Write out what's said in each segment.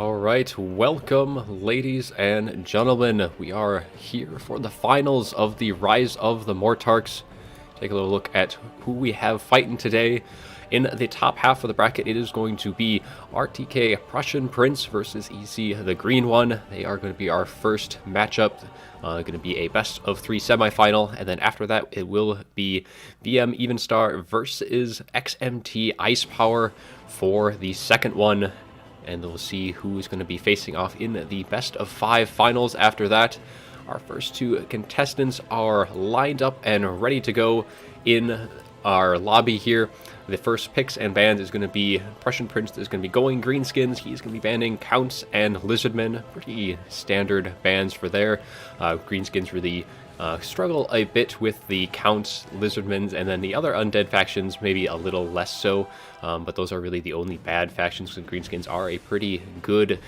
Alright, welcome ladies and gentlemen. We are here for the finals of the Rise of the Mortarchs. Take a little look at who we have fighting today. In the top half of the bracket, it is going to be RTK Prussian Prince versus EC the Green One. They are going to be our first matchup. Going to be a best of 3 semifinal, and then after that it will be VM Evenstar versus XMT Ice Power for the second one. And we'll see who is going to be facing off in the best of 5 finals after that. Our first 2 contestants are lined up and ready to go in our lobby here. The first picks and bans is going to be Prussian Prince is going to be going Greenskins. He's going to be banning Counts and Lizardmen. Pretty standard bans for there. Greenskins really struggle a bit with the Counts, Lizardmen, and then the other undead factions maybe a little less so. But those are really the only bad factions, and Greenskins are a pretty good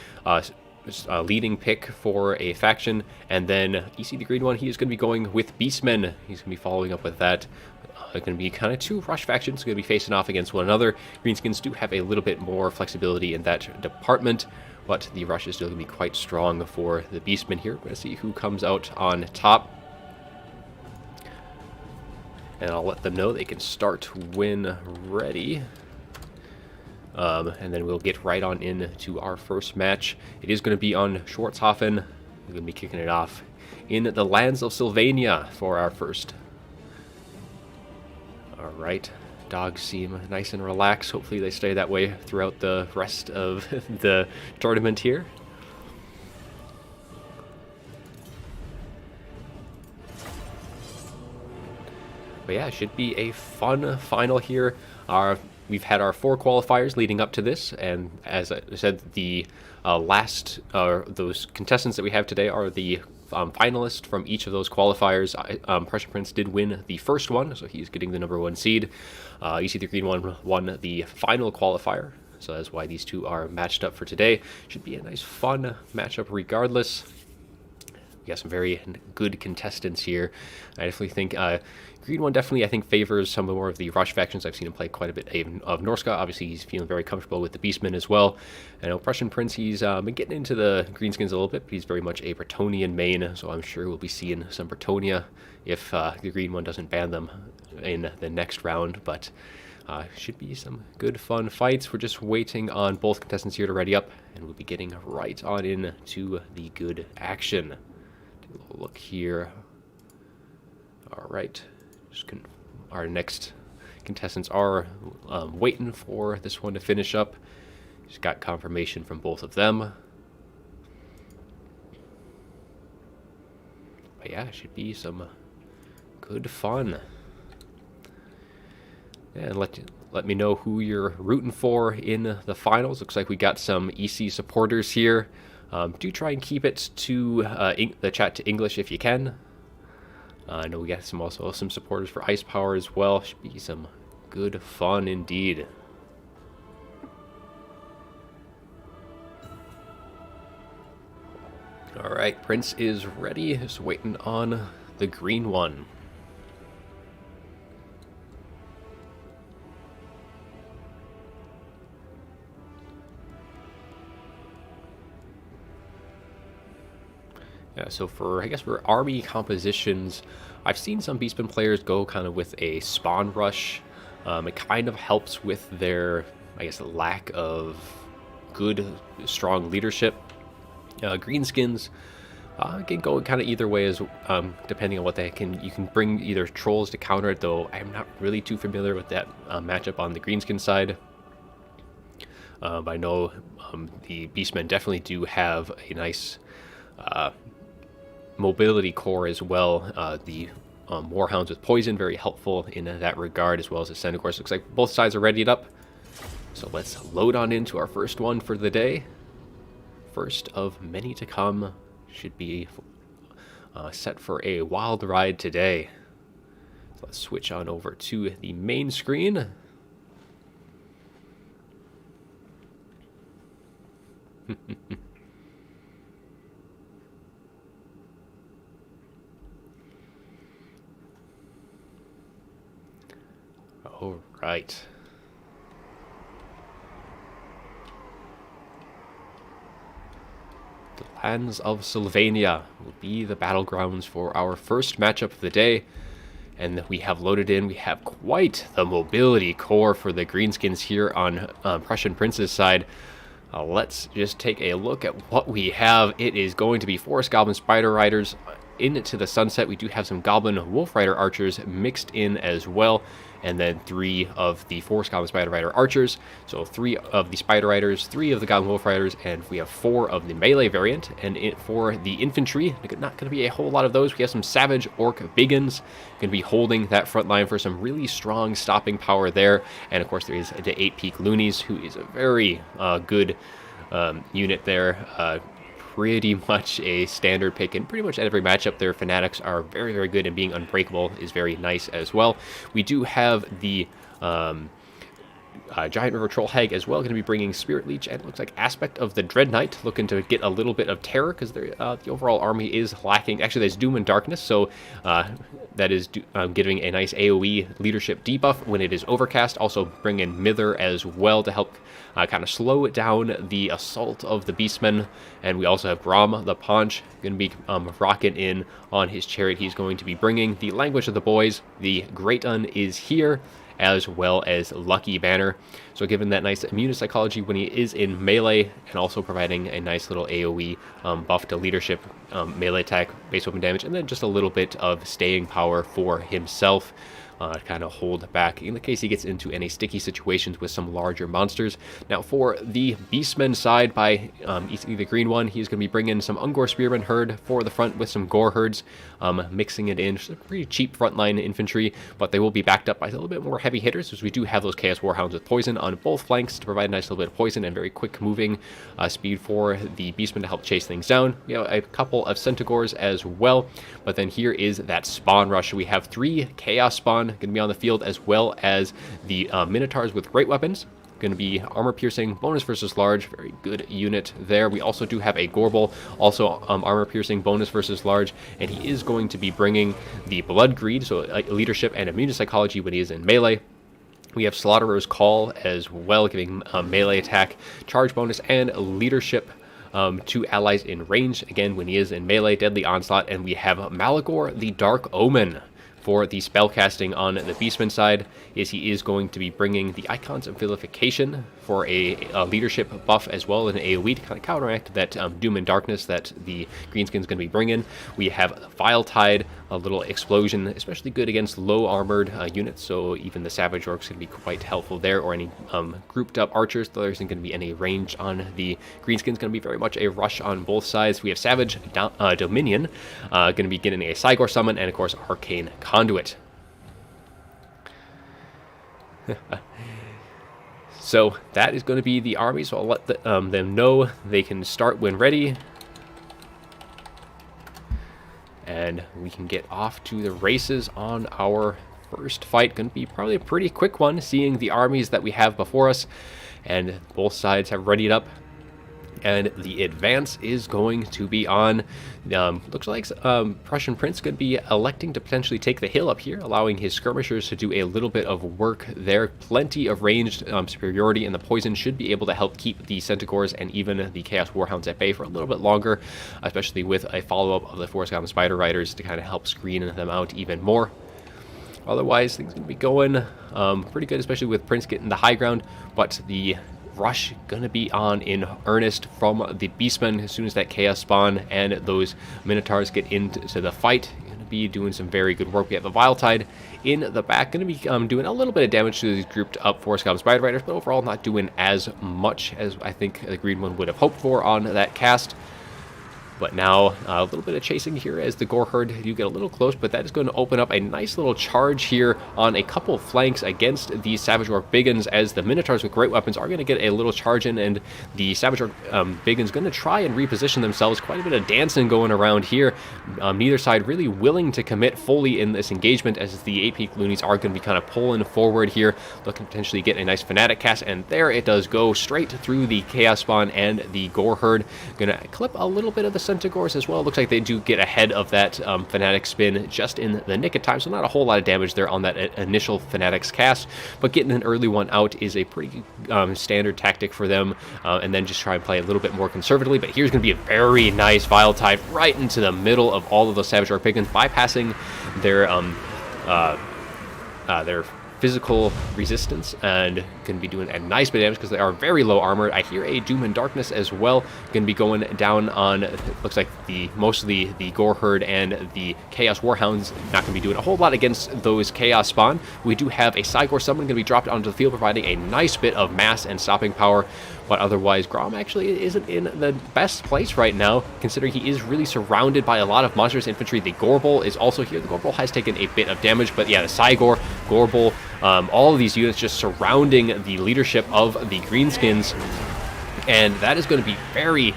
leading pick for a faction. And then EC the Green One, he is going to be going with Beastmen. He's going to be following up with that. Going to be kind of 2 rush factions going to be facing off against one another. Greenskins do have a little bit more flexibility in that department, but the rush is still going to be quite strong for the Beastmen here. We're going to see who comes out on top. And I'll let them know they can start when ready. And then we'll get right on into our first match. It is going to be on Schwarzhofen. We're going to be kicking it off in the lands of Sylvania for our first. Alright, dogs seem nice and relaxed. Hopefully they stay that way throughout the rest of the tournament here. But yeah, it should be a fun final here. We've had our 4 qualifiers leading up to this, and as I said, the those contestants that we have today are the finalists from each of those qualifiers. Prussian Prince did win the first one, so he's getting the #1 seed. EC the Green One won the final qualifier, so that's why these 2 are matched up for today. Should be a nice, fun matchup regardless. We got some very good contestants here. I definitely think Green One I think favors some more of the rush factions. I've seen him play quite a bit of Norsca. Obviously, he's feeling very comfortable with the Beastmen as well. I know Prussian Prince, he's been getting into the Greenskins a little bit, but he's very much a Bretonnian main, so I'm sure we'll be seeing some Bretonnia if the Green One doesn't ban them in the next round. But should be some good, fun fights. We're just waiting on both contestants here to ready up, and we'll be getting right on into the good action. Look here. All right, our next contestants are waiting for this one to finish up. Just got confirmation from both of them. But yeah, it should be some good fun. And let me know who you're rooting for in the finals. Looks like we got some EC supporters here. Do try and keep it to the chat to English if you can. I know we got some supporters for Ice Power as well. Should be some good fun indeed. All right, Prince is ready. Just waiting on the Green One. Yeah, so for army compositions, I've seen some Beastmen players go kind of with a spawn rush. It kind of helps with their, lack of good, strong leadership. Greenskins can go kind of either way, as depending on what they can. You can bring either trolls to counter it, though I'm not really too familiar with that matchup on the Greenskin side. I know the Beastmen definitely do have a nice mobility core as well. The Warhounds with poison, very helpful in that regard, as well as the Centaurs. Looks like both sides are readied up. So let's load on into our first one for the day. First of many to come. Should be set for a wild ride today. So let's switch on over to the main screen. All right. lands of Sylvania will be the battlegrounds for our first matchup of the day. And we have loaded in, we have quite the mobility core for the Greenskins here on Prussian Prince's side. Let's just take a look at what we have. It is going to be Forest Goblin Spider Riders into the sunset. We do have some Goblin Wolf Rider Archers mixed in as well. And then 3 of the Forest Goblin Spider Rider Archers. So 3 of the Spider Riders, 3 of the Goblin Wolf Riders, and we have 4 of the melee variant. And for the infantry, not going to be a whole lot of those. We have some Savage Orc Biggins going to be holding that front line for some really strong stopping power there. And of course there is the 8-Peak Loonies, who is a very good unit there. Pretty much a standard pick in pretty much every matchup. Their fanatics are very, very good, and being unbreakable is very nice as well. We do have the Giant River Troll Hag as well, going to be bringing Spirit Leech, and it looks like Aspect of the Dread Knight, looking to get a little bit of terror, because the overall army is lacking. Actually, there's Doom and Darkness, so that is giving a nice AoE leadership debuff when it is overcast. Also bring in Mither as well to help kind of slow down the assault of the Beastmen. And we also have Grom the Paunch going to be rocking in on his chariot. He's going to be bringing the Language of the Boys. The Great Un is here, as well as Lucky Banner. So given that nice immune psychology when he is in melee, and also providing a nice little AoE buff to leadership, melee attack, base weapon damage, and then just a little bit of staying power for himself. Kind of hold back in the case he gets into any sticky situations with some larger monsters. Now for the Beastmen side, by the green one, he's going to be bringing some Ungor Spearman Herd for the front with some Gore Herds, mixing it in. Just a pretty cheap frontline infantry, but they will be backed up by a little bit more heavy hitters, as we do have those Chaos Warhounds with poison on both flanks to provide a nice little bit of poison and very quick moving speed for the Beastmen to help chase things down. We have a couple of Centaurs as well, but then here is that spawn rush. We have 3 Chaos Spawn going to be on the field, as well as the Minotaurs with great weapons. Going to be armor piercing, bonus versus large, very good unit there. We also do have a Gorbel, also armor piercing, bonus versus large, and he is going to be bringing the Blood Greed, so leadership and immune psychology when he is in melee. We have Slaughterer's Call as well, giving melee attack, charge bonus, and leadership to allies in range, again when he is in melee. Deadly Onslaught, and we have Malagor the Dark Omen for the spellcasting on the Beastman side. He is going to be bringing the Icons of Vilification for a leadership buff, as well as an AoE to kind of counteract that Doom and Darkness that the Greenskins going to be bringing. We have Vile Tide, a little explosion, especially good against low armored units, so even the Savage Orcs going to be quite helpful there, or any grouped up archers. There isn't going to be any range on the Greenskins, going to be very much a rush on both sides. We have Savage Dominion, going to be getting a Cygor summon, and of course Arcane Conduit. So that is going to be the army, so I'll let them know they can start when ready. And we can get off to the races on our first fight. Going to be probably a pretty quick one, seeing the armies that we have before us. And both sides have readied up. And the advance is going to be on. Looks like Prussian Prince could be electing to potentially take the hill up here, allowing his skirmishers to do a little bit of work there. Plenty of ranged superiority, and the poison should be able to help keep the Centaurs and even the Chaos Warhounds at bay for a little bit longer, especially with a follow-up of the Forest Goblin Spider Riders to kind of help screen them out even more. Otherwise, things going to be going pretty good, especially with Prince getting the high ground, but the rush gonna be on in earnest from the Beastmen as soon as that Chaos Spawn and those Minotaurs get into the fight. Gonna be doing some very good work. We have a Vile Tide in the back, gonna be doing a little bit of damage to these grouped up Forest Goblin Spider Riders, but overall not doing as much as I think the green one would have hoped for on that cast. But now a little bit of chasing here as the Gore Herd do get a little close, but that is going to open up a nice little charge here on a couple flanks against the Savage Orc Biggins, as the Minotaurs with great weapons are going to get a little charge in, and the Savage Orc Biggins going to try and reposition themselves. Quite a bit of dancing going around here. Neither side really willing to commit fully in this engagement, as the 8-Peak Loonies are going to be kind of pulling forward here, looking to potentially get a nice Fanatic cast, and there it does go straight through the Chaos Spawn and the Gore Herd. Going to clip a little bit of the Centaurs as well. Looks like they do get ahead of that Fanatic spin just in the nick of time, so not a whole lot of damage there on that initial Fanatic's cast, but getting an early one out is a pretty standard tactic for them, and then just try and play a little bit more conservatively. But here's going to be a very nice Vile Tide right into the middle of all of those Savage Orc Piggins, bypassing their physical resistance, and going to be doing a nice bit of damage because they are very low armored. I hear a Doom and Darkness as well, going to be going down on, looks like mostly the Gore Herd and the Chaos Warhounds. Not going to be doing a whole lot against those Chaos spawn. We do have a Cygor Summon going to be dropped onto the field, providing a nice bit of mass and stopping power. But otherwise, Grom actually isn't in the best place right now, considering he is really surrounded by a lot of monstrous infantry. The Gorbel is also here. The Gorbel has taken a bit of damage, but yeah, the Cygor, Gorbel, all of these units just surrounding the leadership of the Greenskins. And that is going to be very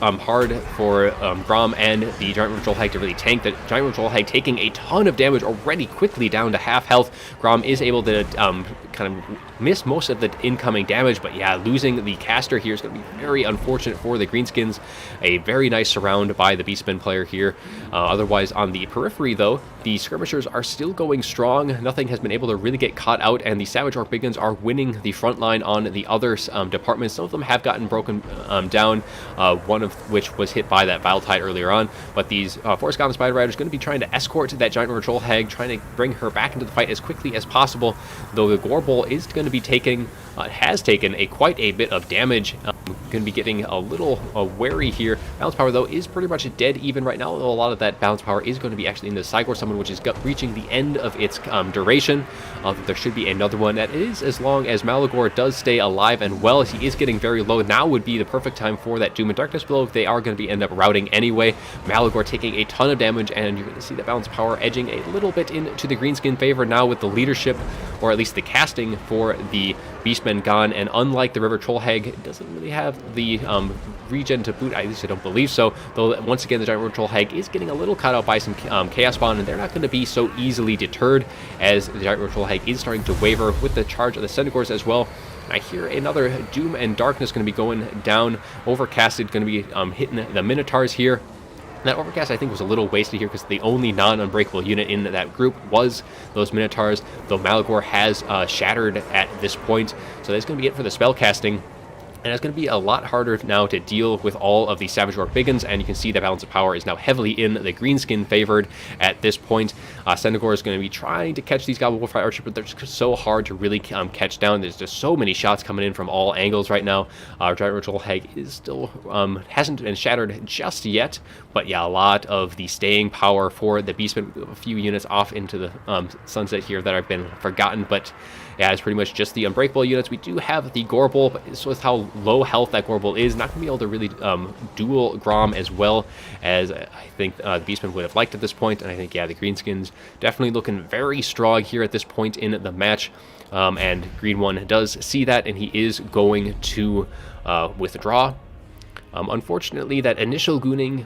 hard for Grom and the Giant Roach Troll Hag to really tank. The Giant Roach Troll Hag taking a ton of damage already, quickly down to half health. Grom is able to kind of miss most of the incoming damage, but yeah, losing the caster here is going to be very unfortunate for the Greenskins. A very nice surround by the Beastmen player here. Otherwise, on the periphery, though, the Skirmishers are still going strong. Nothing has been able to really get caught out, and the Savage Orc Biggins are winning the front line on the other departments. Some of them have gotten broken down, one of which was hit by that Vile Tide earlier on, but these Forest Goblin Spider Riders are going to be trying to escort that Giant Roach Troll Hag, trying to bring her back into the fight as quickly as possible, though the Gorbel is going to be taking, has taken quite a bit of damage. Going to be getting a little wary here. Balance Power, though, is pretty much dead even right now, although a lot of that Balance Power is going to be actually in the Cygor Summon, which is reaching the end of its duration. There should be another one that is, as long as Malagor does stay alive and well. He is getting very low. Now would be the perfect time for that Doom and Darkness blow. They are going to end up routing anyway. Malagor taking a ton of damage, and you're going to see the Balance Power edging a little bit into the Greenskin favor now with the leadership, or at least the casting, for the Beastmen gone. And unlike the River Troll Hag, it doesn't really have the regen to boot. At least I don't believe so. Though once again, the Giant River Troll Hag is getting a little caught out by some Chaos Spawn, and they're not going to be so easily deterred, as the Giant River Troll Hag is starting to waver with the charge of the Centaurs as well. I hear another Doom and Darkness going to be going down. Overcasted going to be hitting the Minotaurs here. That Overcast, I think, was a little wasted here because the only non-unbreakable unit in that group was those Minotaurs, though Malagor has shattered at this point. So that's going to be it for the spell casting. And it's going to be a lot harder now to deal with all of the Savage Orc Biggins, and you can see the Balance of Power is now heavily in the Greenskin favored at this point. Centaur is going to be trying to catch these Goblin Wolf Archers, but they're just so hard to really catch down. There's just so many shots coming in from all angles right now. Giant Ritual Hag is still hasn't been shattered just yet, but yeah, a lot of the staying power for the Beastmen. A few units off into the sunset here that have been forgotten, but yeah, it's pretty much just the unbreakable units. We do have the Gorbel, but it's with how low health that Gorbel is, not going to be able to really duel Grom as well as I think the Beastmen would have liked at this point. And I think, yeah, the Greenskins definitely looking very strong here at this point in the match. And Green One does see that, and he is going to withdraw. Unfortunately, that initial gooning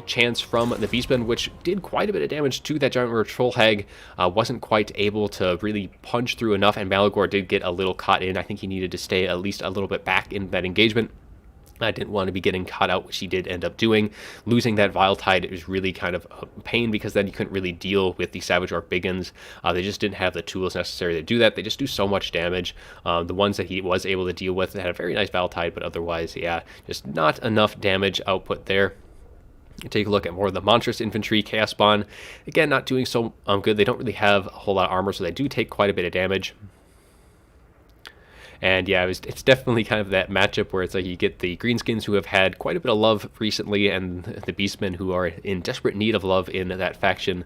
chance from the Beastmen, which did quite a bit of damage to that Giant Troll Hag, wasn't quite able to really punch through enough, and Malagor did get a little caught in. I think he needed to stay at least a little bit back in that engagement. I didn't want to be getting caught out, which he did end up doing. Losing that Vile Tide is really kind of a pain, because then you couldn't really deal with the Savage Orc Biggins. They just didn't have the tools necessary to do that. They just do so much damage. The ones that he was able to deal with had a very nice Vile Tide, but otherwise, yeah, just not enough damage output there. Take a look at more of the monstrous infantry. Chaos Spawn, again, not doing so good. They don't really have a whole lot of armor, so they do take quite a bit of damage. And yeah, it's definitely kind of that matchup where it's like you get the Greenskins, who have had quite a bit of love recently, and the Beastmen, who are in desperate need of love in that faction.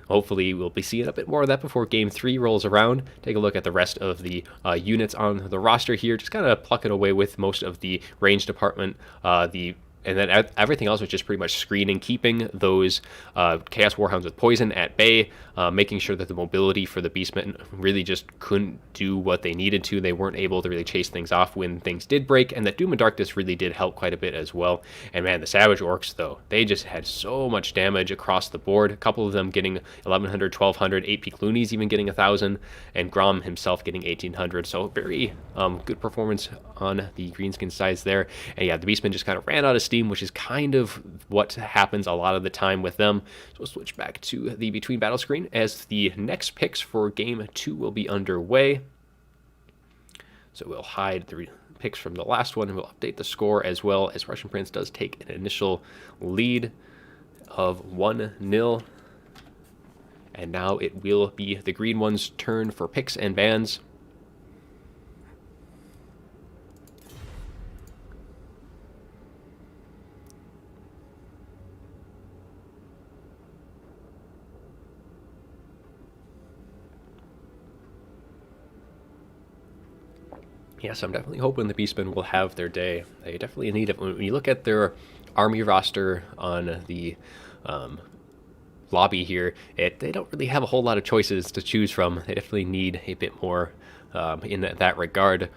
Hopefully we'll be seeing a bit more of that before Game 3 rolls around. Take a look at the rest of the units on the roster here. Just kind of plucking away with most of the range department. And then everything else was just pretty much screening, keeping those Chaos Warhounds with poison at bay, making sure that the mobility for the Beastmen really just couldn't do what they needed to. They weren't able to really chase things off when things did break, and that Doom and Darkness really did help quite a bit as well. And man, the Savage Orcs, though, they just had so much damage across the board. A couple of them getting 1,100, 1,200, 8 Peak Loonies even getting 1,000, and Grom himself getting 1,800. So very good performance on the Greenskin sides there. And yeah, the Beastmen just kind of ran out of steam, which is kind of what happens a lot of the time with them. So we'll switch back to the between battle screen as the next picks for game 2 will be underway. So we'll hide the picks from the last one, and we'll update the score as well, as Prussian Prince does take an initial lead of 1-0. And now it will be the green one's turn for picks and bans. Yes, I'm definitely hoping the Beastmen will have their day. They definitely need it. When you look at their army roster on the lobby here, they don't really have a whole lot of choices to choose from. They definitely need a bit more in that regard.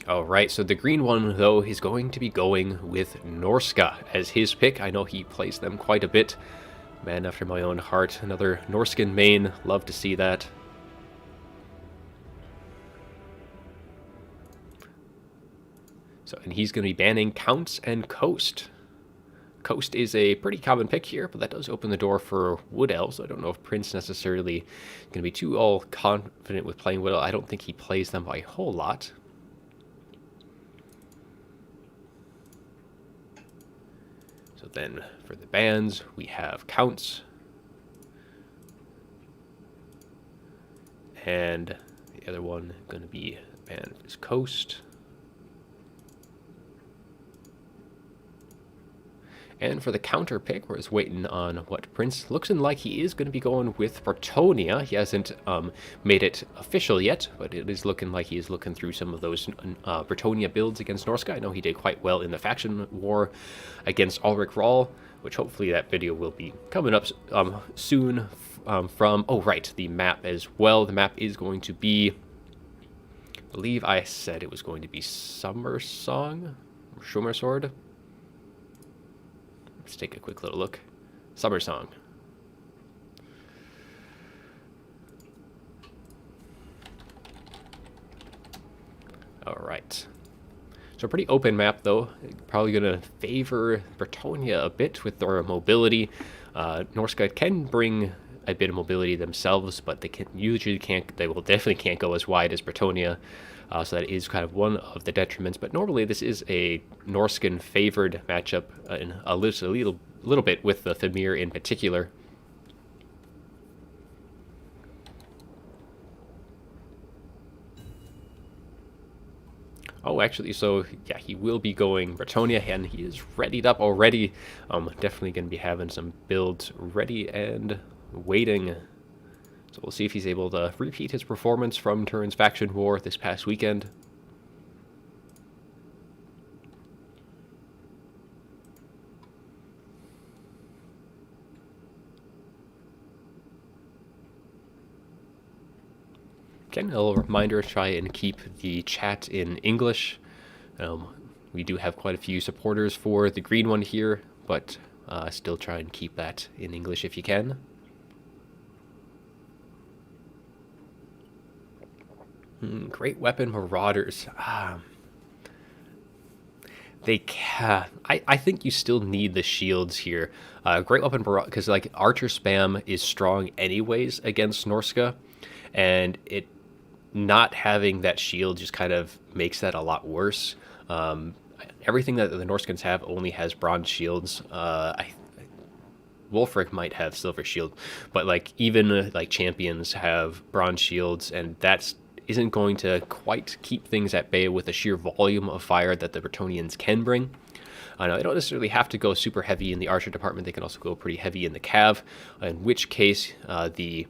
All right, so the green one, though, is going to be going with Norsca as his pick. I know he plays them quite a bit. Man after my own heart. Another Norscan main. Love to see that. So, and he's going to be banning Counts and Coast. Coast is a pretty common pick here, but that does open the door for Wood Elves. I don't know if Prince necessarily going to be too all confident with playing Wood Elves. I don't think he plays them by a whole lot. So then for the bans, we have Counts. And the other one going to be banned is Coast. And for the counter pick, we're just waiting on what Prince looks like he is going to be going with Bretonnia. He hasn't made it official yet, but it is looking like he is looking through some of those Bretonnia builds against Norsca. I know he did quite well in the faction war against Ulrich Rahl, which hopefully that video will be coming up soon from, oh right, the map as well. The map is going to be, I believe I said it was going to be Summer Song, Schumer Sword. Let's take a quick little look. Summer Song. All right. So a pretty open map, though. Probably going to favor Bretonnia a bit with their mobility. Norsca can bring a bit of mobility themselves, but they will definitely can't go as wide as Bretonnia. So that is kind of one of the detriments. But normally this is a Norscan favored matchup in a little bit with the Thamir in particular. Oh, actually, so yeah, he will be going Bretonnia, and he is readied up already. Definitely going to be having some builds ready and waiting. So we'll see if he's able to repeat his performance from Turin's faction war this past weekend. Again, a little reminder, try and keep the chat in English. We do have quite a few supporters for the green one here, but still try and keep that in English if you can. Great weapon Marauders. I think you still need the shields here. Great weapon Marauders, because like archer spam is strong anyways against Norsca, and it not having that shield just kind of makes that a lot worse. Everything that the Norscans have only has bronze shields. Wolfric might have silver shield, but like even like champions have bronze shields, and that's isn't going to quite keep things at bay with the sheer volume of fire that the Bretonnians can bring. Now, they don't necessarily have to go super heavy in the archer department. They can also go pretty heavy in the cav, in which case the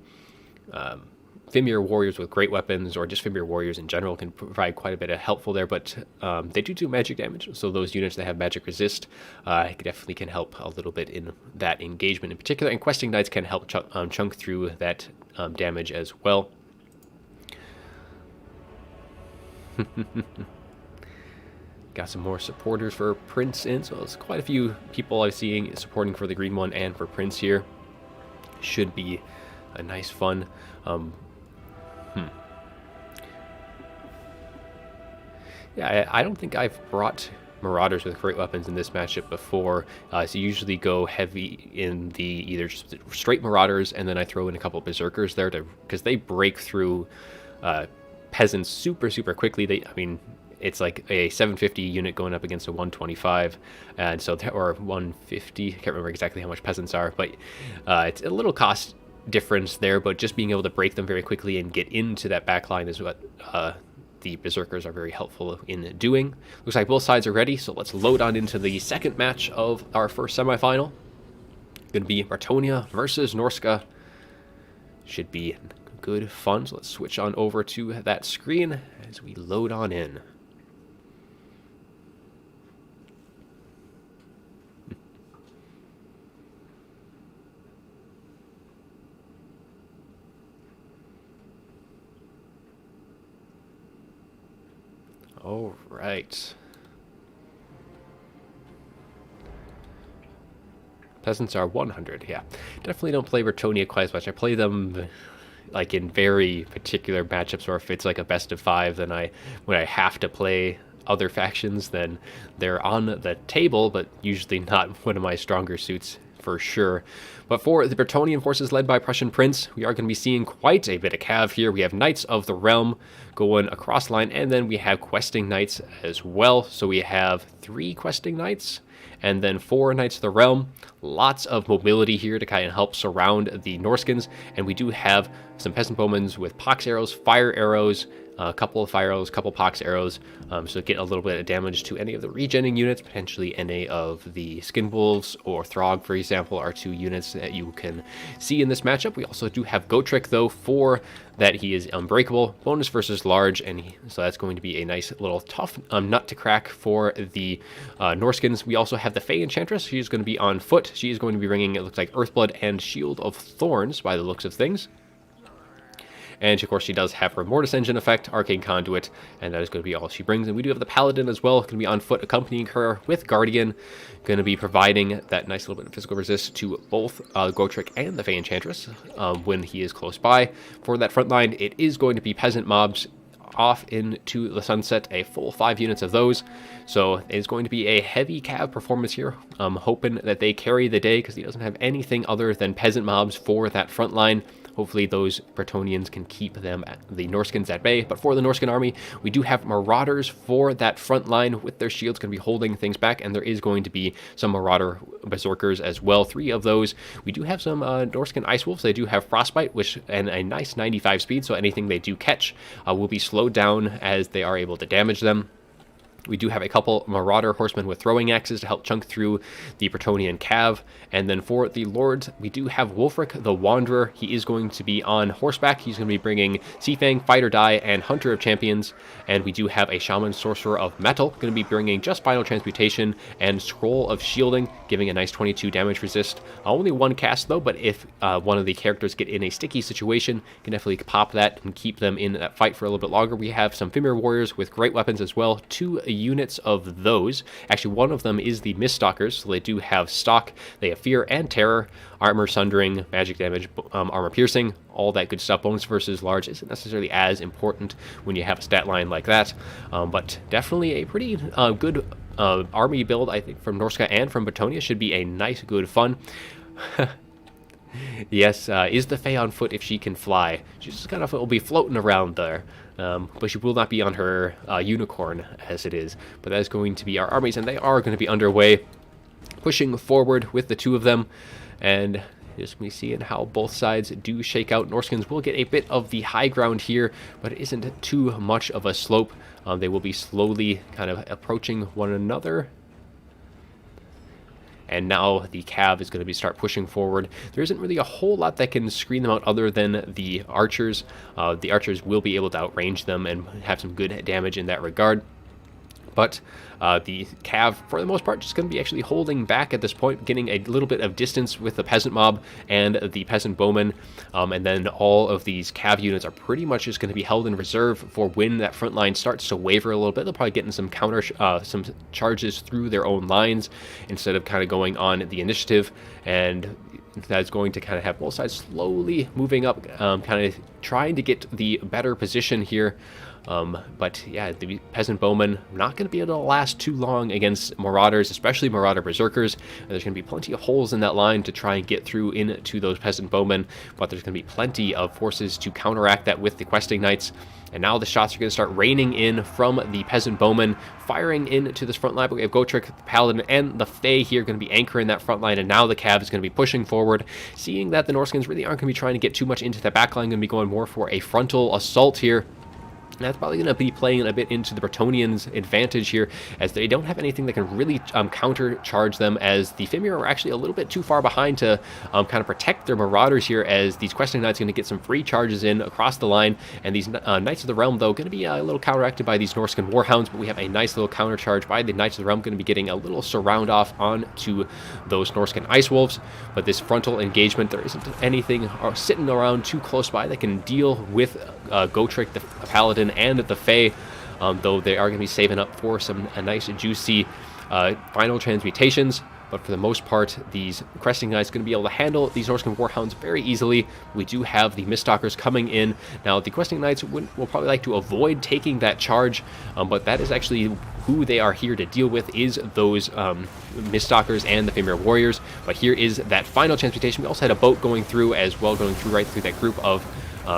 Fimir warriors with great weapons, or just Fimir warriors in general, can provide quite a bit of helpful there, but they do magic damage, so those units that have magic resist definitely can help a little bit in that engagement in particular, and questing knights can help chunk through that damage as well. Got some more supporters for Prince in, so it's quite a few people I'm seeing supporting for the green one and for Prince here. Should be a nice fun. Yeah, I don't think I've brought Marauders with great weapons in this matchup before. So you usually go heavy in the either just straight Marauders, and then I throw in a couple Berserkers there because they break through peasants super quickly. I mean, it's like a 750 unit going up against a 125, and so or 150. I can't remember exactly how much peasants are, but it's a little cost difference there. But just being able to break them very quickly and get into that back line is what the Berserkers are very helpful in doing. Looks like both sides are ready, so let's load on into the second match of our first semifinal. Going to be Bretonnia versus Norsca. Should be good fun, so let's switch on over to that screen as we load on in. All right. Peasants are 100, yeah. Definitely don't play Bretonnia quite as much. I play them like in very particular matchups, or if it's like a best of 5, then when I have to play other factions, then they're on the table, but usually not one of my stronger suits for sure. But for the Bretonnian forces led by Prussian Prince, we are going to be seeing quite a bit of cav here. We have Knights of the Realm going across line, and then we have Questing Knights as well. So we have 3 Questing Knights, and then 4 Knights of the Realm. Lots of mobility here to kind of help surround the Norskins, and we do have some Peasant Bowmen with pox arrows, fire arrows, a couple of fire arrows, a couple pox arrows, so get a little bit of damage to any of the regenning units. Potentially any of the Skin Wolves or Throg, for example, are 2 units that you can see in this matchup. We also do have Gotrek, though, for that he is unbreakable, bonus versus large, and so that's going to be a nice little tough nut to crack for the Norskins. We also have the Fey Enchantress. She's going to be on foot. She is going to be bringing, it looks like, Earthblood and Shield of Thorns by the looks of things. And of course, she does have her Mortis Engine effect, Arcane Conduit, and that is going to be all she brings. And we do have the Paladin as well, going to be on foot accompanying her with Guardian, going to be providing that nice little bit of physical resist to both Gotrek and the Fey Enchantress when he is close by. For that front line, it is going to be Peasant Mobs off into the sunset, a full 5 units of those. So it's going to be a heavy cav performance here. I'm hoping that they carry the day because he doesn't have anything other than Peasant Mobs for that front line. Hopefully those Bretonnians can keep them, the Norskins, at bay. But for the Norscan army, we do have Marauders for that front line with their shields going to be holding things back, and there is going to be some Marauder Berserkers as well, 3 of those. We do have some Norscan Ice Wolves. They do have Frostbite, and a nice 95 speed, so anything they do catch will be slowed down as they are able to damage them. We do have a couple Marauder Horsemen with throwing axes to help chunk through the Bretonnian cav. And then for the Lords, we do have Wulfric the Wanderer. He is going to be on horseback. He's going to be bringing Seafang, Fight or Die, and Hunter of Champions. And we do have a Shaman Sorcerer of Metal, going to be bringing just Final Transmutation and Scroll of Shielding, giving a nice 22 damage resist. Only 1 cast though, but if one of the characters get in a sticky situation, you can definitely pop that and keep them in that fight for a little bit longer. We have some Fimir Warriors with great weapons as well, 2 units of those. Actually, one of them is the Miststalkers, so they do have stock. They have Fear and Terror, Armor Sundering, Magic Damage, Armor Piercing, all that good stuff. Bonus versus large isn't necessarily as important when you have a stat line like that, but definitely a pretty good army build, I think, from Norsca and from Bretonnia. Should be a nice, good fun. Yes, is the Fae on foot if she can fly? She just kind of will be floating around there. But she will not be on her unicorn as it is. But that is going to be our armies, and they are going to be underway, pushing forward with the 2 of them. And just me seeing how both sides do shake out. Norskins will get a bit of the high ground here, but it isn't too much of a slope. They will be slowly kind of approaching one another. And now the cav is going to start pushing forward. There isn't really a whole lot that can screen them out other than the archers. The archers will be able to outrange them and have some good damage in that regard. But the cav, for the most part, just going to be actually holding back at this point, getting a little bit of distance with the peasant mob and the peasant bowmen. And then all of these cav units are pretty much just going to be held in reserve for when that front line starts to waver a little bit. They'll probably get in some some charges through their own lines instead of kind of going on the initiative. And that's going to kind of have both sides slowly moving up, kind of trying to get the better position here. But yeah, the Peasant Bowmen not going to be able to last too long against Marauders, especially Marauder Berserkers. And there's going to be plenty of holes in that line to try and get through into those Peasant Bowmen, but there's going to be plenty of forces to counteract that with the Questing Knights. And now the shots are going to start raining in from the Peasant Bowmen, firing into this front line. But we have Gotrek, the Paladin, and the Fae here going to be anchoring that front line. And now the Cav is going to be pushing forward, seeing that the Norskins really aren't going to be trying to get too much into the back line, going to be going more for a frontal assault here. And that's probably going to be playing a bit into the Bretonians' advantage here, as they don't have anything that can really countercharge them, as the Fimir are actually a little bit too far behind to kind of protect their Marauders here, as these Questing Knights are going to get some free charges in across the line. And these Knights of the Realm, though, going to be a little counteracted by these Norscan Warhounds, but we have a nice little counter charge by the Knights of the Realm, going to be getting a little surround off onto those Norscan Ice Wolves. But this frontal engagement, there isn't anything sitting around too close by that can deal with Gotrek, the Paladin, and the Fae, though they are going to be saving up for some nice juicy final transmutations. But for the most part, these Questing Knights are going to be able to handle these Norscan Warhounds very easily. We do have the Miststalkers coming in. Now, the Questing Knights will probably like to avoid taking that charge, but that is actually who they are here to deal with, is those Miststalkers and the Fimir Warriors. But here is that final transmutation. We also had a boat going through as well, going through right through that group of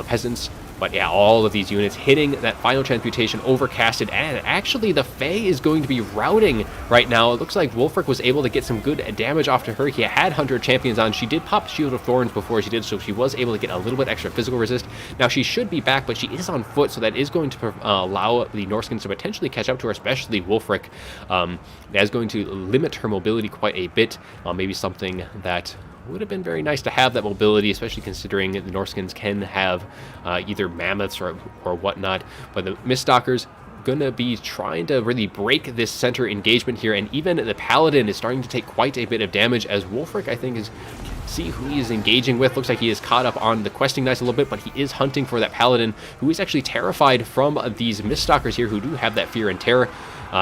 peasants. But yeah, all of these units hitting that final transmutation, overcasted, and actually the Fae is going to be routing right now. It looks like Wulfric was able to get some good damage off to her. He had Hunter Champions on. She did pop Shield of Thorns before she did, so she was able to get a little bit extra physical resist. Now she should be back, but she is on foot, so that is going to allow the Norskins to potentially catch up to her, especially Wulfric. That is going to limit her mobility quite a bit. Maybe something that would have been very nice to have, that mobility, especially considering the Norskins can have either mammoths or whatnot. But the Miststalkers gonna be trying to really break this center engagement here, and even the Paladin is starting to take quite a bit of damage, as Wulfric, I think, is see who he is engaging with. Looks like he is caught up on the Questing Knights a little bit, but he is hunting for that Paladin, who is actually terrified from these Miststalkers here, who do have that fear and terror.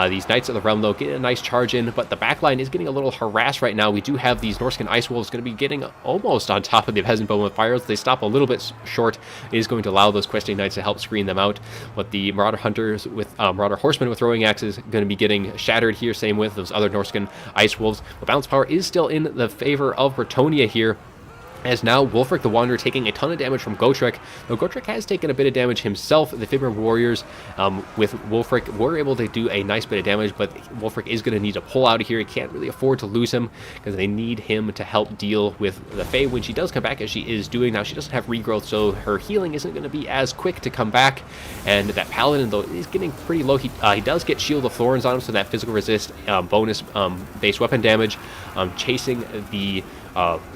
These Knights of the Realm, though, getting a nice charge in, but the backline is getting a little harassed right now. We do have these Norscan Ice Wolves going to be getting almost on top of the Peasant Bowmen fires. They stop a little bit short. It is going to allow those Questing Knights to help screen them out, but the Marauder Hunters with Marauder Horsemen with throwing axes going to be getting shattered here. Same with those other Norscan Ice Wolves. But balance power is still in the favor of Bretonnia here, as now Wulfric the Wanderer taking a ton of damage from Gotrek. Though Gotrek has taken a bit of damage himself. The Fimir Warriors with Wulfric were able to do a nice bit of damage, but Wulfric is going to need to pull out of here. He can't really afford to lose him, because they need him to help deal with the Fae when she does come back, as she is doing now. She doesn't have regrowth, so her healing isn't going to be as quick to come back. And that Paladin, though, is getting pretty low. He does get Shield of Thorns on him, so that physical resist, bonus base weapon damage, chasing the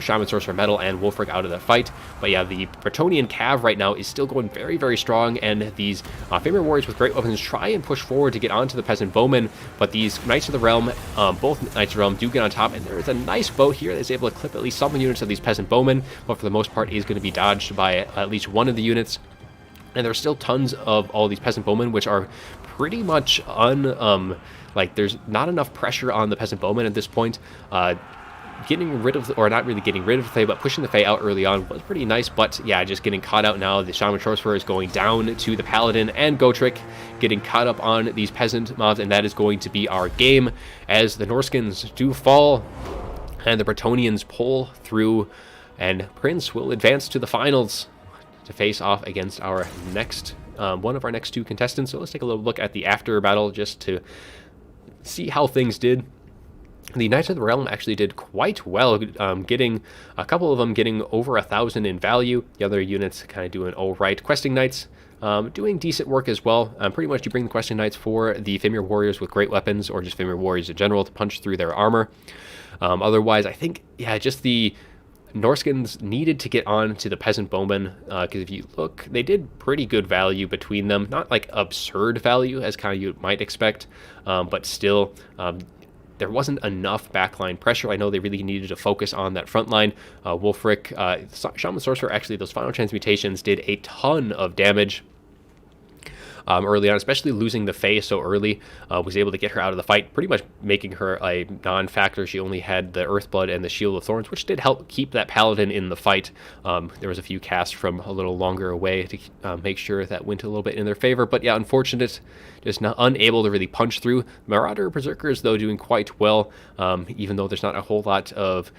Shaman Sorcerer Metal and Wulfric out of the fight. But yeah, the Bretonian Cav right now is still going very, very strong, and these Fimir Warriors with great weapons try and push forward to get onto the Peasant Bowmen, but these Knights of the Realm, both Knights of the Realm do get on top, and there is a nice boat here that's able to clip at least some units of these Peasant Bowmen, but for the most part is going to be dodged by at least one of the units. And there's still tons of all these Peasant Bowmen, which are pretty much like, there's not enough pressure on the Peasant Bowmen at this point. Getting rid of, or not really getting rid of the Fae, but pushing the Fae out early on was pretty nice. But yeah, just getting caught out now. The Shaman Sorcerer is going down to the Paladin, and Gotrek getting caught up on these peasant mobs, and that is going to be our game, as the Norskins do fall and the Bretonians pull through, and Prince will advance to the finals to face off against our next one of our next two contestants. So let's take a little look at the after battle just to see how things did. The Knights of the Realm actually did quite well, getting a couple of them getting over 1,000 in value. The other units kind of doing all right. Questing Knights doing decent work as well. Pretty much you bring the Questing Knights for the Fimir Warriors with great weapons, or just Fimir Warriors in general, to punch through their armor. Otherwise, I think, yeah, just the Norskins needed to get on to the Peasant Bowmen, because if you look, they did pretty good value between them. Not like absurd value, as kind of you might expect, but still, there wasn't enough backline pressure. I know they really needed to focus on that front line. Wulfric, Shaman Sorcerer, actually, those final transmutations did a ton of damage. early on, especially losing the Fae so early. Was able to get her out of the fight, pretty much making her a non-factor. She only had the Earthblood and the Shield of Thorns, which did help keep that Paladin in the fight. There was a few casts from a little longer away to make sure that went a little bit in their favor. But yeah, unfortunate, just not unable to really punch through. Marauder Berserkers, though, doing quite well, even though there's not a whole lot of,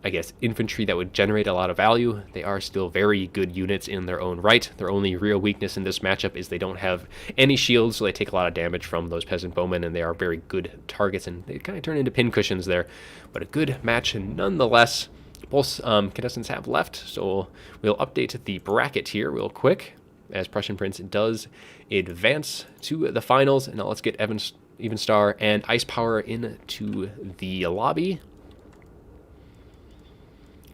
I guess, infantry that would generate a lot of value. They are still very good units in their own right. Their only real weakness in this matchup is they don't have any shields, so they take a lot of damage from those peasant bowmen, and they are very good targets, and they kind of turn into pincushions there. But a good match nonetheless. Both contestants have left, so we'll update the bracket here real quick as Prussian Prince does advance to the finals. And now let's get Evenstar and Icepower into the lobby.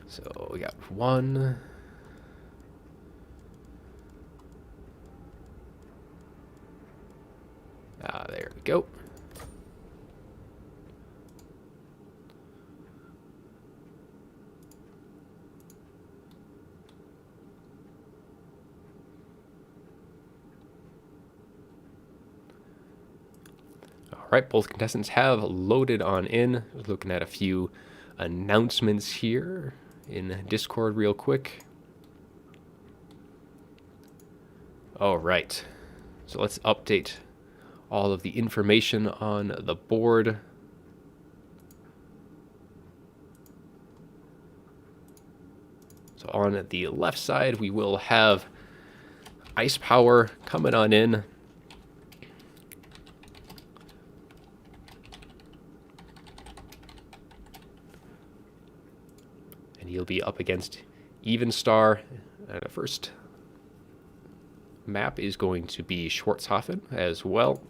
So we got one. There we go. All right, both contestants have loaded on in. Looking at a few announcements here in Discord real quick. All right, so let's update all of the information on the board. So on the left side, we will have Icepower coming on in. He'll be up against Evenstar. And the first map is going to be Schwarzhofen as well.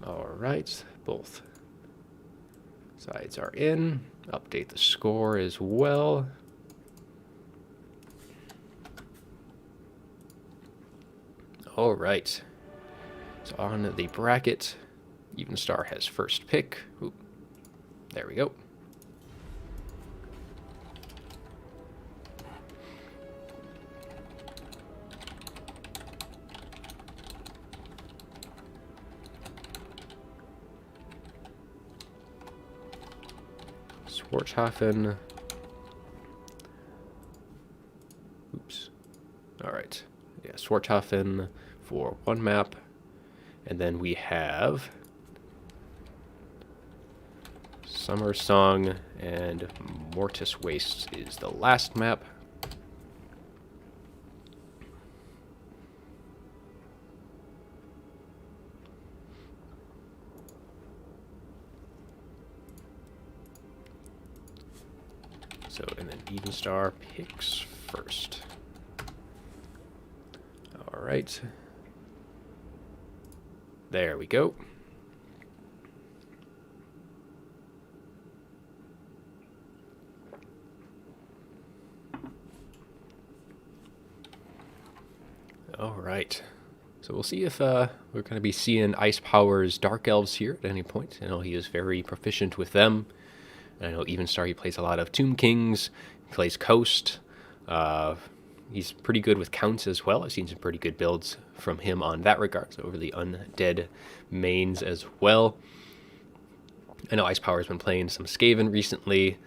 All right, both sides are in. Update the score as well. All right, so on the bracket, Evenstar has first pick. Oop, there we go. Schwarzhofen. Oops. All right. Yeah, Schwarzhofen for one map, and then we have Summer Song and Mortis Waste is the last map. So, and then Evenstar picks first. All right. There we go. All right. So we'll see if we're going to be seeing Icepower's Dark Elves here at any point. I know he is very proficient with them. And I know Evenstar, he plays a lot of Tomb Kings, he plays Coast. He's pretty good with counts as well. I've seen some pretty good builds from him on that regard, so over the undead mains as well. I know Icepower's been playing some Skaven recently,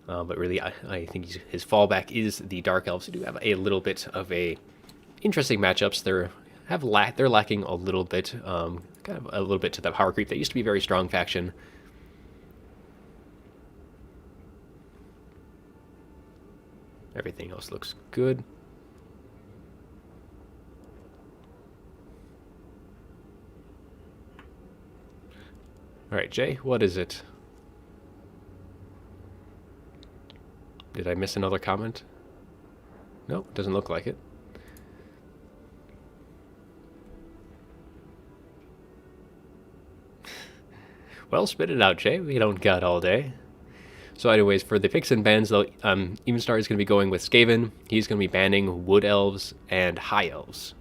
but really I think his fallback is the Dark Elves, who do have a little bit of a interesting matchups. They're lacking a little bit, kind of a little bit to the power creep. They used to be a very strong faction. Everything else looks good. All right, Jay, what is it? Did I miss another comment? No, doesn't look like it. Well, spit it out, Jay. We don't got all day. So anyways, for the picks and bans, though, Evenstar is going to be going with Skaven. He's going to be banning Wood Elves and High Elves.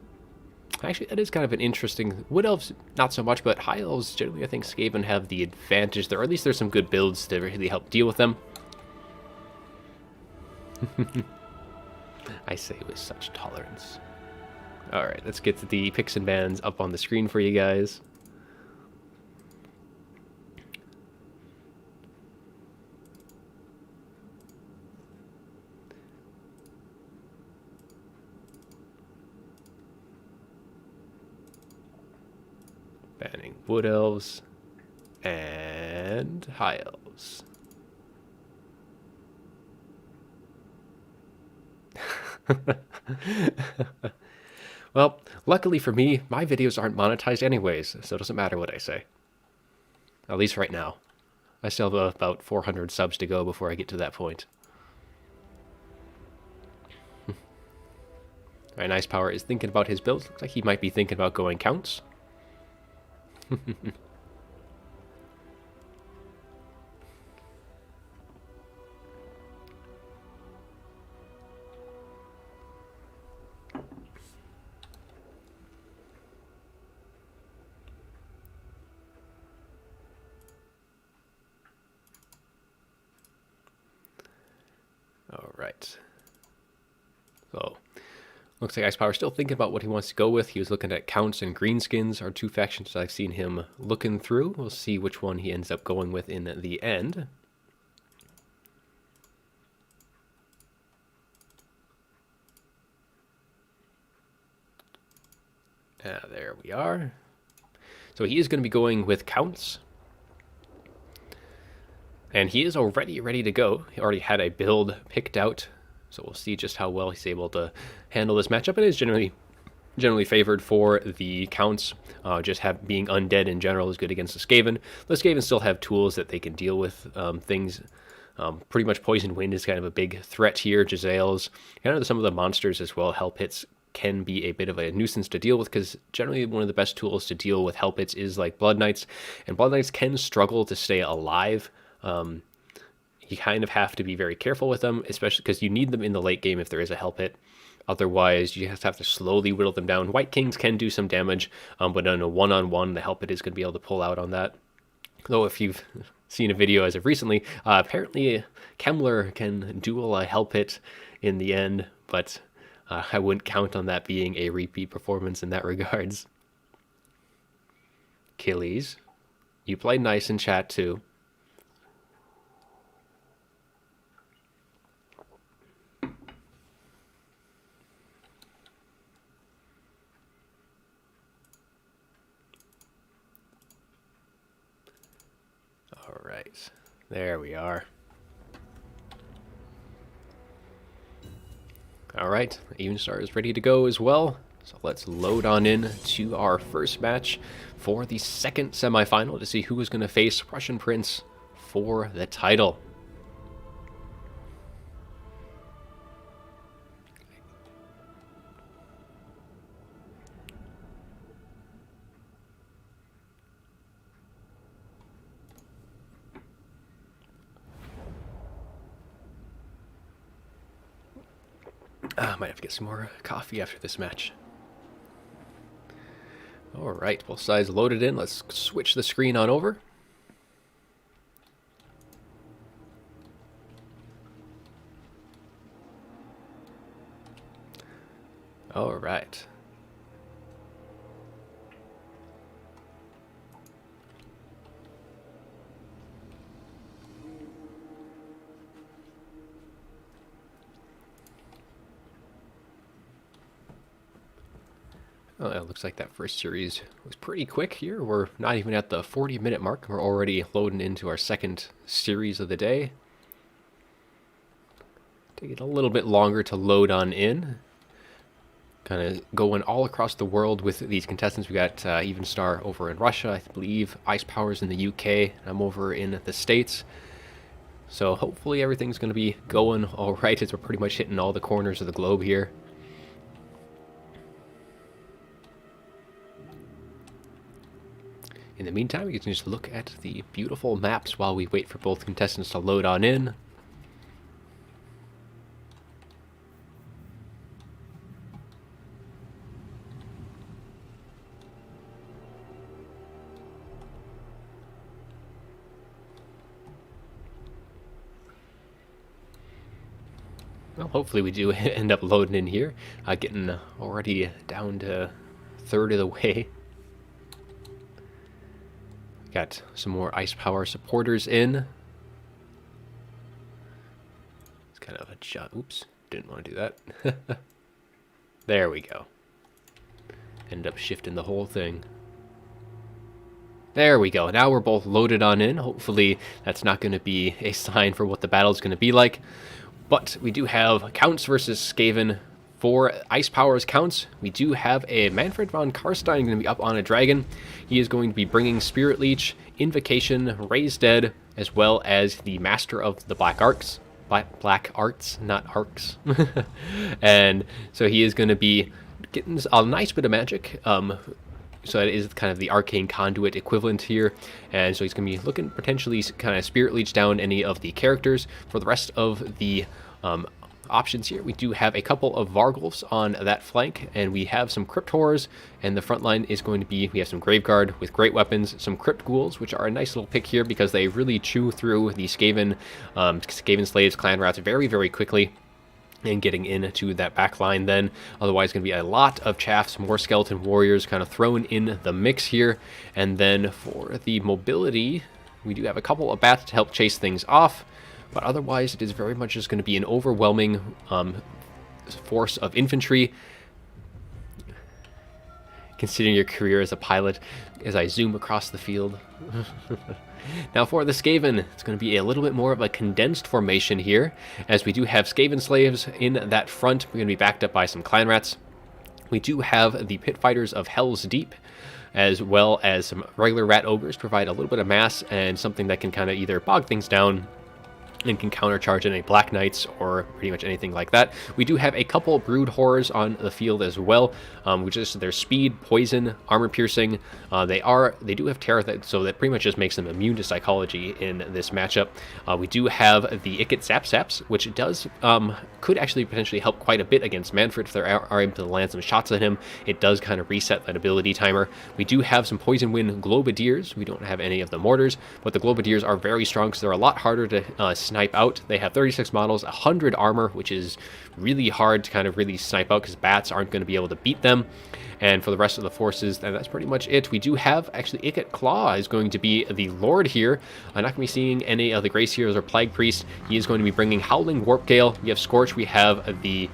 Actually, that is kind of an interesting... Wood Elves, not so much, but High Elves, generally, I think Skaven have the advantage there. Or at least there's some good builds to really help deal with them. I say with such tolerance. Alright, let's get the picks and bans up on the screen for you guys. Banning Wood Elves and High Elves. Well, luckily for me, my videos aren't monetized anyways, so it doesn't matter what I say. At least right now. I still have about 400 subs to go before I get to that point. Alright, Icepower is thinking about his build. Looks like he might be thinking about going counts. Alright. So, looks like Icepower still thinking about what he wants to go with. He was looking at Counts and Greenskins, are two factions I've seen him looking through. We'll see which one he ends up going with in the end. There we are. So he is going to be going with Counts. And he is already ready to go. He already had a build picked out. So we'll see just how well he's able to handle this matchup. It is generally favored for the Counts. Just being undead in general is good against the Skaven. The Skaven still have tools that they can deal with things. Pretty much Poison Wind is kind of a big threat here. Jezzails, kind of some of the monsters as well. Hell Pits can be a bit of a nuisance to deal with, because generally one of the best tools to deal with Hell Pits is like Blood Knights, and Blood Knights can struggle to stay alive. You kind of have to be very careful with them, especially because you need them in the late game if there is a Hell Pit. Otherwise, you just have to slowly whittle them down. White Kings can do some damage, but on a one-on-one, the Hell Pit is going to be able to pull out on that. Though if you've seen a video as of recently, apparently Kemmler can duel a Hell Pit in the end, but I wouldn't count on that being a repeat performance in that regards. Achilles, you played nice in chat too. All right, there we are. All right, Evenstar is ready to go as well. So let's load on in to our first match for the second semifinal to see who is going to face Prussian Prince for the title. I might have to get some more coffee after this match. Alright, both sides loaded in. Let's switch the screen on over. Alright. It looks like that first series was pretty quick here. We're not even at the 40-minute mark. We're already loading into our second series of the day. Take it a little bit longer to load on in. Kind of going all across the world with these contestants. We got Evenstar over in Russia, I believe. Icepower's in the UK. I'm over in the States. So hopefully everything's going to be going all right, as we're pretty much hitting all the corners of the globe here. In the meantime, you can just look at the beautiful maps while we wait for both contestants to load on in. Well, hopefully we do end up loading in here. Getting already down to a third of the way. Got some more ice power supporters in. It's kind of a jump. Oops, didn't want to do that. There we go. End up shifting the whole thing. There we go. Now we're both loaded on in. Hopefully that's not going to be a sign for what the battle's going to be like. But we do have Counts versus Skaven. For Ice Powers Counts, we do have a Manfred von Karstein going to be up on a dragon. He is going to be bringing Spirit Leech, Invocation, Raise Dead, as well as the Master of the Black Arts. Black Arts, not Arcs. And so he is going to be getting a nice bit of magic. So it is kind of the Arcane Conduit equivalent here. And so he's going to be looking potentially kind of Spirit Leech down any of the characters. For the rest of the options here, we do have a couple of Vargulfs on that flank, and we have some Crypt Horrors, and the front line is going to be, we have some Graveguard with great weapons, some Crypt Ghouls, which are a nice little pick here because they really chew through the Skaven Slaves, Clan Rats very, very quickly, and getting into that back line then. Otherwise, going to be a lot of chaffs, more Skeleton Warriors kind of thrown in the mix here. And then for the mobility, we do have a couple of bats to help chase things off. But otherwise, it is very much just going to be an overwhelming force of infantry. Considering your career as a pilot, as I zoom across the field. Now for the Skaven, it's going to be a little bit more of a condensed formation here, as we do have Skaven Slaves in that front. We're going to be backed up by some Clan Rats. We do have the Pit Fighters of Hell's Deep, as well as some regular Rat Ogres, provide a little bit of mass and something that can kind of either bog things down and can countercharge any Black Knights or pretty much anything like that. We do have a couple Brood Horrors on the field as well, which is their speed, poison, armor piercing. They do have terror, so that pretty much just makes them immune to psychology in this matchup. We do have the Ikit Zap Zaps, which does could actually potentially help quite a bit against Manfred if they are able to land some shots at him. It does kind of reset that ability timer. We do have some Poison Wind Globadiers. We don't have any of the Mortars, but the Globadiers are very strong because they're a lot harder to snipe out. They have 36 models, 100 armor, which is really hard to kind of really snipe out because bats aren't going to be able to beat them. And for the rest of the forces, that's pretty much it. We do have, actually, Ikit Claw is going to be the Lord here. I'm not going to be seeing any of the Grace Heroes or Plague Priest. He is going to be bringing Howling Warp Gale. We have Scorch. We have the,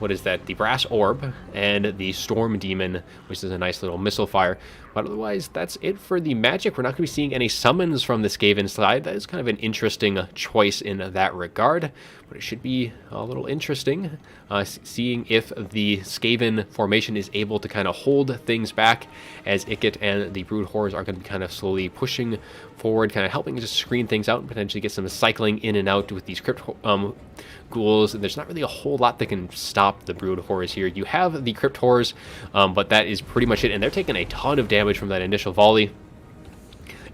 what is that? The Brass Orb and the Storm Demon, which is a nice little missile fire. But otherwise, that's it for the magic. We're not going to be seeing any summons from the Skaven side. That is kind of an interesting choice in that regard. But it should be a little interesting seeing if the Skaven formation is able to kind of hold things back, as Ikit and the Brood Horrors are going to be kind of slowly pushing forward, kind of helping to screen things out and potentially get some cycling in and out with these Crypt Ghouls. And there's not really a whole lot that can stop the Brood Horrors here. You have the Crypt Horrors, but that is pretty much it. And they're taking a ton of damage from that initial volley.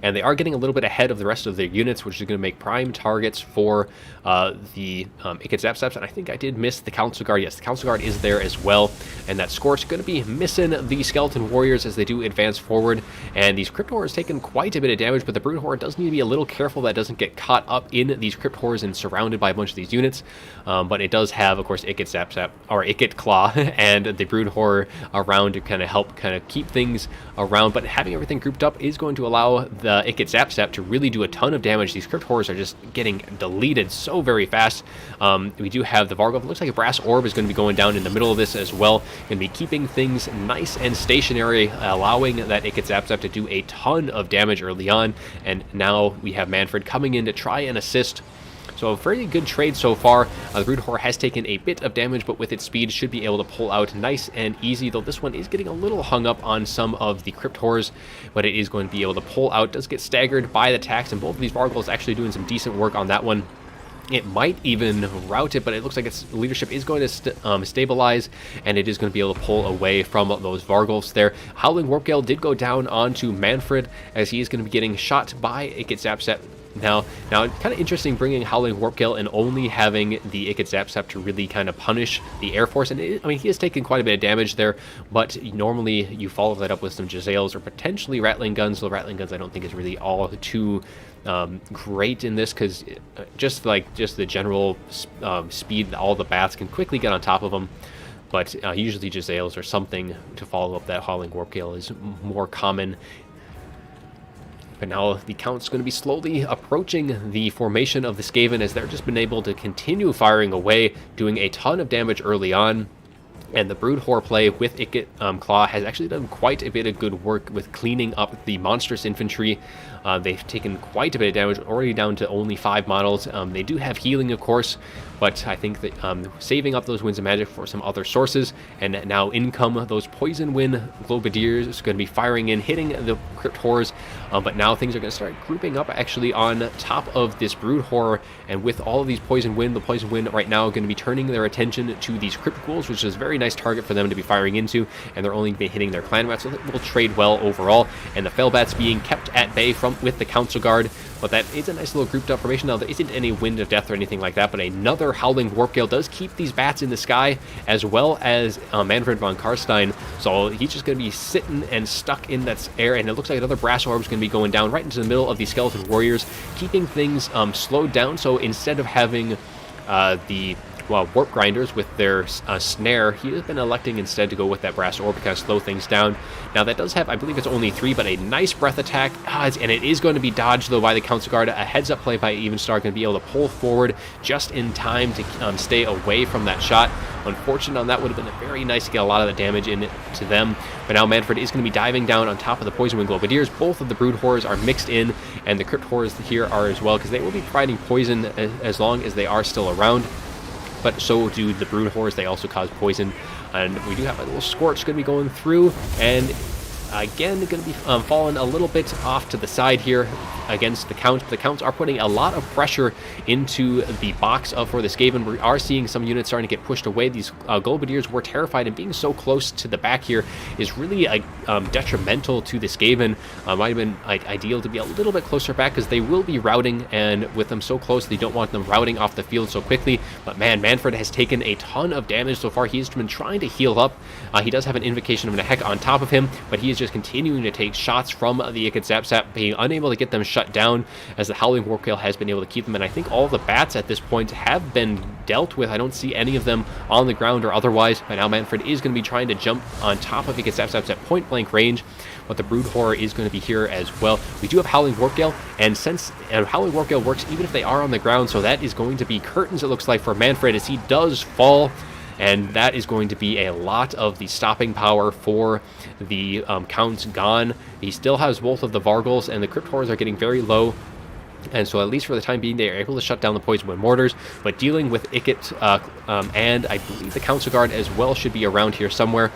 And they are getting a little bit ahead of the rest of their units, which is going to make prime targets for the Ikit Zap Zaps. And I think I did miss the Council Guard. Yes, the Council Guard is there as well. And that Scorch is going to be missing the Skeleton Warriors as they do advance forward. And these Crypt Horrors taking quite a bit of damage, but the Brood Horror does need to be a little careful that doesn't get caught up in these Crypt Horrors and surrounded by a bunch of these units. But it does have, of course, Ikit Zap Zap, or Ikit Claw, and the Brood Horror around to kind of help kind of keep things around. But having everything grouped up is going to allow the Ikit Zap Zap to really do a ton of damage. These Crypt Horrors are just getting deleted so very fast. We do have the Vargulf. It looks like a Brass Orb is going to be going down in the middle of this as well. Going to be keeping things nice and stationary, allowing that Ikit Zap Zap to do a ton of damage early on. And now we have Manfred coming in to try and assist. So a very good trade so far. The Brood Horror has taken a bit of damage, but with its speed should be able to pull out nice and easy, though this one is getting a little hung up on some of the Crypt Horrors, but it is going to be able to pull out. Does get staggered by the attacks, and both of these Vargulfs actually doing some decent work on that one. It might even route it, but it looks like its leadership is going to stabilize, and it is going to be able to pull away from those Vargulfs there. Howling Warp Gale did go down onto Manfred, as he is going to be getting shot by Ikit Zap Zap. Now, kind of interesting bringing Howling Warpgale and only having the Ikit Zap to really kind of punish the Air Force. And I mean, he has taken quite a bit of damage there, but normally you follow that up with some Jezzails or potentially Rattling Guns. The Rattling Guns I don't think is really all too great in this, because just the general speed, all the bats can quickly get on top of them. But usually Jezzails or something to follow up that Howling Warpgale is more common. But now the Count's going to be slowly approaching the formation of the Skaven, as they've just been able to continue firing away, doing a ton of damage early on. And the Brood Horseplay with Ikit Claw has actually done quite a bit of good work with cleaning up the monstrous infantry. They've taken quite a bit of damage, already down to only 5 models. They do have healing, of course, but I think that saving up those Winds of Magic for some other sources, and now in come those Poison Wind Globadiers is going to be firing in, hitting the Crypt Horrors, but now things are going to start grouping up actually on top of this Brood Horror, and with all of these Poison Wind, the Poison Wind right now are going to be turning their attention to these Crypt Ghouls, which is a very nice target for them to be firing into, and they're only be hitting their Clan Rats, so that will trade well overall, and the Fellbats being kept at bay with the Council Guard. But that is a nice little grouped up formation. Now, there isn't any Wind of Death or anything like that, but another Howling Warpgale does keep these bats in the sky, as well as Manfred von Karstein. So he's just going to be sitting and stuck in that air, and it looks like another Brass Orb is going to be going down right into the middle of these Skeleton Warriors, keeping things slowed down. So instead of having the Warp Grinders with their snare, he has been electing instead to go with that Brass Orb to kind of slow things down. Now that does have, I believe it's only 3, but a nice breath attack, and it is going to be dodged though by the Council Guard. A heads up play by Evenstar, going to be able to pull forward just in time to stay away from that shot. Unfortunate on that, would have been a very nice to get a lot of the damage into them. But now Manfred is going to be diving down on top of the Poison Wind Globadiers. Both of the Brood Horrors are mixed in, and the Crypt Horrors here are as well, because they will be providing poison as long as they are still around. But so do the Brood Horrors. They also cause poison. And we do have a little Scorch going to be going through. And again, going to be falling a little bit off to the side here against the Count. The Counts are putting a lot of pressure into the box for the Skaven. We are seeing some units starting to get pushed away. These Globadiers were terrified, and being so close to the back here is really detrimental to the Skaven. Might have been ideal to be a little bit closer back, because they will be routing, and with them so close, they don't want them routing off the field so quickly. But man, Manfred has taken a ton of damage so far. He's been trying to heal up. He does have an Invocation of Nehek on top of him, but he is just continuing to take shots from the Ikit Zap, being unable to get them shut down, as the Howling Warpgale has been able to keep them. And I think all of the bats at this point have been dealt with. I don't see any of them on the ground or otherwise. But now Manfred is going to be trying to jump on top of Ikit Zap at point blank range, but the Brood Horror is going to be here as well. We do have Howling Warpgale, and since Howling Warpgale works even if they are on the ground, so that is going to be curtains, it looks like, for Manfred, as he does fall. And that is going to be a lot of the stopping power for the Count's gone. He still has both of the Vargals, and the Crypt Horrors are getting very low. And so at least for the time being, they are able to shut down the Poison Wind Mortars. But dealing with Ikit, and I believe the Council Guard as well should be around here somewhere.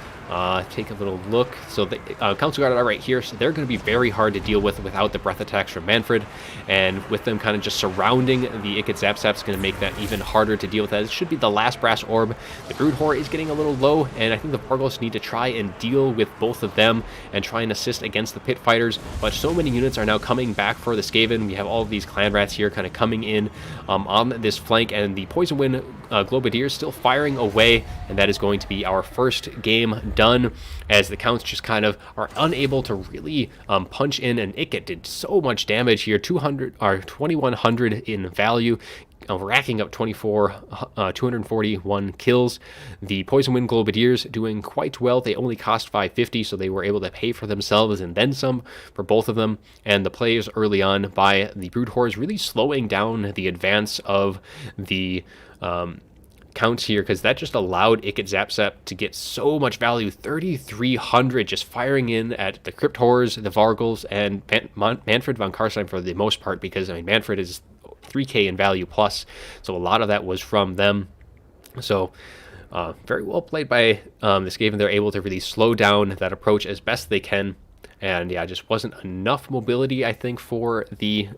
Take a little look. So the Council Guard are right here, so they're going to be very hard to deal with without the breath attacks from Manfred, and with them kind of just surrounding the Ikit Zap is going to make that even harder to deal with. That it should be the last Brass Orb. The Brood Horror is getting a little low, and I think the Vargals need to try and deal with both of them and try and assist against the Pit Fighters. But so many units are now coming back for the Skaven. We have all of these Clan Rats here kind of coming in on this flank, and the Poison Wind Globadiers still firing away, and that is going to be our first game done, as the Counts just kind of are unable to really punch in. And Ikit did so much damage here, 2100 in value, racking up 241 kills. The Poison Wind Globadiers doing quite well. They only cost 550, so they were able to pay for themselves and then some for both of them. And the plays early on by the Brood Horrors really slowing down the advance of the Counts here, because that just allowed Ikit Zap to get so much value. 3,300 just firing in at the Crypt Horrors, the Vargals, and Manfred von Karstein for the most part, because I mean Manfred is 3k in value plus, so a lot of that was from them. So very well played by the Skaven. They're able to really slow down that approach as best they can, and yeah, just wasn't enough mobility, I think, for the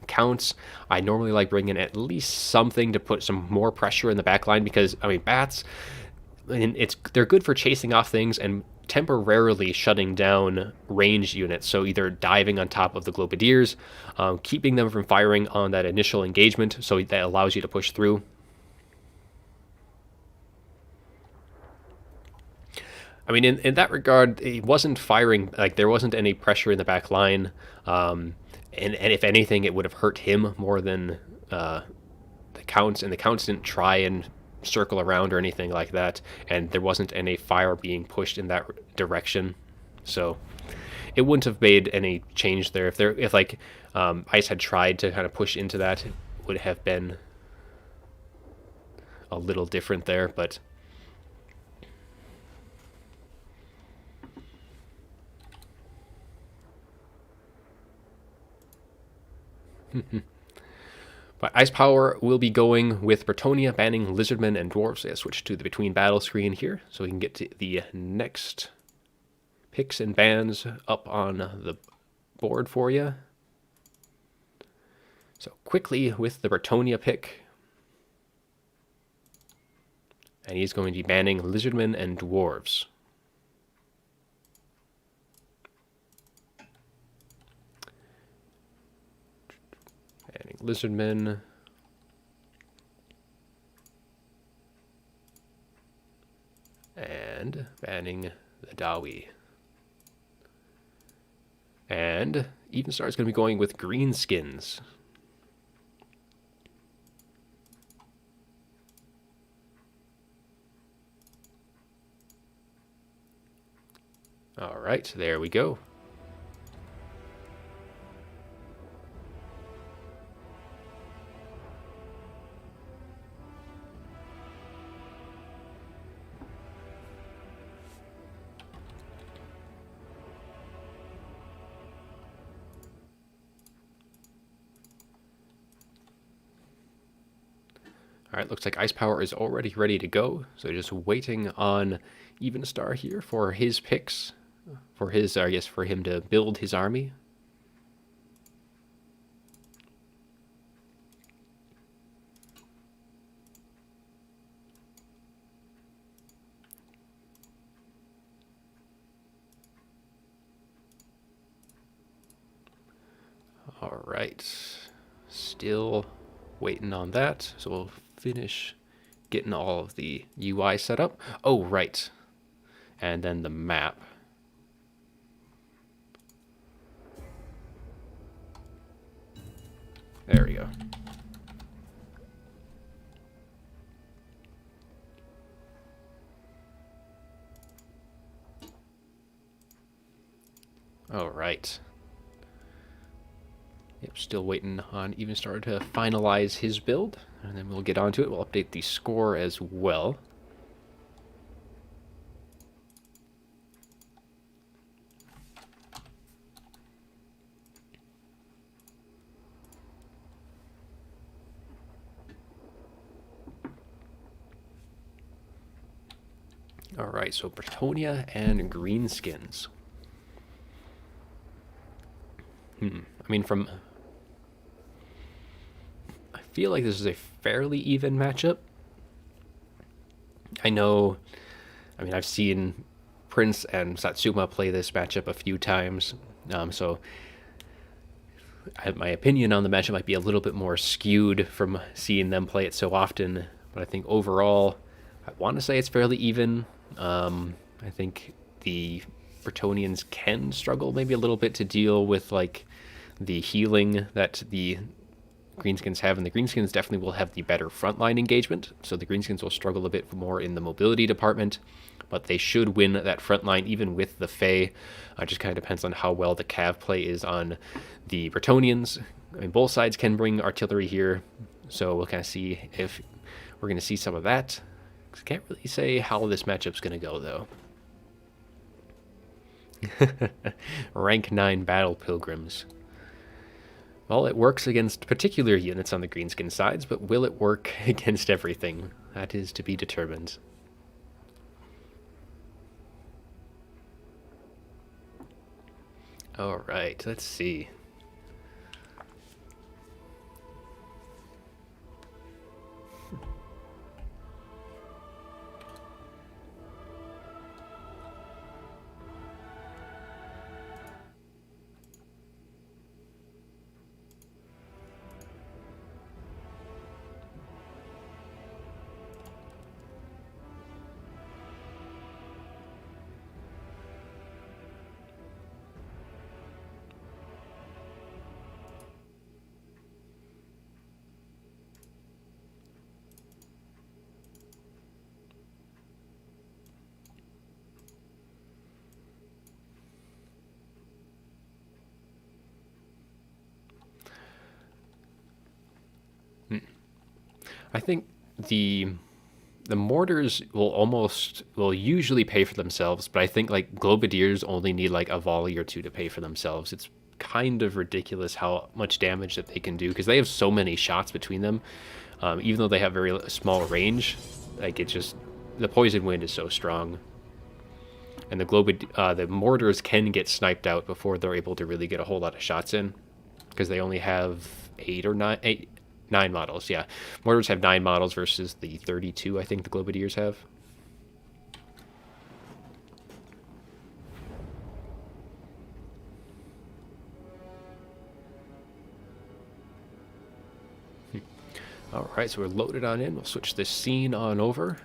Counts. I normally like bringing at least something to put some more pressure in the back line, because I mean bats, they're good for chasing off things and temporarily shutting down ranged units, so either diving on top of the Globadiers, keeping them from firing on that initial engagement, so that allows you to push through. I mean, in that regard, it wasn't firing, like, there wasn't any pressure in the back line, and if anything, it would have hurt him more than the Counts, and the Counts didn't try and circle around or anything like that, and there wasn't any fire being pushed in that direction, so it wouldn't have made any change there. If Ice had tried to kind of push into that, it would have been a little different there, but but Ice Power will be going with Bretonnia, banning Lizardmen and Dwarves. So I switch to the Between Battle screen here, so we can get to the next picks and bans up on the board for you. So quickly with the Bretonnia pick. And he's going to be banning Lizardmen and Dwarves. Banning Lizardmen. And banning the Dawi. And Evenstar is going to be going with Greenskins. All right, there we go. All right, looks like Ice Power is already ready to go. So just waiting on Evenstar here for his picks, for his, I guess, for him to build his army. All right, still waiting on that. So we'll finish getting all of the UI set up. Oh, right. And then the map. There we go. All right. Yep, still waiting on Evenstar to finalize his build, and then we'll get onto it. We'll update the score as well. All right, so Bretonnia and Greenskins. I mean, I feel like this is a fairly even matchup. I know, I mean, I've seen Prince and Satsuma play this matchup a few times, so my opinion on the matchup might be a little bit more skewed from seeing them play it so often, but I think overall, I want to say it's fairly even. I think the Bretonnians can struggle maybe a little bit to deal with, like, the healing that the Greenskins have, and the Greenskins definitely will have the better frontline engagement, so the Greenskins will struggle a bit more in the mobility department, but they should win that frontline even with the Fae. It just kind of depends on how well the cav play is on the Bretonnians. I mean, both sides can bring artillery here, so we'll kind of see if we're going to see some of that. I can't really say how this matchup's going to go, though. Rank 9 Battle Pilgrims. Well, it works against particular units on the Greenskin sides, but will it work against everything? That is to be determined. All right, let's see. I think the mortars will usually pay for themselves, but I think like globadiers only need like a volley or two to pay for themselves. It's kind of ridiculous how much damage that they can do because they have so many shots between them. Even though they have very small range, like it's just the poison wind is so strong, and the mortars can get sniped out before they're able to really get a whole lot of shots in because they only have 9 models. Yeah, mortars have 9 models versus the 32 I think the globadiers have. All right, so we're loaded on in. We'll switch this scene on over.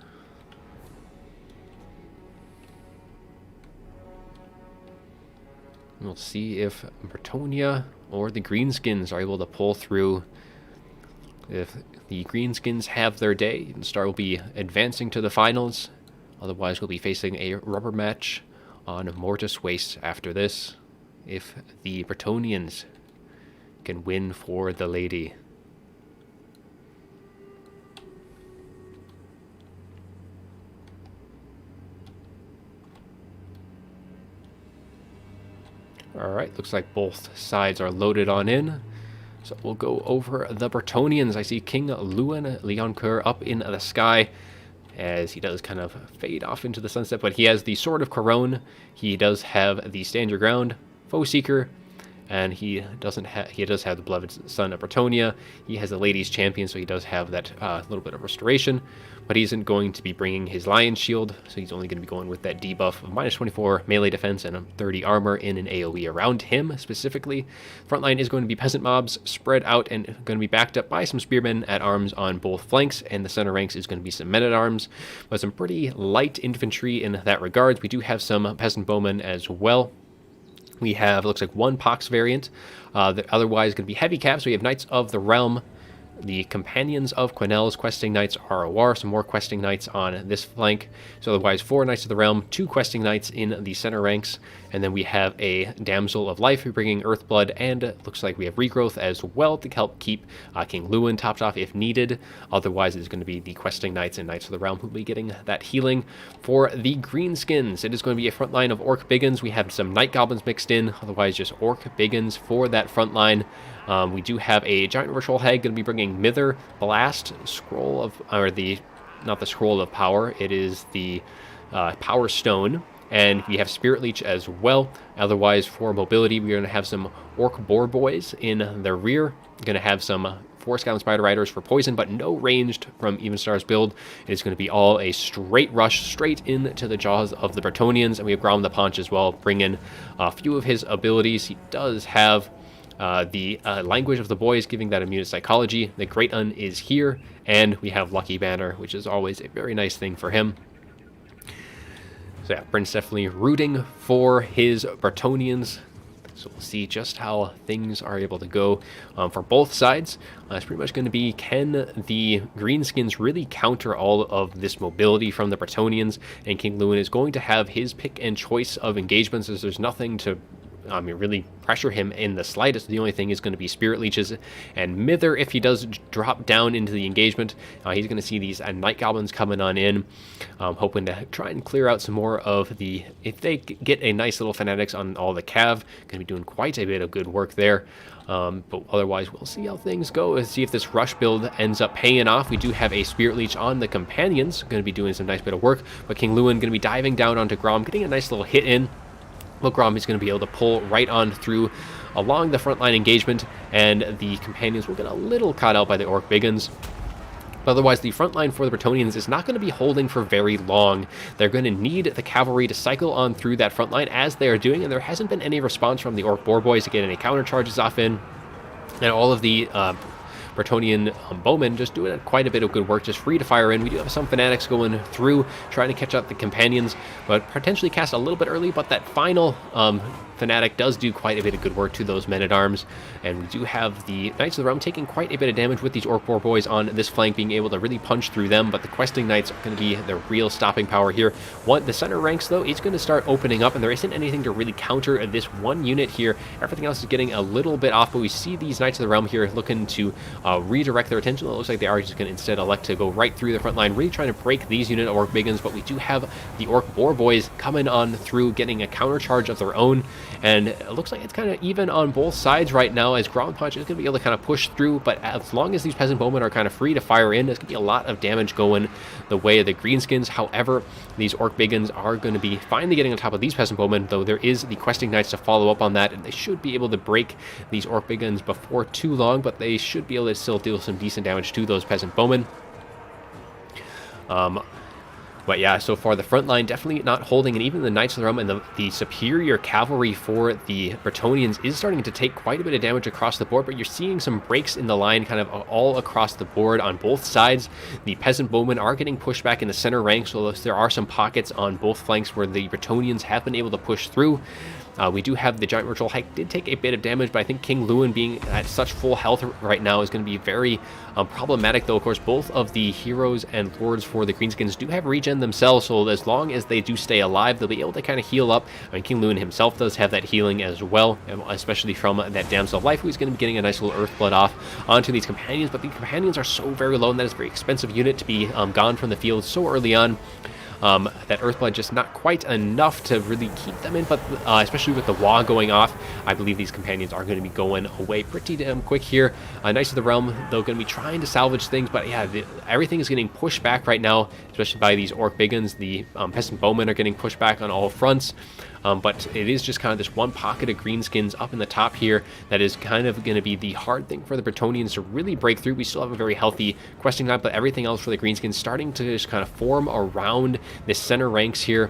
We'll see if Bretonnia or the Greenskins are able to pull through. If the Greenskins have their day, Evenstar will be advancing to the finals. Otherwise, we'll be facing a rubber match on Mortis Waste after this. If the Bretonnians can win for the lady. Alright, looks like both sides are loaded on in. So we'll go over the Bretonnians. I see King Lewin Leoncoeur up in the sky as he does kind of fade off into the sunset, but he has the Sword of Couronne. He does have the Stand Your Ground, Foe Seeker, and he does have the Beloved Son of Bretonnia. He has the Ladies Champion, so he does have that little bit of restoration, but he isn't going to be bringing his Lion Shield, so he's only going to be going with that debuff of minus 24 melee defense and 30 armor in an AoE around him specifically. Frontline is going to be peasant mobs spread out and going to be backed up by some spearmen at arms on both flanks, and the center ranks is going to be some men-at-arms, but some pretty light infantry in that regard. We do have some peasant bowmen as well. We have, looks like, one Pox variant. Otherwise, going to be heavy caps. So we have Knights of the Realm, the Companions of Quenelles, Questing Knights, ROR, some more Questing Knights on this flank. So otherwise, 4 Knights of the Realm, 2 Questing Knights in the center ranks. And then we have a Damsel of Life bringing Earthblood, and looks like we have Regrowth as well to help keep King Lewin topped off if needed. Otherwise, it's going to be the Questing Knights and Knights of the Realm who will be getting that healing. For the Greenskins, it is going to be a front line of Orc Biggins. We have some Night Goblins mixed in, otherwise just Orc Biggins for that front line. We do have a Giant Ritual Hag going to be bringing Mither, Blast, Scroll of, or not the Scroll of Power, it is the Power Stone, and we have Spirit Leech as well. Otherwise, for mobility, we're going to have some Orc Boar Boys in the rear. We're going to have some 4 Scout and Spider Riders for poison, but no ranged from Evenstar's build. It is going to be all a straight rush, straight into the jaws of the Bretonnians, and we have Grom the Paunch as well, bring in a few of his abilities. He does have the Language of the Boys, giving that immune psychology. The Great Un is here, and we have Lucky Banner, which is always a very nice thing for him. So yeah, Prince definitely rooting for his Bretonnians. So we'll see just how things are able to go for both sides. It's pretty much going to be, can the Greenskins really counter all of this mobility from the Bretonnians? And King Lewin is going to have his pick and choice of engagements, as there's nothing to really pressure him in the slightest. The only thing is going to be Spirit Leeches and Mither. If he does drop down into the engagement, he's going to see these Night Goblins coming on in, hoping to try and clear out some more of the, if they get a nice little Fanatics on all the Cav, going to be doing quite a bit of good work there. But otherwise, we'll see how things go and see if this rush build ends up paying off. We do have a Spirit Leech on the Companions, going to be doing some nice bit of work, but King Lewin going to be diving down onto Grom, getting a nice little hit in. Grom is going to be able to pull right on through along the frontline engagement, and the Companions will get a little caught out by the Orc Biggins. But otherwise, the front line for the Bretonnians is not going to be holding for very long. They're going to need the cavalry to cycle on through that front line as they are doing, and there hasn't been any response from the Orc Boar Boys to get any counter charges off in. And all of the Bretonnian bowmen just doing quite a bit of good work, just free to fire in. We do have some Fanatics going through, trying to catch up the Companions, but potentially cast a little bit early, but that final Fanatic does do quite a bit of good work to those men-at-arms, and we do have the Knights of the Realm taking quite a bit of damage with these Orc Boar Boys on this flank, being able to really punch through them, but the Questing Knights are going to be the real stopping power here. The center ranks, though, is going to start opening up, and there isn't anything to really counter this one unit here. Everything else is getting a little bit off, but we see these Knights of the Realm here looking to redirect their attention. It looks like they are just going to instead elect to go right through the front line, really trying to break these unit of Orc Biggins, but we do have the Orc Boar Boys coming on through, getting a counter charge of their own, and it looks like it's kind of even on both sides right now, as Ground Punch is going to be able to kind of push through, but as long as these Peasant Bowmen are kind of free to fire in, there's going to be a lot of damage going the way of the Greenskins. However, these Orc Biggins are going to be finally getting on top of these Peasant Bowmen, though there is the Questing Knights to follow up on that, and they should be able to break these Orc Biggins before too long, but they should be able to still deal some decent damage to those Peasant Bowmen. But yeah, so far the front line definitely not holding, and even the Knights of the Realm and the superior cavalry for the Bretonnians is starting to take quite a bit of damage across the board, but you're seeing some breaks in the line kind of all across the board on both sides. The Peasant Bowmen are getting pushed back in the center ranks, so there are some pockets on both flanks where the Bretonnians have been able to push through. We do have the Giant Ritual Hag did take a bit of damage, but I think King Lewin being at such full health right now is going to be very problematic, though of course both of the heroes and lords for the Greenskins do have regen themselves, so as long as they do stay alive, they'll be able to kind of heal up. I mean, King Lewin himself does have that healing as well, especially from that Damsel of Life, who's going to be getting a nice little Earthblood off onto these companions, but the companions are so very low, and that is a very expensive unit to be gone from the field so early on. That Earthblood just not quite enough to really keep them in, but especially with the Wa going off, I believe these companions are going to be going away pretty damn quick here. Knights of the Realm, they're going to be trying to salvage things, but yeah, everything is getting pushed back right now, especially by these Orc Biggins. The Peasant Bowmen are getting pushed back on all fronts. But it is just kind of this one pocket of Greenskins up in the top here that is kind of going to be the hard thing for the Bretonnians to really break through. We still have a very healthy Questing Knight, but everything else for the Greenskins starting to just kind of form around this center ranks here,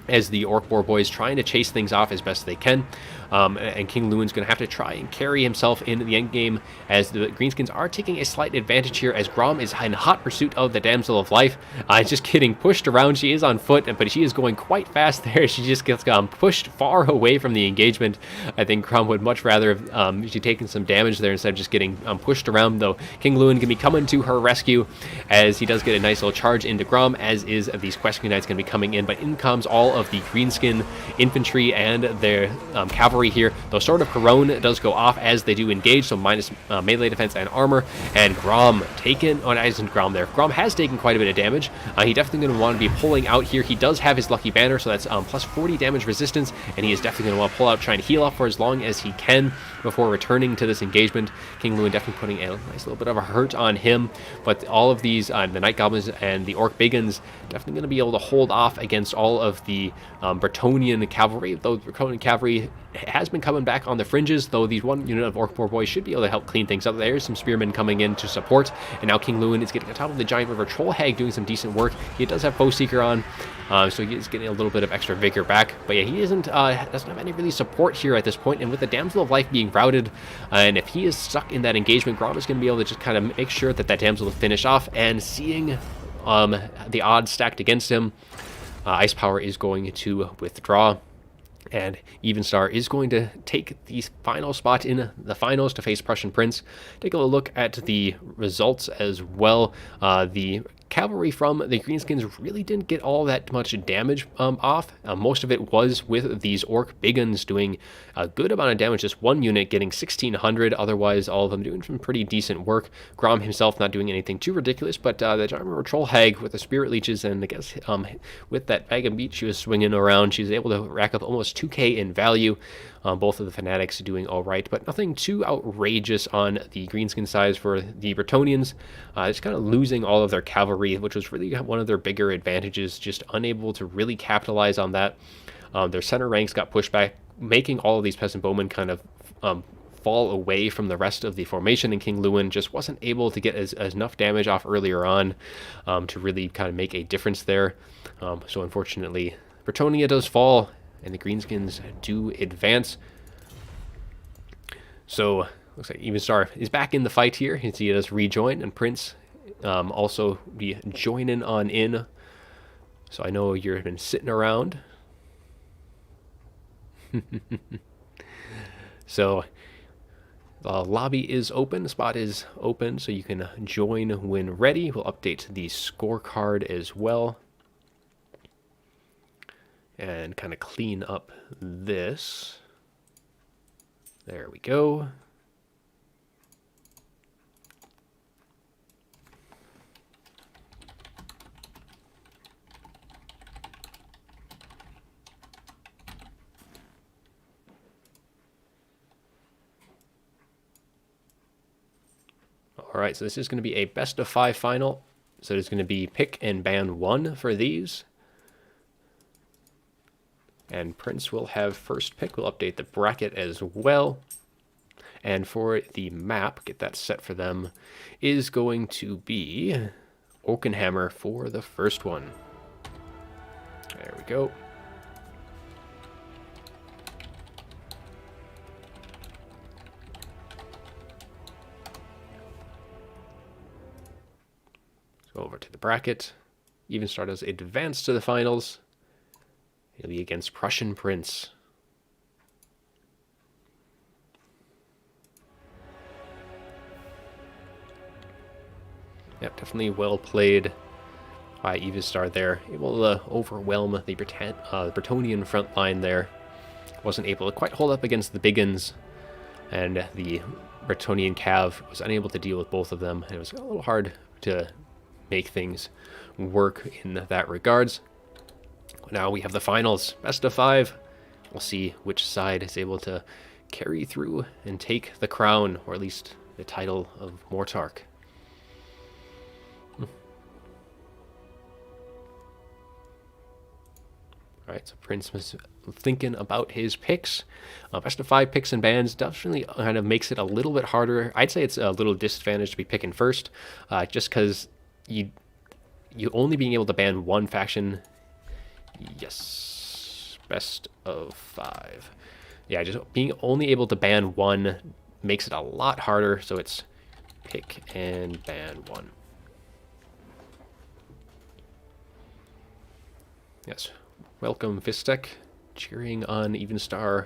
as the Orc Boar Boys trying to chase things off as best they can. And King Lewin's going to have to try and carry himself in the end game, as the Greenskins are taking a slight advantage here, as Grom is in hot pursuit of the Damsel of Life. Just getting pushed around. She is on foot, but she is going quite fast there. She just gets pushed far away from the engagement. I think Grom would much rather have she taken some damage there instead of just getting pushed around, though King Lewin can be coming to her rescue, as he does get a nice little charge into Grom, as is these Questing Knights going to be coming in, but in comes all of the Greenskin infantry and their cavalry here, though Sword of Corone does go off as they do engage, so minus melee defense and armor, and Grom taken, oh, that isn't Grom there. Grom has taken quite a bit of damage. He definitely going to want to be pulling out here. He does have his Lucky Banner, so that's plus 40 damage resistance, and he is definitely going to want to pull out, trying to heal up for as long as he can before returning to this engagement. King Lewin definitely putting a nice little bit of a hurt on him, but all of these, the Night Goblins and the Orc Biggins, definitely going to be able to hold off against all of the Bretonnian cavalry, though the Bretonnian cavalry has been coming back on the fringes, though these one unit of Orc Boar Boys should be able to help clean things up. There's some spearmen coming in to support, and now King Lewin is getting on top of the Giant River Troll Hag, doing some decent work. He does have Foe Seeker on, so he is getting a little bit of extra vigor back, but yeah, he doesn't have any really support here at this point, and with the Damsel of Life being routed, and if he is stuck in that engagement, Grom is going to be able to just kind of make sure that Damsel will finish off, and seeing the odds stacked against him, Ice Power is going to withdraw, and Evenstar is going to take the final spot in the finals to face Prussian Prince. Take a look at the results as well. The cavalry from the Greenskins really didn't get all that much damage off. Most of it was with these Orc Biggins doing a good amount of damage. Just one unit getting 1,600. Otherwise, all of them doing some pretty decent work. Grom himself not doing anything too ridiculous, but the Giant River Troll Hag with the Spirit Leeches, and I guess with that bag of meat she was swinging around, she was able to rack up almost 2k in value. Both of the Fanatics doing all right, but nothing too outrageous on the Greenskin size for the Bretonnians. Just kind of losing all of their cavalry, which was really one of their bigger advantages, just unable to really capitalize on that. Their center ranks got pushed back, making all of these Peasant Bowmen kind of fall away from the rest of the formation, and King Lewin just wasn't able to get as enough damage off earlier on to really kind of make a difference there. So unfortunately, Bretonnia does fall, and the Greenskins do advance. So looks like Evenstar is back in the fight here. You can see it does rejoin, and Prince also be joining on in. So I know you've been sitting around. So the lobby is open, the spot is open, so you can join when ready. We'll update the scorecard as well. And kind of clean up this. There we go. All right, so this is going to be a best of 5 final. So there's going to be pick and ban 1 for these. And Prince will have first pick. We'll update the bracket as well. And for the map, get that set for them, is going to be Oakenhammer for the first one. There we go. So over to the bracket. Evenstar does advance to the finals. He'll be against Prussian Prince. Yep, definitely well played by Evenstar there. Able to overwhelm the Bretonnian front line there. Wasn't able to quite hold up against the Biggins. And the Bretonnian Cav was unable to deal with both of them. And it was a little hard to make things work in that regards. Now we have the finals, best of 5. We'll see which side is able to carry through and take the crown, or at least the title of Mortarch. Alright, so Prince was thinking about his picks. Best of 5 picks and bans definitely kind of makes it a little bit harder. I'd say it's a little disadvantage to be picking first, just because you only being able to ban one faction. Yes, best of 5. Yeah, just being only able to ban one makes it a lot harder, so it's pick and ban 1. Yes, welcome Vistek, cheering on Evenstar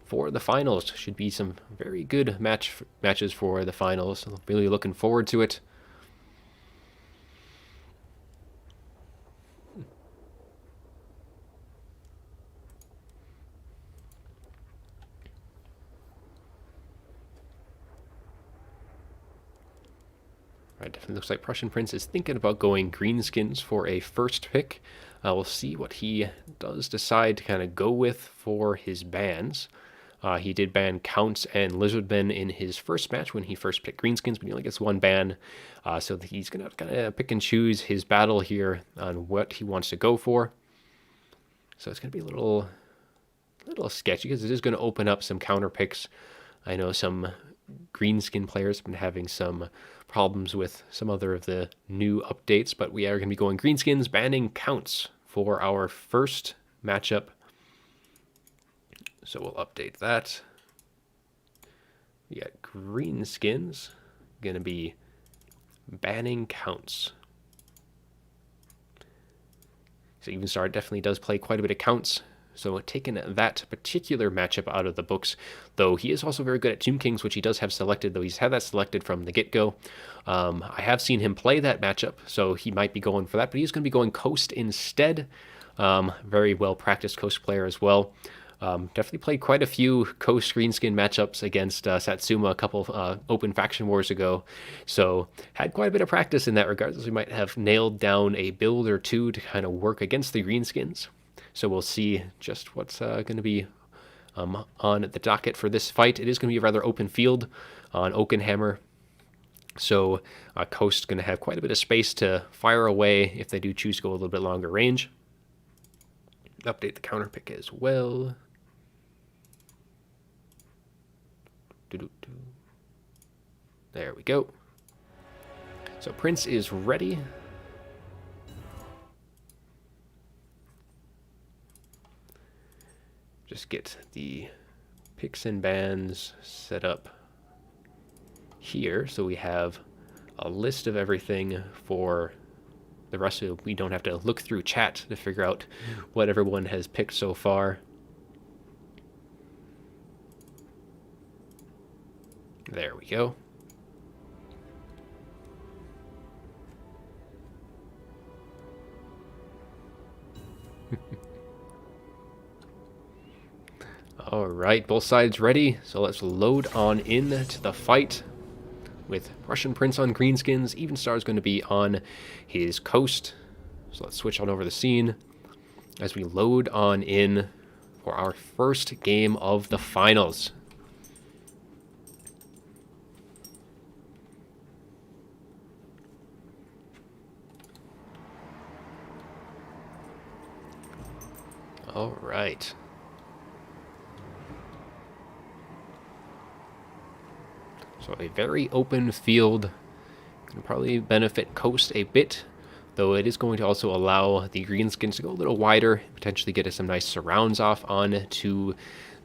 for the finals. Should be some very good matches for the finals. I'm really looking forward to it. Right, definitely looks like Prussian Prince is thinking about going Greenskins for a first pick. We'll see what he does decide to kind of go with for his bans. He did ban Counts and Lizardmen in his first match when he first picked Greenskins, but he only gets 1 ban. So he's going to kind of pick and choose his battle here on what he wants to go for. So it's going to be a little sketchy because it is going to open up some counter picks. I know some Greenskin players have been having some problems with some other of the new updates, but we are going to be going Greenskins, banning Counts for our first matchup. So we'll update that. We got Greenskins going to be banning Counts. So Evenstar definitely does play quite a bit of Counts. So taking that particular matchup out of the books, though he is also very good at Tomb Kings, which he does have selected, though he's had that selected from the get-go. I have seen him play that matchup, so he might be going for that, but he's going to be going Coast instead. Very well-practiced Coast player as well. Definitely played quite a few Coast Greenskin matchups against Satsuma a couple of open faction wars ago, so had quite a bit of practice in that regard, so we might have nailed down a build or two to kind of work against the Greenskins. So we'll see just what's going to be on the docket for this fight. It is going to be a rather open field on Oakenhammer. So Coast's going to have quite a bit of space to fire away if they do choose to go a little bit longer range. Update the counter pick as well. There we go. So Prince is ready. Just get the picks and bans set up here so we have a list of everything for the rest of it. We don't have to look through chat to figure out what everyone has picked so far. There we go. Alright, both sides ready, so let's load on into the fight with Prussian Prince on Greenskins. Evenstar is going to be on his coast, so let's switch on over the scene as we load on in for our first game of the finals. Alright. So a very open field. Can probably benefit coast a bit, though it is going to also allow the Greenskins to go a little wider, potentially get us some nice surrounds off on to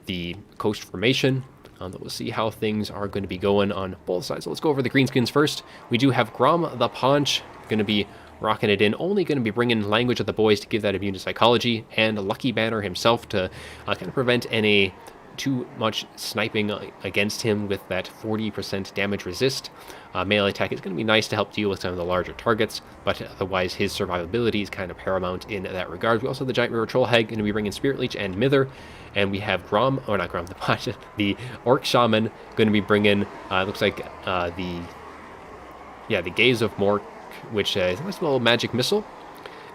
the coast formation. But we'll see how things are going to be going on both sides. So let's go over the Greenskins first. We do have Grom the Paunch going to be rocking it in, only going to be bringing Language of the Boys to give that immune to psychology, and Lucky Banner himself to kind of prevent any too much sniping against him with that 40% damage resist. Melee attack is going to be nice to help deal with some of the larger targets, but otherwise his survivability is kind of paramount in that regard. We also have the Giant River Troll Hag going to be bringing Spirit Leech and Mither, and we have the Orc Shaman going to be bringing, looks like the Gaze of Mork, which is a nice little magic missile,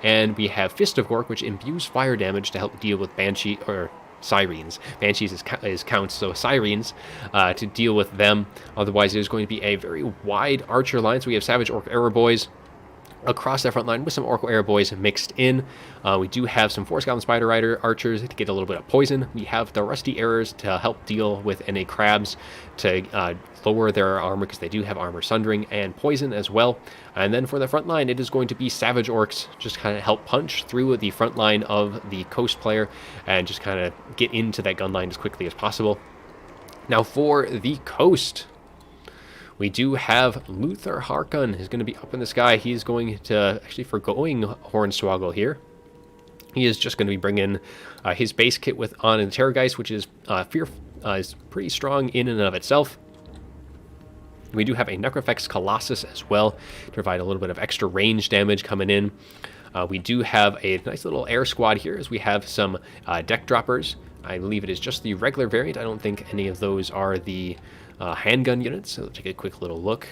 and we have Fist of Orc, which imbues fire damage to help deal with Banshee, or Sirens. Banshees is counts, so Sirens to deal with them. Otherwise, there's going to be a very wide archer line. So we have Savage Orc Arrow Boys across that front line with some Orc Arrow Boys mixed in. We do have some Force Goblin Spider Rider archers to get a little bit of poison. We have the Rusty Arrows to help deal with any crabs to lower their armor, because they do have armor sundering and poison as well. And then for the front line, it is going to be Savage Orcs, just kind of help punch through the front line of the coast player and just kind of get into that gun line as quickly as possible. Now for the coast, we do have Luther Harkon is going to be up in the sky. He's going to, actually forgoing Hornswoggle here, he is just going to be bringing his base kit with on and Terrorgeist, which is is pretty strong in and of itself. We do have a Necrofex Colossus as well to provide a little bit of extra range damage coming in. We do have a nice little air squad here, as we have some deck droppers. I believe it is just the regular variant. I don't think any of those are the handgun units, so let's take a quick little look.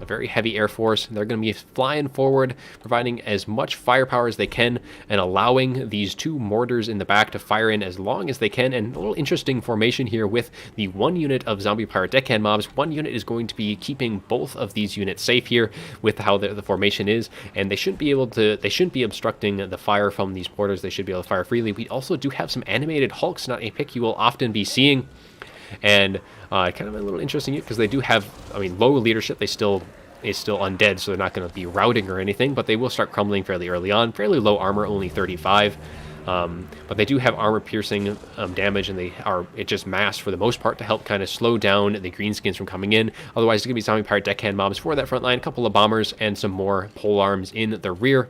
A very heavy air force. They're going to be flying forward, providing as much firepower as they can, and allowing these two mortars in the back to fire in as long as they can. And a little interesting formation here with the one unit of zombie pirate deckhand mobs. One unit is going to be keeping both of these units safe here with how the formation is, and they shouldn't be obstructing the fire from these mortars. They should be able to fire freely. We also do have some animated hulks, not a pick you will often be seeing. And kind of a little interesting, because they do have, low leadership. They still is still undead, so they're not going to be routing or anything, but they will start crumbling fairly early on. Fairly low armor, only 35, but they do have armor piercing damage, and it just mass for the most part to help kind of slow down the Greenskins from coming in. Otherwise, it's going to be zombie pirate deckhand mobs for that front line, a couple of bombers, and some more pole arms in the rear.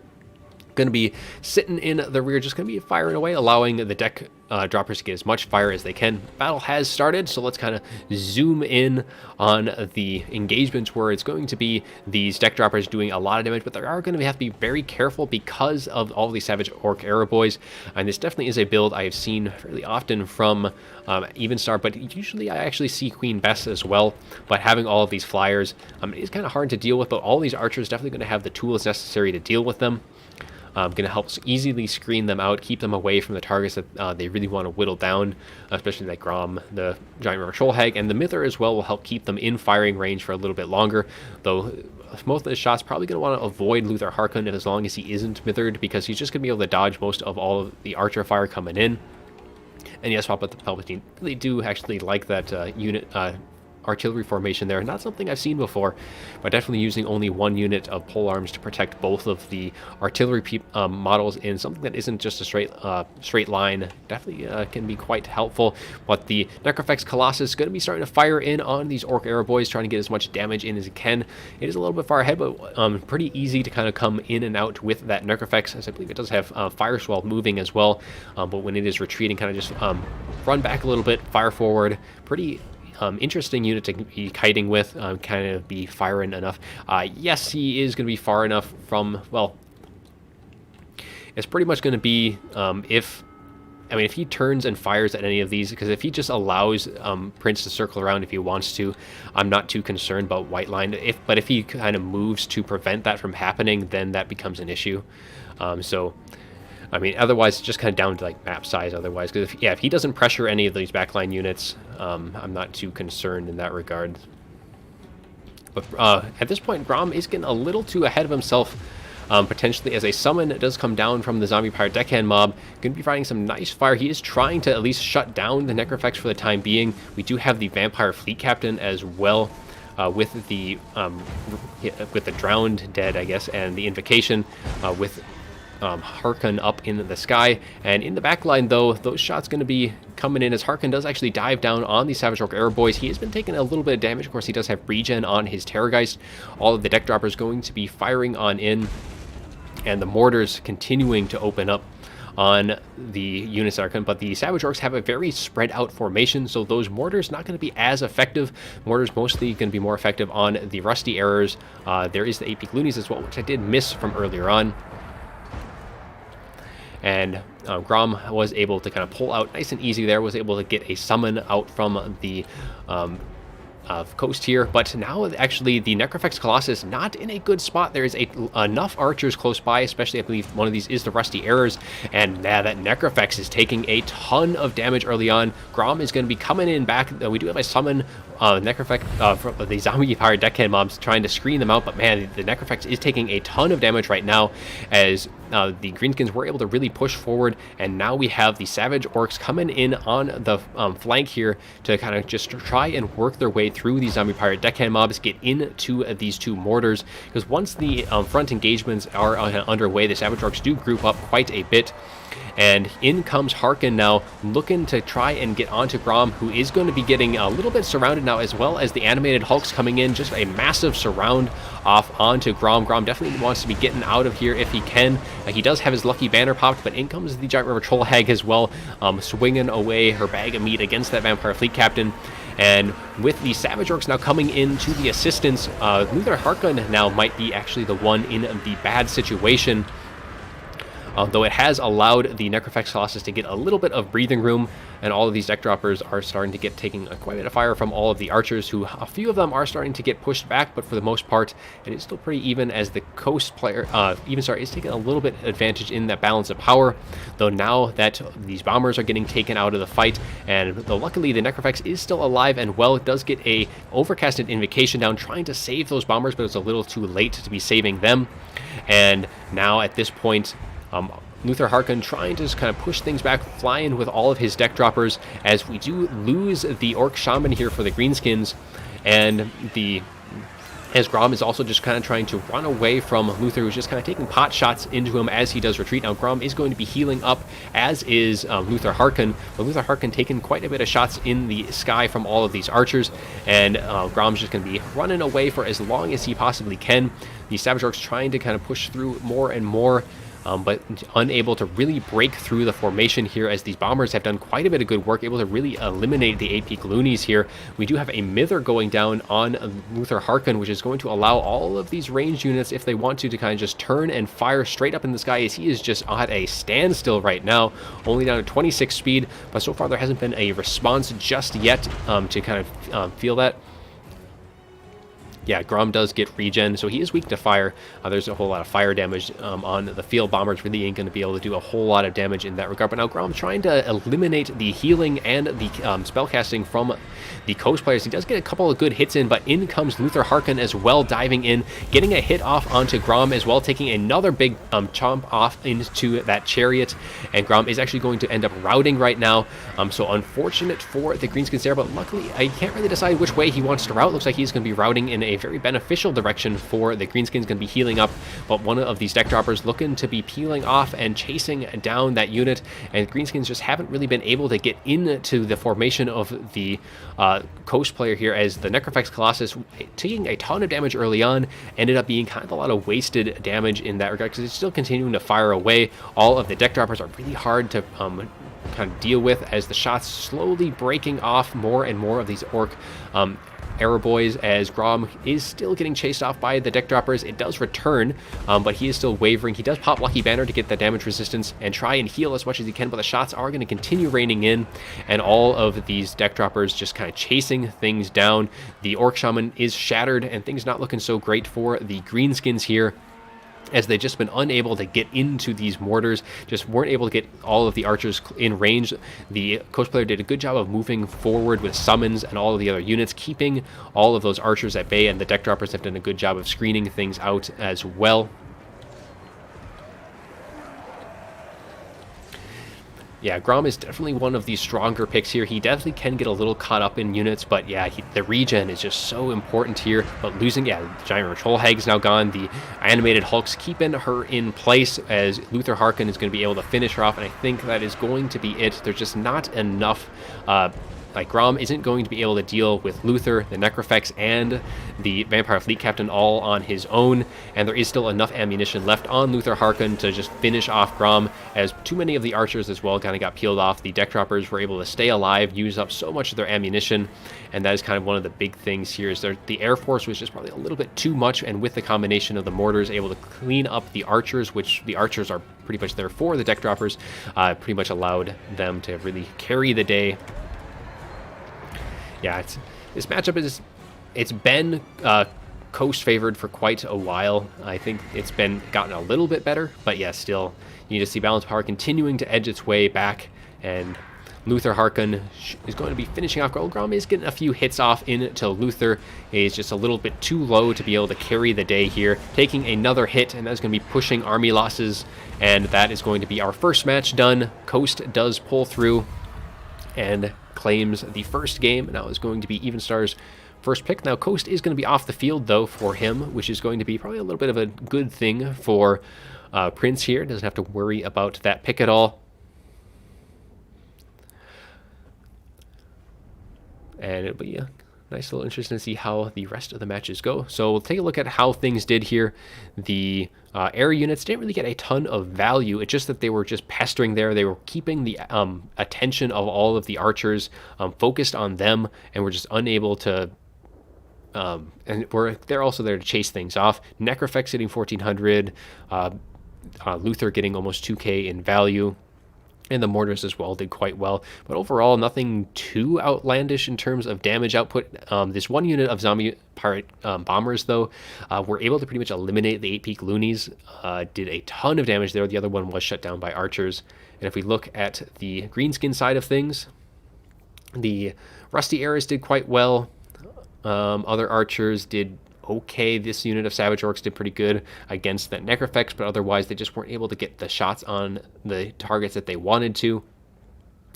Going to be sitting in the rear, just going to be firing away, allowing the deck droppers to get as much fire as they can. Battle has started, so let's kind of zoom in on the engagements where it's going to be these deck droppers doing a lot of damage, but they are going to have to be very careful because of all these Savage Orc Arrow Boys. And this definitely is a build I have seen fairly often from Evenstar, but usually I actually see Queen Bess as well. But having all of these flyers is kind of hard to deal with, but all these archers definitely going to have the tools necessary to deal with them. Going to help easily screen them out, keep them away from the targets that they really want to whittle down, especially like Grom, the Giant River Troll Hag, and the Mither as well will help keep them in firing range for a little bit longer, though most of the shots probably going to want to avoid Luther Harkon as long as he isn't Mithered, because he's just going to be able to dodge most of all of the archer fire coming in. And yes, Papa the Palpatine, they do actually like that unit artillery formation there. Not something I've seen before, but definitely using only one unit of pole arms to protect both of the artillery models in something that isn't just a straight line definitely can be quite helpful. But the Necrofex Colossus is going to be starting to fire in on these Orc Arrow Boys, trying to get as much damage in as it can. It is a little bit far ahead, but pretty easy to kind of come in and out with that Necrofex, as I believe it does have Fire Swell moving as well, but when it is retreating, kind of just run back a little bit, fire forward, pretty interesting unit to be kiting with, kind of be firing enough. Yes, he is going to be far enough from, well, it's pretty much going to be if he turns and fires at any of these, because if he just allows Prince to circle around if he wants to, I'm not too concerned about white line. But if he kind of moves to prevent that from happening, then that becomes an issue. Otherwise, it's just kind of down to like map size. Otherwise, because if he doesn't pressure any of these backline units, I'm not too concerned in that regard. But at this point, Grom is getting a little too ahead of himself. Potentially, as a summon does come down from the zombie pirate deckhand mob, going to be providing some nice fire. He is trying to at least shut down the Necrofex for the time being. We do have the vampire fleet captain as well, with the drowned dead, I guess, and the invocation with Harkon up in the sky. And in the back line, though, those shots going to be coming in as Harkon does actually dive down on the Savage Orc Arrow Boys. He has been taking a little bit of damage. Of course, he does have regen on his Terrorgeist. All of the deck droppers going to be firing on in, and the mortars continuing to open up on the units that are coming. But the Savage Orcs have a very spread out formation, so those mortars not going to be as effective. Mortars mostly going to be more effective on the Rusty Errors. There is the AP Loonies as well, which I did miss from earlier on. And Grom was able to kind of pull out nice and easy there, was able to get a summon out from the coast here. But now actually the Necrofex Colossus not in a good spot. There is enough archers close by, especially I believe one of these is the Rusty Errors, and now that Necrofex is taking a ton of damage early on. Grom is going to be coming in back. We do have a summon Necrofex from the zombie pirate deckhand mobs trying to screen them out, but man, the Necrofex is taking a ton of damage right now as the Greenskins were able to really push forward, and now we have the Savage Orcs coming in on the flank here to kind of just try and work their way through these zombie pirate deckhand mobs, get into these two mortars, because once the front engagements are underway, the Savage Orcs do group up quite a bit. And in comes Harkon now, looking to try and get onto Grom, who is going to be getting a little bit surrounded now, as well as the animated Hulks coming in. Just a massive surround off onto Grom. Grom definitely wants to be getting out of here if he can. He does have his lucky banner popped, but in comes the Giant River Troll Hag as well, swinging away her bag of meat against that Vampire Fleet Captain. And with the Savage Orcs now coming in to the assistance, Luther Harkon now might be actually the one in the bad situation. Though it has allowed the Necrofex Colossus to get a little bit of breathing room, and all of these deck droppers are starting to get taking quite a bit of fire from all of the archers, who a few of them are starting to get pushed back, but for the most part, it is still pretty even as the coast player, Evenstar, is taking a little bit advantage in that balance of power, though now that these bombers are getting taken out of the fight, and though luckily the Necrofex is still alive and well, it does get a overcasted invocation down, trying to save those bombers, but it's a little too late to be saving them. And now at this point, Luther Harkon trying to just kind of push things back, flying with all of his deck droppers, as we do lose the Orc Shaman here for the Greenskins, and as Grom is also just kind of trying to run away from Luther, who's just kind of taking pot shots into him as he does retreat. Now Grom is going to be healing up, as is Luther Harkon, but Luther Harkon taking quite a bit of shots in the sky from all of these archers, and Grom's just going to be running away for as long as he possibly can. The Savage Orcs trying to kind of push through more and more, but unable to really break through the formation here, as these bombers have done quite a bit of good work, able to really eliminate the AP Loonies here. We do have a Mither going down on Luther Harkon, which is going to allow all of these ranged units, if they want to kind of just turn and fire straight up in the sky, as he is just at a standstill right now, only down to 26 speed, but so far there hasn't been a response just yet to kind of feel that. Yeah, Grom does get regen, so he is weak to fire. There's a whole lot of fire damage on the field. Bombers really ain't going to be able to do a whole lot of damage in that regard. But now Grom's trying to eliminate the healing and the spellcasting from the coast players. He does get a couple of good hits in, but in comes Luther Harkon as well, diving in, getting a hit off onto Grom as well, taking another big chomp off into that chariot. And Grom is actually going to end up routing right now. So unfortunate for the Greenskins there, but luckily I can't really decide which way he wants to route. Looks like he's going to be routing in a very beneficial direction for the Greenskins, going to be healing up, but one of these deck droppers looking to be peeling off and chasing down that unit, and Greenskins just haven't really been able to get into the formation of the coast player here, as the Necrofex Colossus, taking a ton of damage early on, ended up being kind of a lot of wasted damage in that regard, because it's still continuing to fire away. All of the deck droppers are really hard to kind of deal with as the shots slowly breaking off more and more of these orc arrow boys, as Grom is still getting chased off by the deck droppers. It does return, but he is still wavering. He does pop Lucky Banner to get the damage resistance and try and heal as much as he can, but the shots are going to continue raining in, and all of these deck droppers just kind of chasing things down. The Orc Shaman is shattered, and things not looking so great for the Greenskins here, as they've just been unable to get into these mortars, just weren't able to get all of the archers in range. The coach player did a good job of moving forward with summons and all of the other units, keeping all of those archers at bay, and the deck droppers have done a good job of screening things out as well. Yeah, Grom is definitely one of the stronger picks here. He definitely can get a little caught up in units, but yeah, the regen is just so important here. But losing, yeah, the Giant Troll Hag's now gone. The animated Hulk's keeping her in place, as Luther Harkin is going to be able to finish her off, and I think that is going to be it. There's just not enough. Like, Grom isn't going to be able to deal with Luther, the Necrofex, and the Vampire Fleet Captain all on his own, and there is still enough ammunition left on Luther Harkin to just finish off Grom, as too many of the archers as well kind of got peeled off. The deck droppers were able to stay alive, use up so much of their ammunition, and that is kind of one of the big things here, is the Air Force was just probably a little bit too much, and with the combination of the mortars able to clean up the archers, which the archers are pretty much there for the deck droppers, pretty much allowed them to really carry the day. Yeah, this matchup it's been Coast favored for quite a while. I think it's gotten a little bit better, but yeah, still you need to see Balance Power continuing to edge its way back, and Luther Harkin is going to be finishing off. Grom is getting a few hits off into Luther. He's just a little bit too low to be able to carry the day here, taking another hit, and that's going to be pushing army losses, and that is going to be our first match done. Coast does pull through and claims the first game. Now is going to be Evenstar's first pick. Now Coast is going to be off the field though for him, which is going to be probably a little bit of a good thing for Prince here. Doesn't have to worry about that pick at all. And it'll be a nice little interesting to see how the rest of the matches go. So we'll take a look at how things did here. The air units didn't really get a ton of value. It's just that they were just pestering there. They were keeping the attention of all of the archers focused on them, and were just unable to and they're also there to chase things off. Necrofex hitting 1400, Luther getting almost 2k in value, and the mortars as well did quite well. But overall, nothing too outlandish in terms of damage output. This one unit of zombie pirate bombers, though, were able to pretty much eliminate the 8-peak loonies. Did a ton of damage there. The other one was shut down by archers. And if we look at the greenskin side of things, the rusty arrows did quite well. Other archers did okay. This unit of Savage Orcs did pretty good against that Necrofex, but otherwise they just weren't able to get the shots on the targets that they wanted to.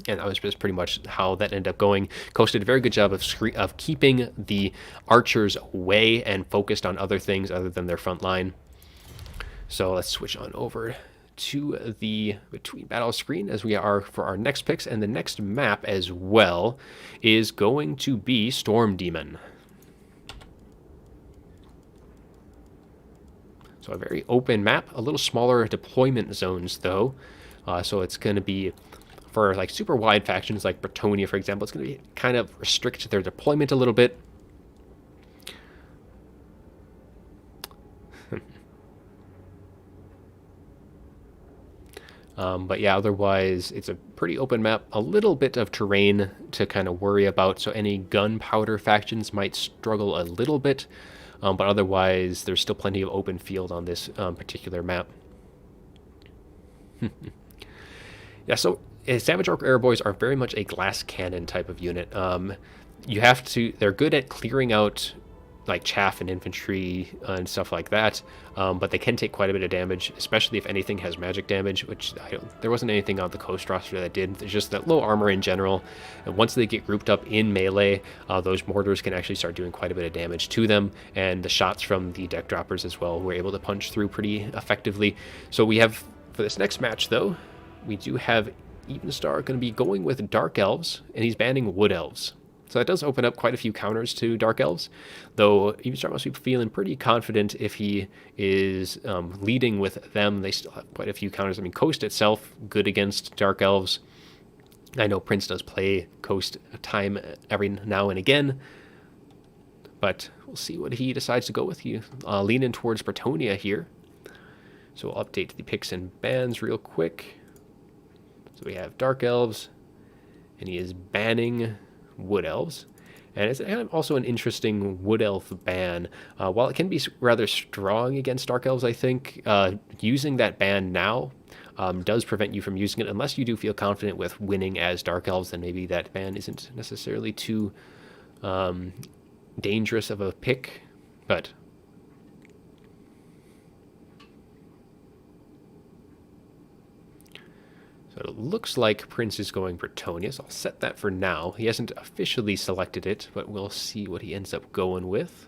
And that was just pretty much how that ended up going. Coast did a very good job of keeping the archers away and focused on other things other than their front line. So let's switch on over to the between battle screen as we are for our next picks. And the next map as well is going to be Storm Demon. So a very open map, a little smaller deployment zones though. So it's going to be, for like super wide factions like Bretonnia, for example, it's going to be kind of restrict their deployment a little bit. But yeah, otherwise it's a pretty open map, a little bit of terrain to kind of worry about. So any gunpowder factions might struggle a little bit. But otherwise, there's still plenty of open field on this particular map. Yeah, so Savage Orc Airboys are very much a glass cannon type of unit. They're good at clearing out like chaff and infantry and stuff like that, but they can take quite a bit of damage, especially if anything has magic damage, which there wasn't anything on the Coast roster that did. There's just that low armor in general, and once they get grouped up in melee, those mortars can actually start doing quite a bit of damage to them, and the shots from the deck droppers as well were able to punch through pretty effectively. So we have, for this next match though, we do have Evenstar going to be going with Dark Elves, and he's banning Wood Elves. So that does open up quite a few counters to Dark Elves, though Evenstar must be feeling pretty confident if he is leading with them. They still have quite a few counters. I mean, Coast itself, good against Dark Elves. I know Prince does play Coast time every now and again, but we'll see what he decides to go with. He leaning towards Bretonnia here. So we'll update the picks and bans real quick. So we have Dark Elves, and he is banning Wood Elves. And it's also an interesting Wood Elf ban. While it can be rather strong against Dark Elves, I think, using that ban now does prevent you from using it. Unless you do feel confident with winning as Dark Elves, then maybe that ban isn't necessarily too dangerous of a pick. But so it looks like Prince is going Bretonnia, so I'll set that for now. He hasn't officially selected it, but we'll see what he ends up going with.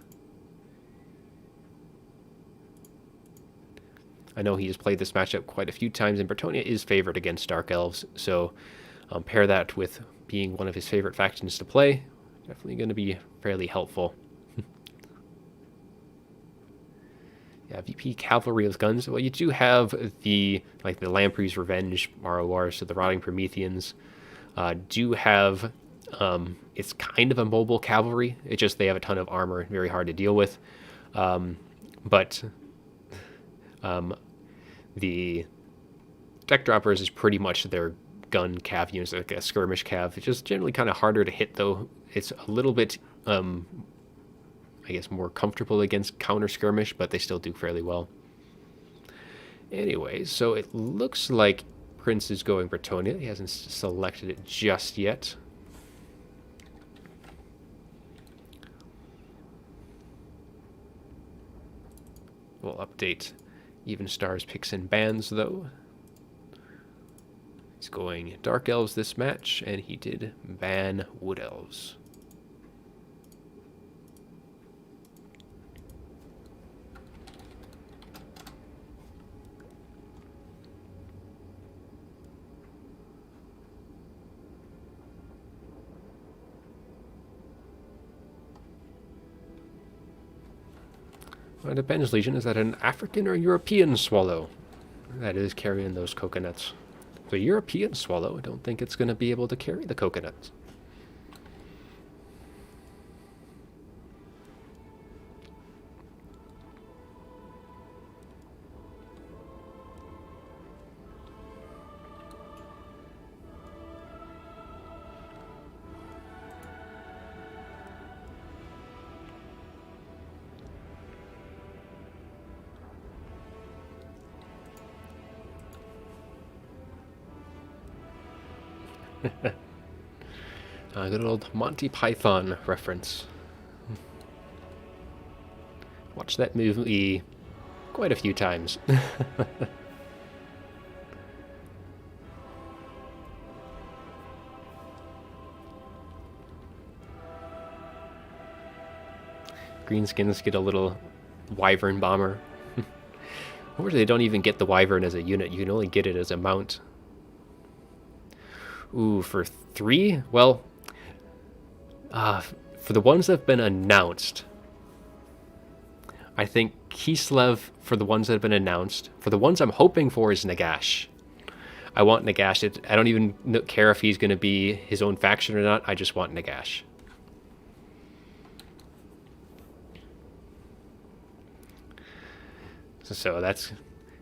I know he has played this matchup quite a few times, and Bretonnia is favored against Dark Elves, so pair that with being one of his favorite factions to play. Definitely going to be fairly helpful. Yeah, VP Cavalry of Guns. Well, you do have the Lamprey's Revenge ROR, so the Rotting Prometheans do have, it's kind of a mobile cavalry. It's just they have a ton of armor, very hard to deal with. But the Deck Droppers is pretty much their gun cav units, like a skirmish cav. It's just generally kind of harder to hit, though. It's a little bit, I guess, more comfortable against counter skirmish, but they still do fairly well. Anyway, so it looks like Prince is going Bretonnia. He hasn't selected it just yet. We'll update Evenstar's picks and bans, though. He's going Dark Elves this match, and he did ban Wood Elves. Well, it depends, Legion. Is that an African or European swallow that is carrying those coconuts? The European swallow, I don't think it's going to be able to carry the coconuts. Good old Monty Python reference. Watched that movie quite a few times. Greenskins get a little wyvern bomber. Or they don't even get the wyvern as a unit. You can only get it as a mount. Ooh, for 3? Well, for the ones that have been announced, I think Kislev for the ones that have been announced. For the ones I'm hoping for is Nagash. I want Nagash. I don't even care if he's going to be his own faction or not. I just want Nagash. So that's,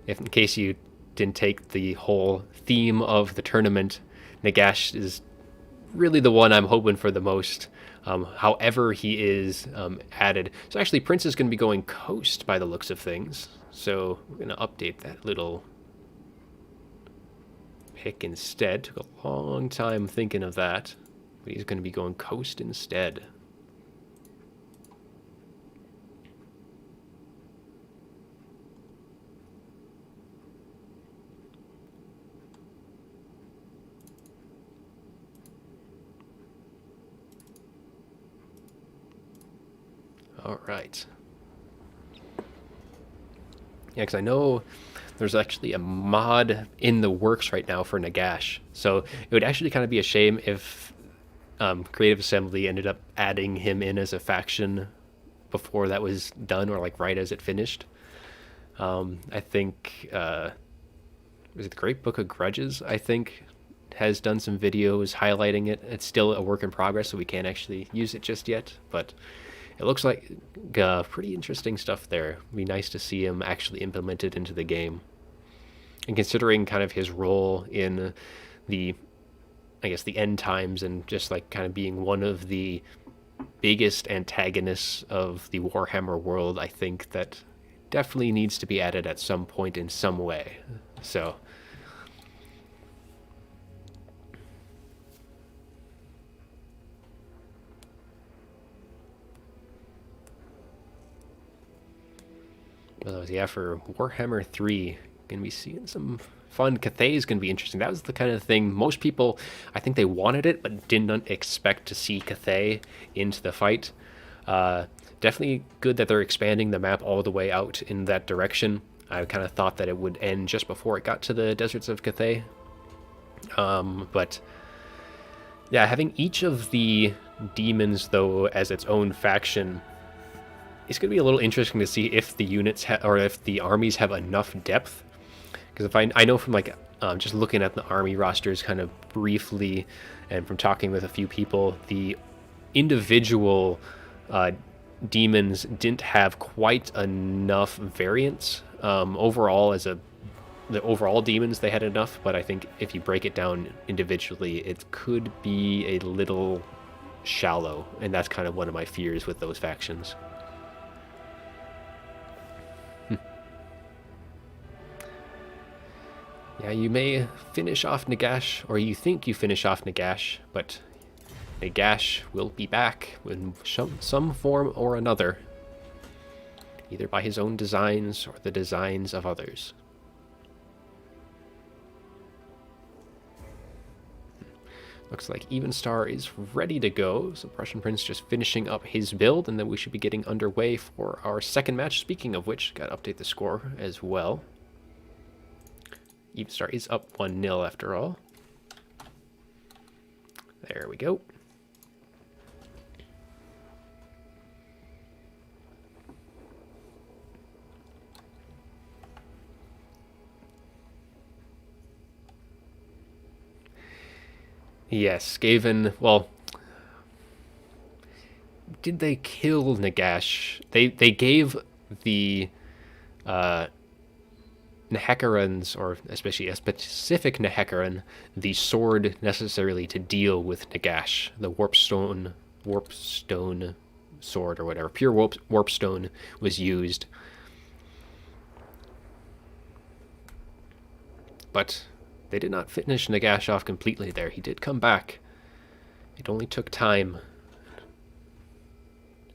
if in case you didn't take the whole theme of the tournament, Nagash is really the one I'm hoping for the most. However he is added. So actually Prince is going to be going Coast by the looks of things. So we're going to update that little pick instead. Took a long time thinking of that. But he's going to be going Coast instead. All right. Yeah, because I know there's actually a mod in the works right now for Nagash. So it would actually kind of be a shame if Creative Assembly ended up adding him in as a faction before that was done, or like right as it finished. I think was it the Great Book of Grudges? I think has done some videos highlighting it. It's still a work in progress, so we can't actually use it just yet, but it looks like pretty interesting stuff there. It'd be nice to see him actually implemented into the game. And considering kind of his role in the, I guess, the end times, and just like kind of being one of the biggest antagonists of the Warhammer world, I think that definitely needs to be added at some point in some way. So yeah, for Warhammer 3, gonna be seeing some fun. Cathay is gonna be interesting. That was the kind of thing most people, I think they wanted it, but didn't expect to see Cathay into the fight. Definitely good that they're expanding the map all the way out in that direction. I kind of thought that it would end just before it got to the deserts of Cathay. But yeah, having each of the demons, though, as its own faction, it's going to be a little interesting to see if the units or if the armies have enough depth. Because if I know from like just looking at the army rosters kind of briefly, and from talking with a few people, the individual demons didn't have quite enough variance. Overall, the overall demons, they had enough, but I think if you break it down individually, it could be a little shallow, and that's kind of one of my fears with those factions. Yeah, you may finish off Nagash, or you think you finish off Nagash, but Nagash will be back in some form or another, either by his own designs or the designs of others. Looks like Evenstar is ready to go, so Prussian Prince just finishing up his build, and then we should be getting underway for our second match. Speaking of which, gotta update the score as well. Evenstar is up 1-0 after all. There we go. Yes, Skaven, well, did they kill Nagash? They gave the Nehekarans, or especially a specific Nehecaran, the sword necessarily to deal with Nagash. The warpstone sword or whatever, pure warpstone was used. But they did not finish Nagash off completely there. He did come back. It only took time.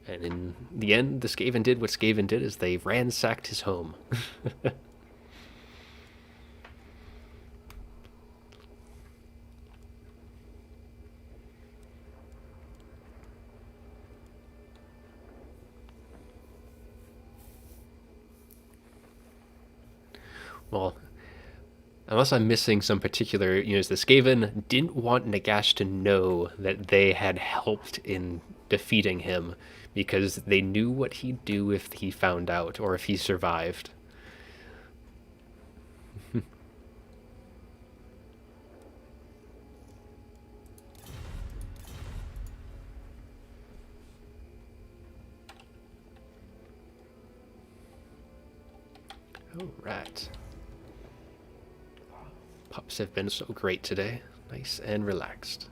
And in the end, the Skaven did what Skaven did, is they ransacked his home. Well, unless I'm missing some particular, the Skaven didn't want Nagash to know that they had helped in defeating him, because they knew what he'd do if he found out, or if he survived. All right. Pups have been so great today. Nice and relaxed.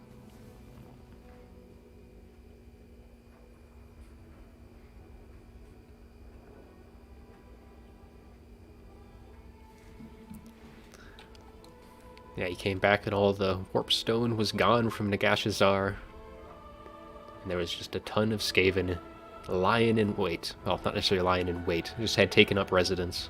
Yeah, he came back and all the warpstone was gone from Nagashazar. And there was just a ton of Skaven lying in wait. Well, not necessarily lying in wait, just had taken up residence.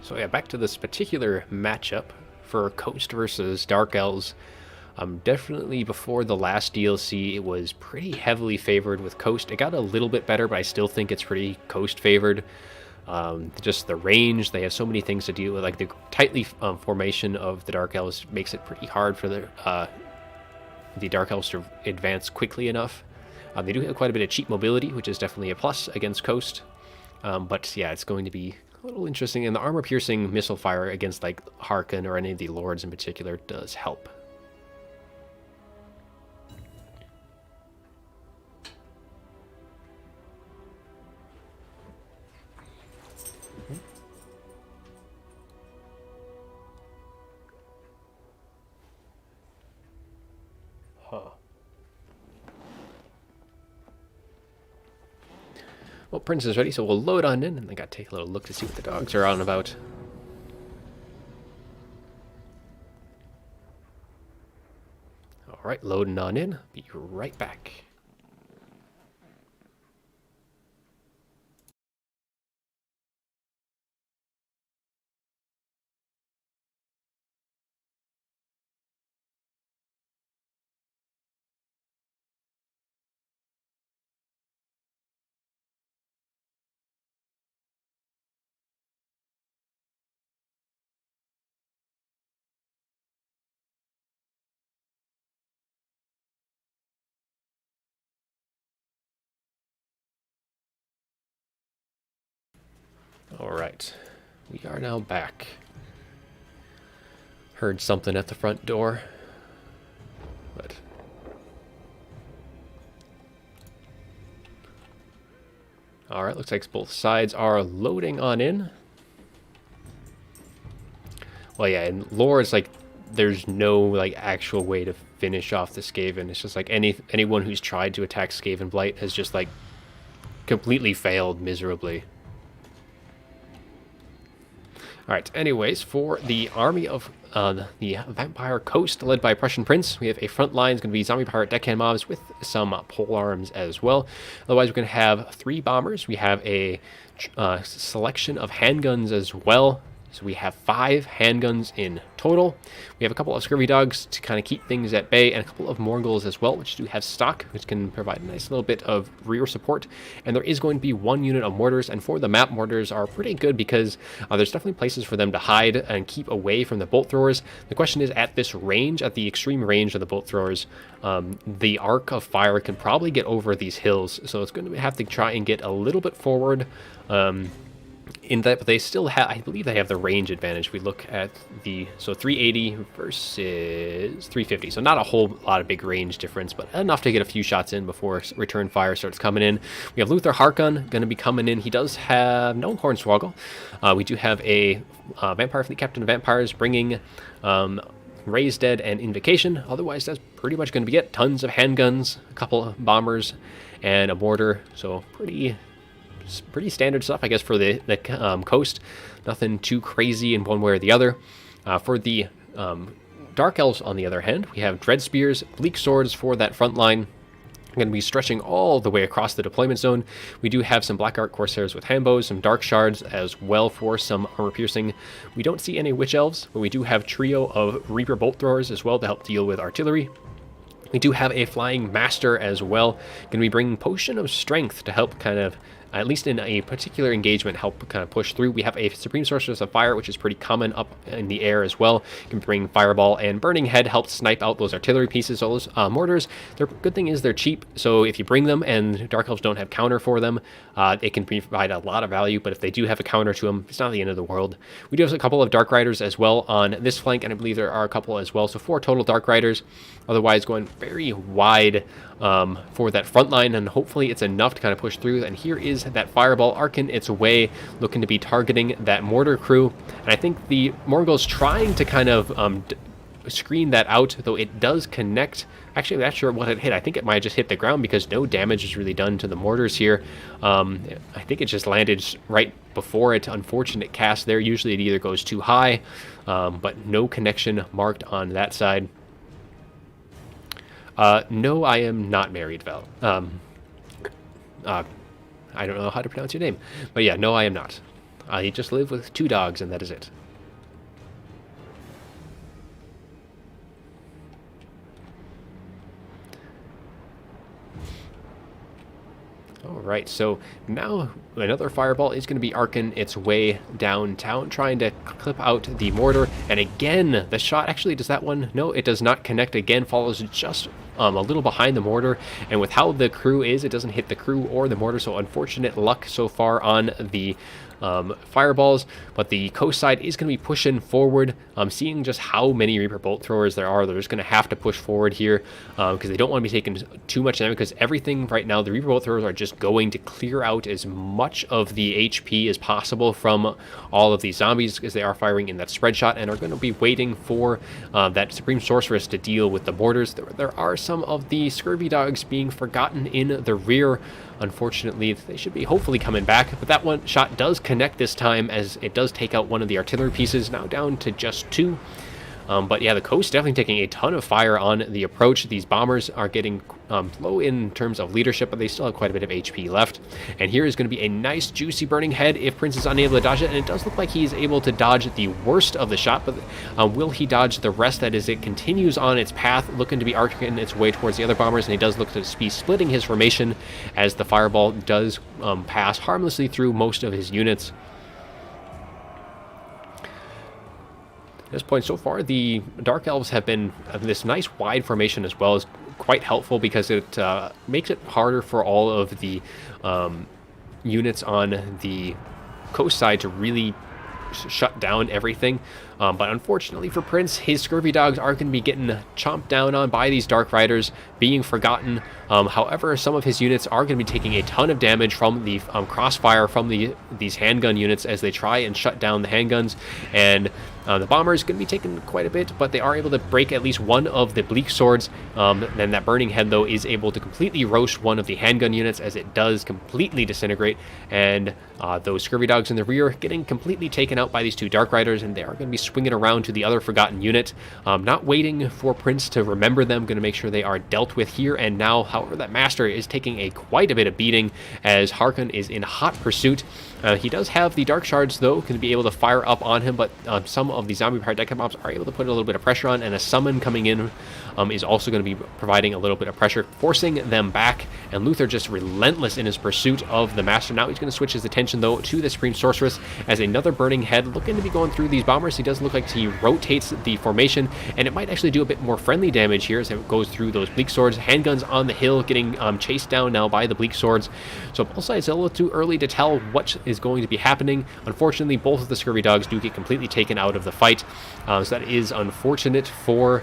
So yeah, back to this particular matchup for Coast versus Dark Elves. Definitely before the last DLC, it was pretty heavily favored with Coast. It got a little bit better, but I still think it's pretty Coast favored. Just the range, they have so many things to deal with. Like the tightly formation of the Dark Elves makes it pretty hard for the Dark Elves to advance quickly enough. They do have quite a bit of cheap mobility, which is definitely a plus against coast. But yeah, it's going to be a little interesting. And the armor-piercing missile fire against like Harkon or any of the lords in particular does help. Well, Prince is ready, so we'll load on in, and I gotta take a little look to see what the dogs are on about. Alright, loading on in. Be right back. Alright, we are now back. Heard something at the front door, but... Alright, looks like both sides are loading on in. Well, yeah, in lore, it's like there's no like actual way to finish off the Skaven. It's just like anyone who's tried to attack Skaven Blight has just like completely failed miserably. Alright, anyways, for the army of the Vampire Coast, led by Prussian Prince, we have a front line. It's going to be zombie pirate deckhand mobs with some pole arms as well. Otherwise, we're going to have 3 bombers. We have a selection of handguns as well. So we have 5 handguns in total. We have a couple of scurvy dogs to kind of keep things at bay, and a couple of Morghuls as well, which do have stock, which can provide a nice little bit of rear support. And there is going to be 1 unit of mortars, and for the map, mortars are pretty good because there's definitely places for them to hide and keep away from the bolt throwers. The question is, at this range, at the extreme range of the bolt throwers, the arc of fire can probably get over these hills, so it's going to have to try and get a little bit forward. In that, but they still have, I believe they have the range advantage. We look at the, so 380 versus 350. So not a whole lot of big range difference, but enough to get a few shots in before return fire starts coming in. We have Luther Harkon going to be coming in. He does have no Hornswoggle. We do have a Vampire Fleet Captain of Vampires bringing Raised Dead and Invocation. Otherwise, that's pretty much going to be it. Tons of handguns, a couple of bombers, and a mortar. So pretty standard stuff, I guess, for the coast. Nothing too crazy in one way or the other. For the Dark Elves, on the other hand, we have Dread Spears, Bleak Swords for that front line. Going to be stretching all the way across the deployment zone. We do have some Black Art Corsairs with handbows, some Dark Shards as well for some armor piercing. We don't see any Witch Elves, but we do have trio of Reaper Bolt Throwers as well to help deal with artillery. We do have a Flying Master as well. Going to be bringing Potion of Strength to help kind of, at least in a particular engagement, help kind of push through. We have a Supreme Sorceress of Fire, which is pretty common up in the air as well. Can bring Fireball, and Burning Head helps snipe out those artillery pieces. So those mortars, their good thing is they're cheap, so if you bring them and Dark Elves don't have counter for them, it can provide a lot of value, but if they do have a counter to them, it's not the end of the world. We do have a couple of Dark Riders as well on this flank, and I believe there are a couple as well, so 4 total Dark Riders. Otherwise, going very wide for that front line, and hopefully it's enough to kind of push through. And here is that Fireball arcing its way, looking to be targeting that mortar crew. And I think the Morgul's trying to kind of screen that out, though it does connect. Actually, I'm not sure what it hit. I think it might have just hit the ground because no damage is really done to the mortars here. I think it just landed right before it. Unfortunate cast there. Usually it either goes too high, but no connection marked on that side. No, I am not married, Val. I don't know how to pronounce your name. But yeah, no, I am not. I just live with 2 dogs, and that is it. Alright, so now another Fireball is going to be arcing its way downtown, trying to clip out the mortar. And again, the shot, actually, does that one? No, it does not connect again. Follows just a little behind the mortar, and with how the crew is, it doesn't hit the crew or the mortar, so unfortunate luck so far on the fireballs. But the coast side is going to be pushing forward. Seeing just how many Reaper bolt throwers there are, they're just going to have to push forward here because they don't want to be taking too much damage, because everything right now, the Reaper bolt throwers are just going to clear out as much of the HP as possible from all of these zombies, because they are firing in that spread shot and are going to be waiting for that Supreme Sorceress to deal with the mortars. There are some of the scurvy dogs being forgotten in the rear. Unfortunately, they should be hopefully coming back, but that one shot does connect this time, as it does take out one of the artillery pieces, now down to just 2. But yeah, the coast definitely taking a ton of fire on the approach. These bombers are getting low in terms of leadership, but they still have quite a bit of HP left. And here is going to be a nice juicy burning head if Prince is unable to dodge it, and it does look like he is able to dodge the worst of the shot, but will he dodge the rest? That is, it continues on its path, looking to be arcing its way towards the other bombers, and he does look to be splitting his formation as the fireball does pass harmlessly through most of his units. At this point so far, the Dark Elves have been this nice wide formation as well, is quite helpful, because it makes it harder for all of the units on the coast side to really shut down everything. But unfortunately for Prince, his scurvy dogs are going to be getting chomped down on by these Dark Riders, being forgotten. However, some of his units are going to be taking a ton of damage from the crossfire from these handgun units as they try and shut down the handguns. And the bomber is going to be taking quite a bit, but they are able to break at least one of the bleak swords. Then that burning head, though, is able to completely roast one of the handgun units, as it does completely disintegrate. And those scurvy dogs in the rear getting completely taken out by these 2 Dark Riders, and they are going to be swinging around to the other forgotten unit, not waiting for Prince to remember them, going to make sure they are dealt with here and now. However, that Master is taking quite a bit of beating, as Harkon is in hot pursuit. He does have the Dark Shards, though, can be able to fire up on him, but some of the zombie Pyrodecta mobs are able to put a little bit of pressure on, and a summon coming in is also going to be providing a little bit of pressure, forcing them back. And Luther just relentless in his pursuit of the Master. Now he's going to switch his attention, though, to the Supreme Sorceress, as another burning head looking to be going through these bombers. He does look like he rotates the formation, and it might actually do a bit more friendly damage here as it goes through those bleak swords. Handguns on the hill getting chased down now by the bleak swords. So both sides a little too early to tell what is going to be happening. Unfortunately, both of the scurvy dogs do get completely taken out of the fight. So that is unfortunate for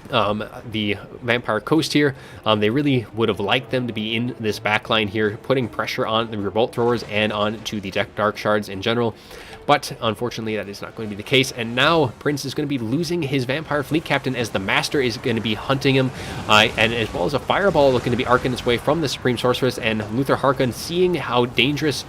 the Vampire Coast here. They really would have liked them to be in this backline here, putting pressure on the revolt throwers and on to the Dark Shards in general. But unfortunately, that is not going to be the case. And now Prince is going to be losing his Vampire Fleet Captain, as the Master is going to be hunting him, and as well as a Fireball looking to be arcing its way from the Supreme Sorceress. And Luther Harkon, seeing how dangerous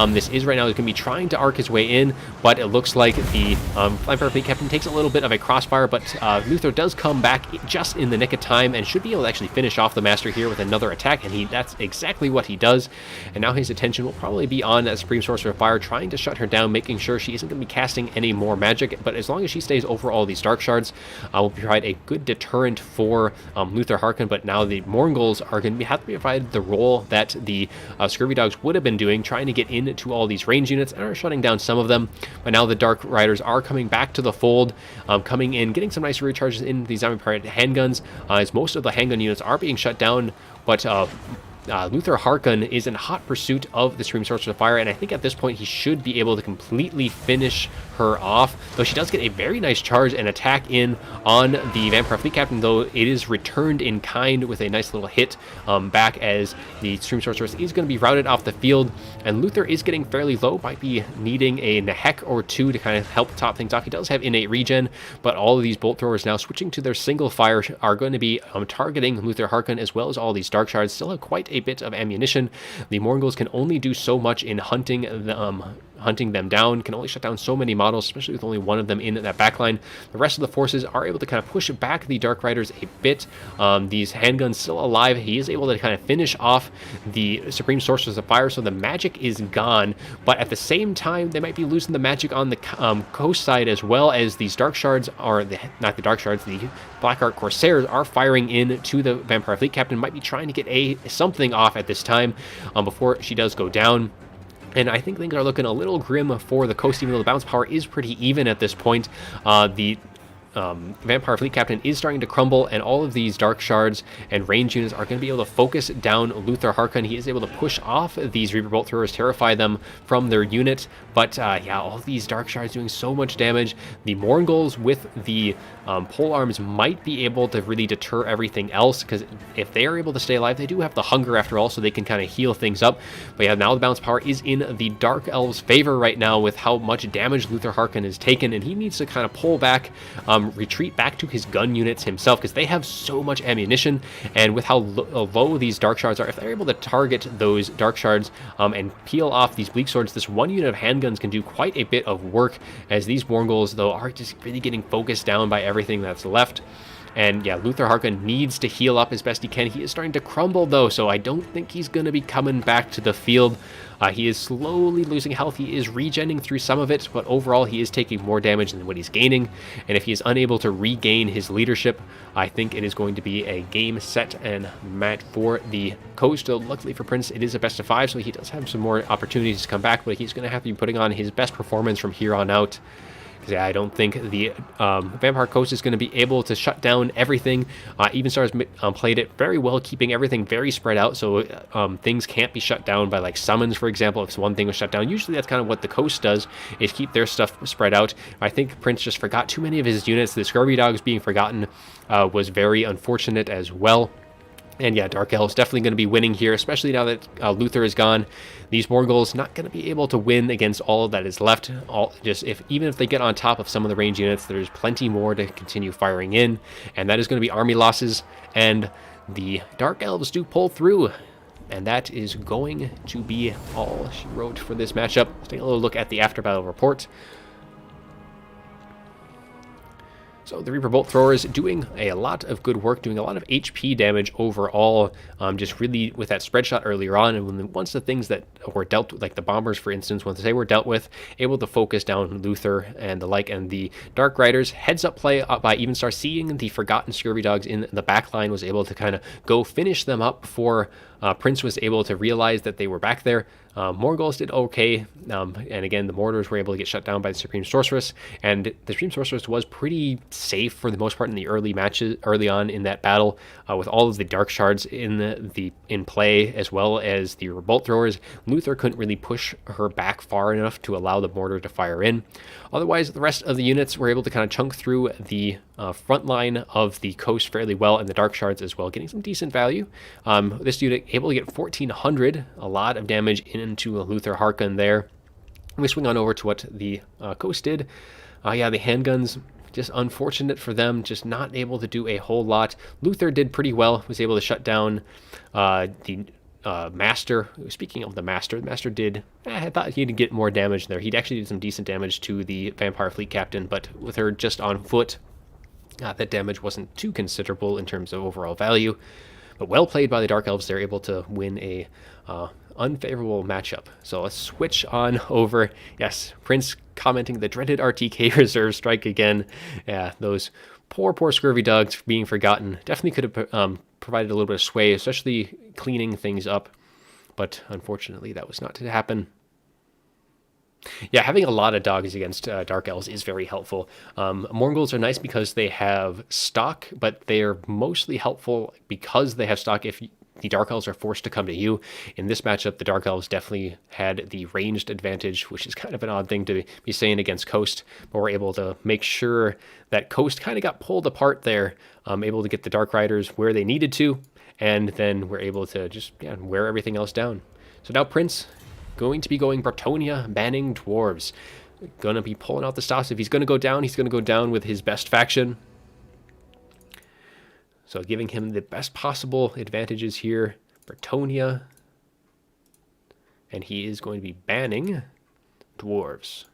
this is right now, is going to be trying to arc his way in, but it looks like the Vampire Fleet Captain takes a little bit of a crossfire, but Luther does come back just in the nick of time and should be able to actually finish off the Master here with another attack, and that's exactly what he does. And now his attention will probably be on that Supreme Sorcerer of Fire, trying to shut her down, making sure she isn't going to be casting any more magic. But as long as she stays over all these Dark Shards, will provide a good deterrent for Luther Harkon. But now the Morngulls are going to have to provide the role that the Scurvy Dogs would have been doing, trying to get into all these range units, and are shutting down some of them. But now the Dark Riders are coming back to the fold, coming in, getting some nice recharges in the Zombie Pirate handguns, as most of the handgun units are being shut down. But Luther Harkon is in hot pursuit of the Supreme Sorcerer of Fire, and I think at this point he should be able to completely finish her off, though she does get a very nice charge and attack in on the Vampire Fleet Captain, though it is returned in kind with a nice little hit back, as the Supreme Sorceress is going to be routed off the field, and Luther is getting fairly low, might be needing a Nehek or two to kind of help top things off. He does have innate regen, but all of these bolt throwers now switching to their single fire are going to be targeting Luther Harkon, as well as all these Dark Shards. Still have quite a bit of ammunition. The Morngulls can only do so much in hunting them down, can only shut down so many models, especially with only one of them in that backline. The rest of the forces are able to kind of push back the Dark Riders a bit. These handguns still alive. He is able to kind of finish off the Supreme Sorcerers of Fire, so the magic is gone, but at the same time they might be losing the magic on the coast side, as well as these Dark Shards are, not the Dark Shards, the Blackheart Corsairs are firing in to the Vampire Fleet Captain, might be trying to get something off at this time before she does go down. And I think things are looking a little grim for the coast, even though the bounce power is pretty even at this point. The Vampire Fleet Captain is starting to crumble, and all of these Dark Shards and range units are going to be able to focus down Luther Harkon. He is able to push off these Reaper Bolt Throwers, terrify them from their unit, but yeah, all these Dark Shards doing so much damage. The Morngulls with the pole arms might be able to really deter everything else, because if they are able to stay alive, they do have the hunger after all, so they can kind of heal things up. But yeah, now the balance power is in the Dark Elves' favor right now with how much damage Luther Harkon has taken, and he needs to kind of pull back, retreat back to his gun units himself, because they have so much ammunition, and with how low these Dark Shards are, if they're able to target those Dark Shards and peel off these Bleak Swords, this one unit of handguns can do quite a bit of work, as these Morngulls, though, are just really getting focused down by everything that's left. And yeah, Luther Harkon needs to heal up as best he can. He is starting to crumble, though, so I don't think he's going to be coming back to the field. He is slowly losing health. He is regenning through some of it, but overall he is taking more damage than what he's gaining. And if he is unable to regain his leadership, I think it is going to be a game, set, and match for the coast. So luckily for Prince, it is a best of 5, so he does have some more opportunities to come back, but he's going to have to be putting on his best performance from here on out. Yeah, I don't think the Vampire Coast is going to be able to shut down everything. Evenstar has played it very well, keeping everything very spread out, so things can't be shut down by like summons, for example. If one thing was shut down, usually that's kind of what the Coast does, is keep their stuff spread out. I think Prince just forgot too many of his units. The Scurvy Dogs being forgotten was very unfortunate as well. And yeah, Dark Elves definitely going to be winning here, especially now that Luther is gone. These Morngulls not going to be able to win against all that is left. Even if they get on top of some of the range units, there's plenty more to continue firing in, and that is going to be army losses. And the Dark Elves do pull through, and that is going to be all she wrote for this matchup. Let's take a little look at the after battle report. So the Reaper Bolt Throwers doing a lot of good work, doing a lot of HP damage overall, just really with that spread shot earlier on. And once the things that were dealt with, like the Bombers, for instance, once they were dealt with, able to focus down Luther and the like, and the Dark Riders, heads up play by Evenstar, seeing the forgotten Scurvy Dogs in the back line, was able to kind of go finish them up before Prince was able to realize that they were back there. Morgulls did okay, and again, the Mortars were able to get shut down by the Supreme Sorceress, and the Supreme Sorceress was pretty safe for the most part in the early matches, early on in that battle, with all of the Dark Shards in play, as well as the Bolt Throwers. Luther couldn't really push her back far enough to allow the mortar to fire in. Otherwise, the rest of the units were able to kind of chunk through the front line of the coast fairly well, and the Dark Shards as well, getting some decent value. This unit able to get 1,400, a lot of damage into Luther Harkon there. We swing on over to what the coast did. Yeah, the handguns, just unfortunate for them, just not able to do a whole lot. Luther did pretty well, was able to shut down the Master. Speaking of the Master did, I thought he'd get more damage there. He'd actually did some decent damage to the Vampire Fleet Captain, but with her just on foot, that damage wasn't too considerable in terms of overall value. But well played by the Dark Elves. They're able to win a unfavorable matchup. So let's switch on over. Yes, Prince commenting the dreaded RTK reserve strike again. Yeah, those poor Scurvy Dogs being forgotten. Definitely could have provided a little bit of sway, especially cleaning things up. But unfortunately, that was not to happen. Yeah, having a lot of dogs against Dark Elves is very helpful. Morgulls are nice because they have stock, but they're mostly helpful because they have stock if the Dark Elves are forced to come to you. In this matchup, the Dark Elves definitely had the ranged advantage, which is kind of an odd thing to be saying against Coast, but we're able to make sure that Coast kind of got pulled apart there, able to get the Dark Riders where they needed to, and then we're able to just wear everything else down. So now Prince going to be going Bretonnia, banning dwarves. Gonna be pulling out the stops. If he's gonna go down, he's gonna go down with his best faction. So giving him the best possible advantages here. Bretonnia. And he is going to be banning dwarves.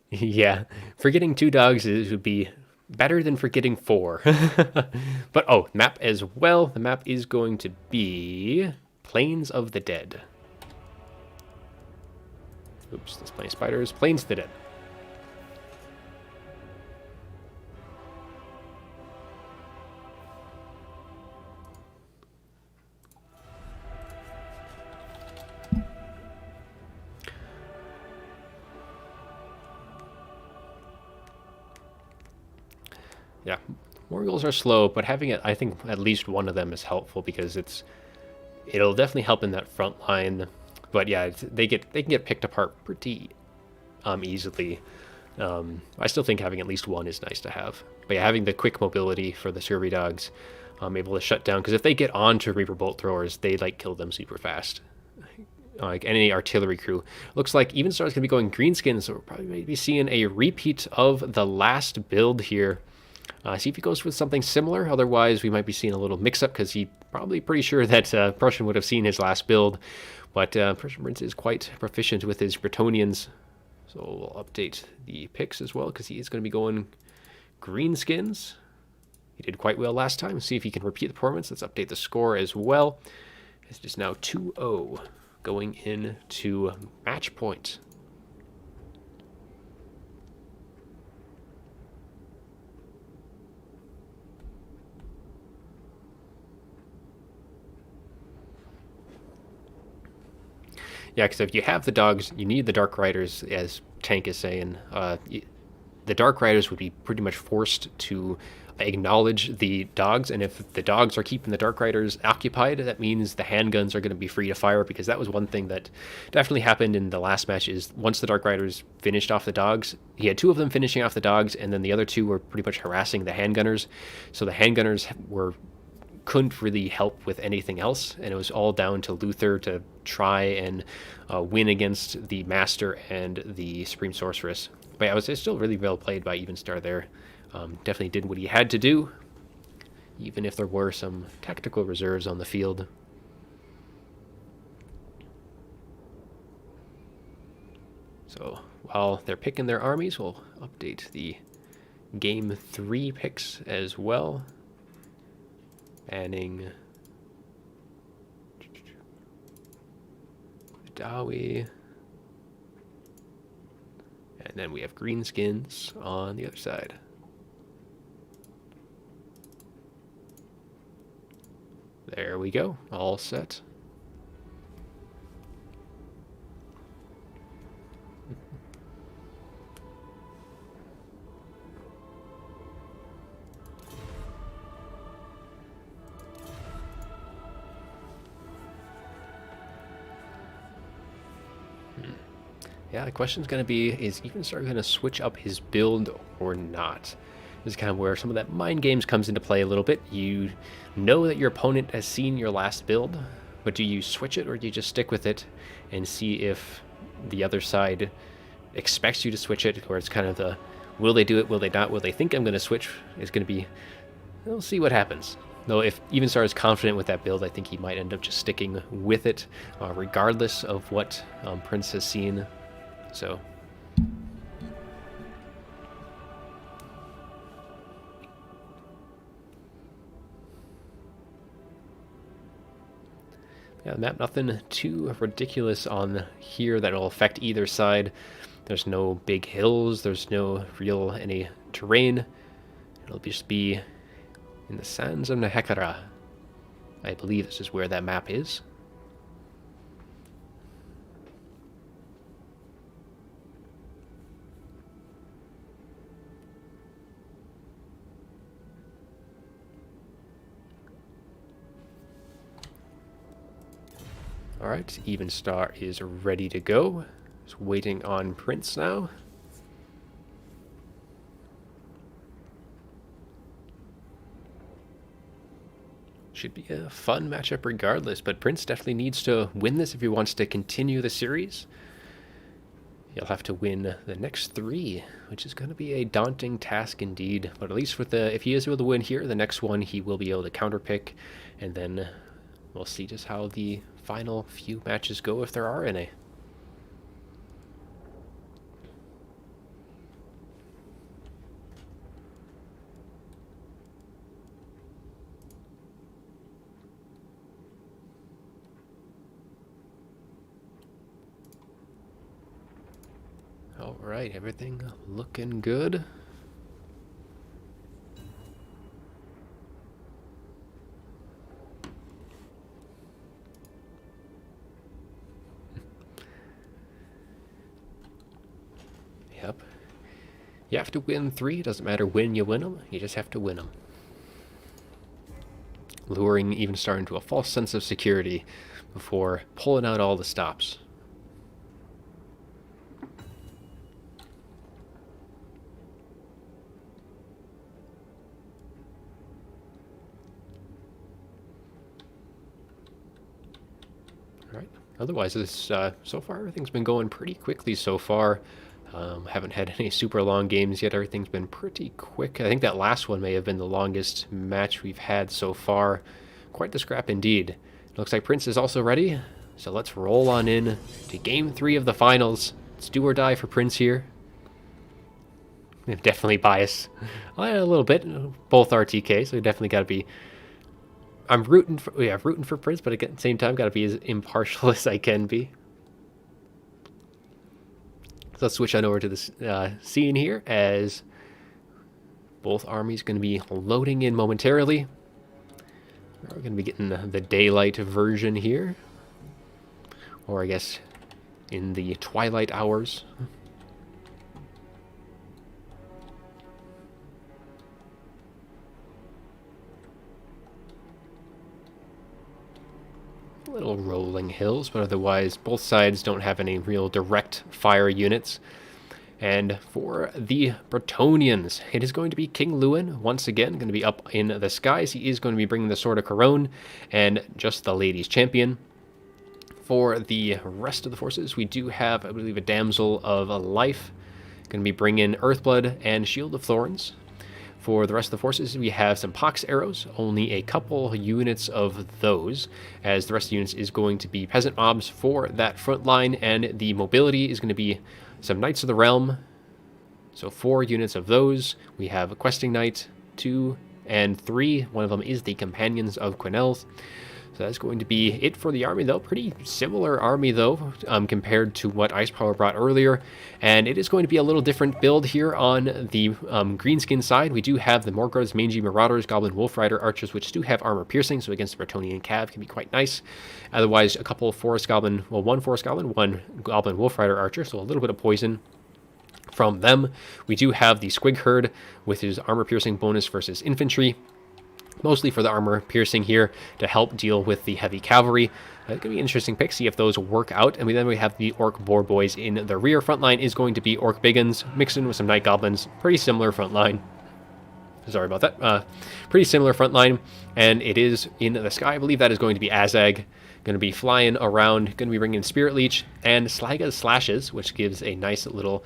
Yeah, forgetting 2 dogs would be better than forgetting 4. But oh, map as well. The map is going to be Plains of the Dead. Oops, displaying spiders. Plains of the Dead. Yeah, Morgul's are slow, but having it, I think at least one of them is helpful because it'll definitely help in that front line. But yeah, they can get picked apart pretty easily. I still think having at least one is nice to have. But yeah, having the quick mobility for the Survey Dogs, able to shut down, because if they get onto Reaper Bolt Throwers, they like kill them super fast. Like any artillery crew. Looks like Evenstar is going to be going Greenskins, so we're probably maybe seeing a repeat of the last build here. See if he goes with something similar. Otherwise, we might be seeing a little mix-up because he probably pretty sure that Prussian would have seen his last build. But Prussian Prince is quite proficient with his Bretonnians. So we'll update the picks as well because he is going to be going Greenskins. He did quite well last time. See if he can repeat the performance. Let's update the score as well. It's just now 2-0 going into match point. Yeah, because if you have the dogs, you need the Dark Riders, as Tank is saying. The Dark Riders would be pretty much forced to acknowledge the dogs, and if the dogs are keeping the Dark Riders occupied, that means the handguns are going to be free to fire, because that was one thing that definitely happened in the last match, is once the Dark Riders finished off the dogs, he had two of them finishing off the dogs, and then the other two were pretty much harassing the handgunners, so the handgunners couldn't really help with anything else, and it was all down to Luther to try and win against the Master and the Supreme Sorceress. But yeah, it was still really well played by Evenstar there. Definitely did what he had to do, even if there were some tactical reserves on the field. So while they're picking their armies, we'll update the Game 3 picks as well. Banning Dawi. And then we have Greenskins on the other side. There we go, all set. Yeah, the question's going to be, is Evenstar going to switch up his build or not? This is kind of where some of that mind games comes into play a little bit. You know that your opponent has seen your last build, but do you switch it or do you just stick with it and see if the other side expects you to switch it, or it's kind of the, will they do it, will they not, will they think I'm going to switch? It's going to be, we'll see what happens. Though if Evenstar is confident with that build, I think he might end up just sticking with it, regardless of what Prince has seen. So yeah, the map, nothing too ridiculous on here that'll affect either side. There's no big hills, there's no real any terrain. It'll just be in the sands of Nehekara. I believe this is where that map is. Alright, Evenstar is ready to go. Just waiting on Prince now. Should be a fun matchup regardless, but Prince definitely needs to win this if he wants to continue the series. He'll have to win the next 3, which is going to be a daunting task indeed. But at least with if he is able to win here, the next one he will be able to counterpick, and then we'll see just how the final few matches go, if there are any. All right, everything looking good. Yep. You have to win 3. It doesn't matter when you win them. You just have to win them. Luring Evenstar into a false sense of security before pulling out all the stops. Alright. Otherwise, this so far everything's been going pretty quickly so far. Haven't had any super long games yet. Everything's been pretty quick. I think that last one may have been the longest match we've had so far. Quite the scrap indeed. Looks like Prince is also ready, so let's roll on in to Game 3 of the finals. It's do or die for Prince here. Definitely biased a little bit. Both are TK, so we definitely got to be... I'm rooting for Prince, but at the same time, got to be as impartial as I can be. So let's switch on over to this scene here as both armies going to be loading in momentarily. We're going to be getting the daylight version here, or I guess in the twilight hours. Little rolling hills, but otherwise both sides don't have any real direct fire units. And for the Bretonnians, it is going to be King Lewin once again, going to be up in the skies. He is going to be bringing the Sword of Corone and just the ladies champion. For the rest of the forces, we do have, I believe, a Damsel of Life, going to be bringing Earthblood and Shield of Thorns. For the rest of the forces, we have some pox arrows, only a couple units of those, as the rest of the units is going to be peasant mobs for that front line, and the mobility is going to be some Knights of the Realm, so 4 units of those. We have a Questing Knight, 2 and 3. One of them is the Companions of Quenelles. So that's going to be it for the army, though. Pretty similar army, though, compared to what Icepower brought earlier. And it is going to be a little different build here on the Greenskin side. We do have the Mortarchs, Mangy Marauders, Goblin Wolf Rider Archers, which do have armor piercing, so against the Bretonnian Cav can be quite nice. Otherwise, a couple of Forest Goblin, well, 1 Forest Goblin, 1 Goblin Wolf Rider Archer, so a little bit of poison from them. We do have the Squig Herd with his armor piercing bonus versus infantry. Mostly for the armor piercing here to help deal with the heavy cavalry. It's going to be an interesting pick, see if those work out. And then we have the Orc Boar Boys in the rear. Front line is going to be Orc Biggins, mixed in with some Night Goblins. Pretty similar front line. Sorry about that. Pretty similar front line. And it is in the sky. I believe that is going to be Azag. Going to be flying around, going to be bringing Spirit Leech and Slaga's Slashes, which gives a nice little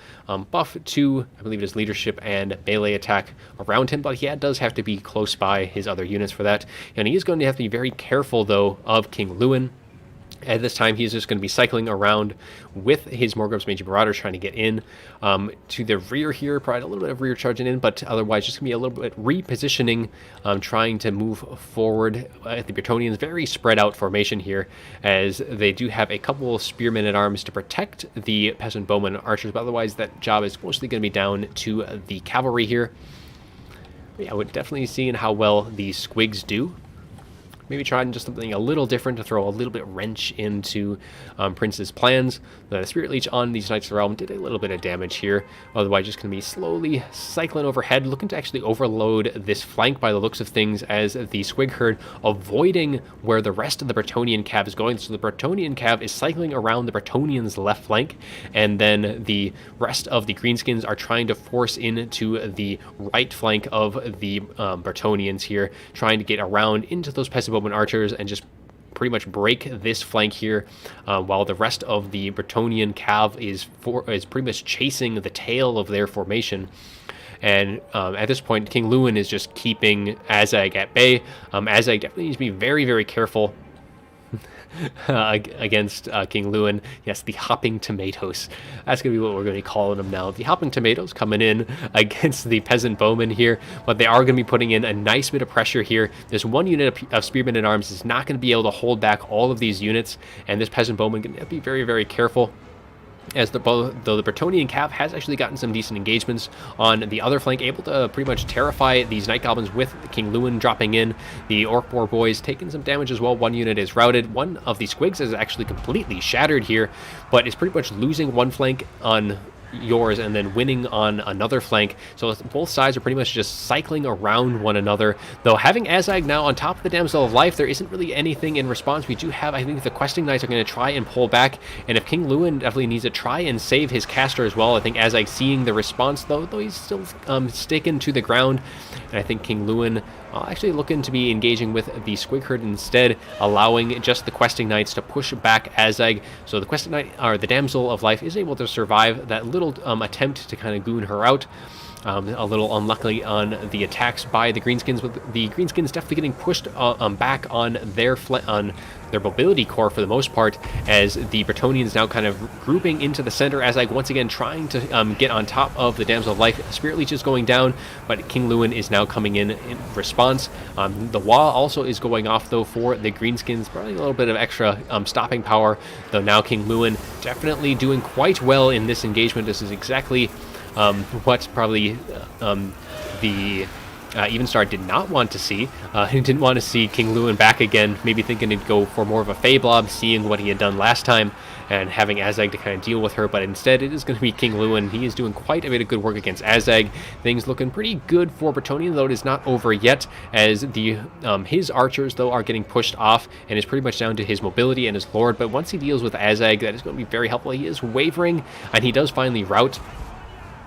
buff to, I believe it is leadership and melee attack around him, but he does have to be close by his other units for that. And he is going to have to be very careful, though, of King Lewin. At this time, he's just going to be cycling around with his Mortarchs, Mangy Marauders, trying to get in to the rear here. Probably a little bit of rear charging in, but otherwise just going to be a little bit repositioning, trying to move forward. The Bretonnians, very spread out formation here, as they do have a couple of Spearmen at Arms to protect the Peasant Bowmen Archers, but otherwise that job is mostly going to be down to the cavalry here. But yeah, we're definitely seeing how well the Squigs do. Maybe trying just something a little different to throw a little bit wrench into Prince's plans. The Spirit Leech on these Knights of the Realm did a little bit of damage here. Otherwise, just going to be slowly cycling overhead, looking to actually overload this flank by the looks of things, as the Squig Herd avoiding where the rest of the Bretonnian Cav is going. So the Bretonnian Cav is cycling around the Bretonnians' left flank, and then the rest of the Greenskins are trying to force into the right flank of the Bretonnians here, trying to get around into those Peasant Archers and just pretty much break this flank here, while the rest of the Bretonnian Cav is pretty much chasing the tail of their formation. And at this point, King Lewin is just keeping Azag at bay. Azag definitely needs to be very, very careful against King Lewin. Yes, the Hopping Tomatoes. That's going to be what we're going to be calling them now. The Hopping Tomatoes coming in against the Peasant Bowmen here, but they are going to be putting in a nice bit of pressure here. This one unit of Spearmen at Arms is not going to be able to hold back all of these units, and this Peasant Bowman going to be very, very careful. As though the Bretonnian Cav has actually gotten some decent engagements on the other flank, able to pretty much terrify these Night Goblins with King Lewin dropping in. The Orc Boar Boys taking some damage as well. One unit is routed. One of the Squigs is actually completely shattered here, but is pretty much losing one flank on yours and then winning on another flank. So both sides are pretty much just cycling around one another. Though having Azag now on top of the Damsel of Life, there isn't really anything in response. We do have, I think the Questing Knights are going to try and pull back, and if King Lewin definitely needs to try and save his caster as well. I think Azag seeing the response, though he's still sticking to the ground, and I think King Lewin actually looking to be engaging with the Squig Herd instead, allowing just the Questing Knights to push back Azag. So the Questing Knight, or the Damsel of Life, is able to survive that little attempt to kind of goon her out. A little unlucky on the attacks by the Greenskins, with the Greenskins definitely getting pushed back on their mobility core for the most part, as the Bretonnians now kind of grouping into the center, as like once again trying to get on top of the Damsel of Life. Spirit Leech is going down, but King Lewin is now coming in response. The wall also is going off though for the Greenskins, probably a little bit of extra stopping power, though now King Lewin definitely doing quite well in this engagement. This is exactly what probably the Evenstar did not want to see. He didn't want to see King Lewin back again, maybe thinking he'd go for more of a Fey Blob, seeing what he had done last time, and having Azag to kind of deal with her, but instead it is going to be King Lewin. He is doing quite a bit of good work against Azag. Things looking pretty good for Bretonnia, though it is not over yet, as the his archers, though, are getting pushed off, and is pretty much down to his mobility and his lord, but once he deals with Azag, that is going to be very helpful. He is wavering, and he does finally rout,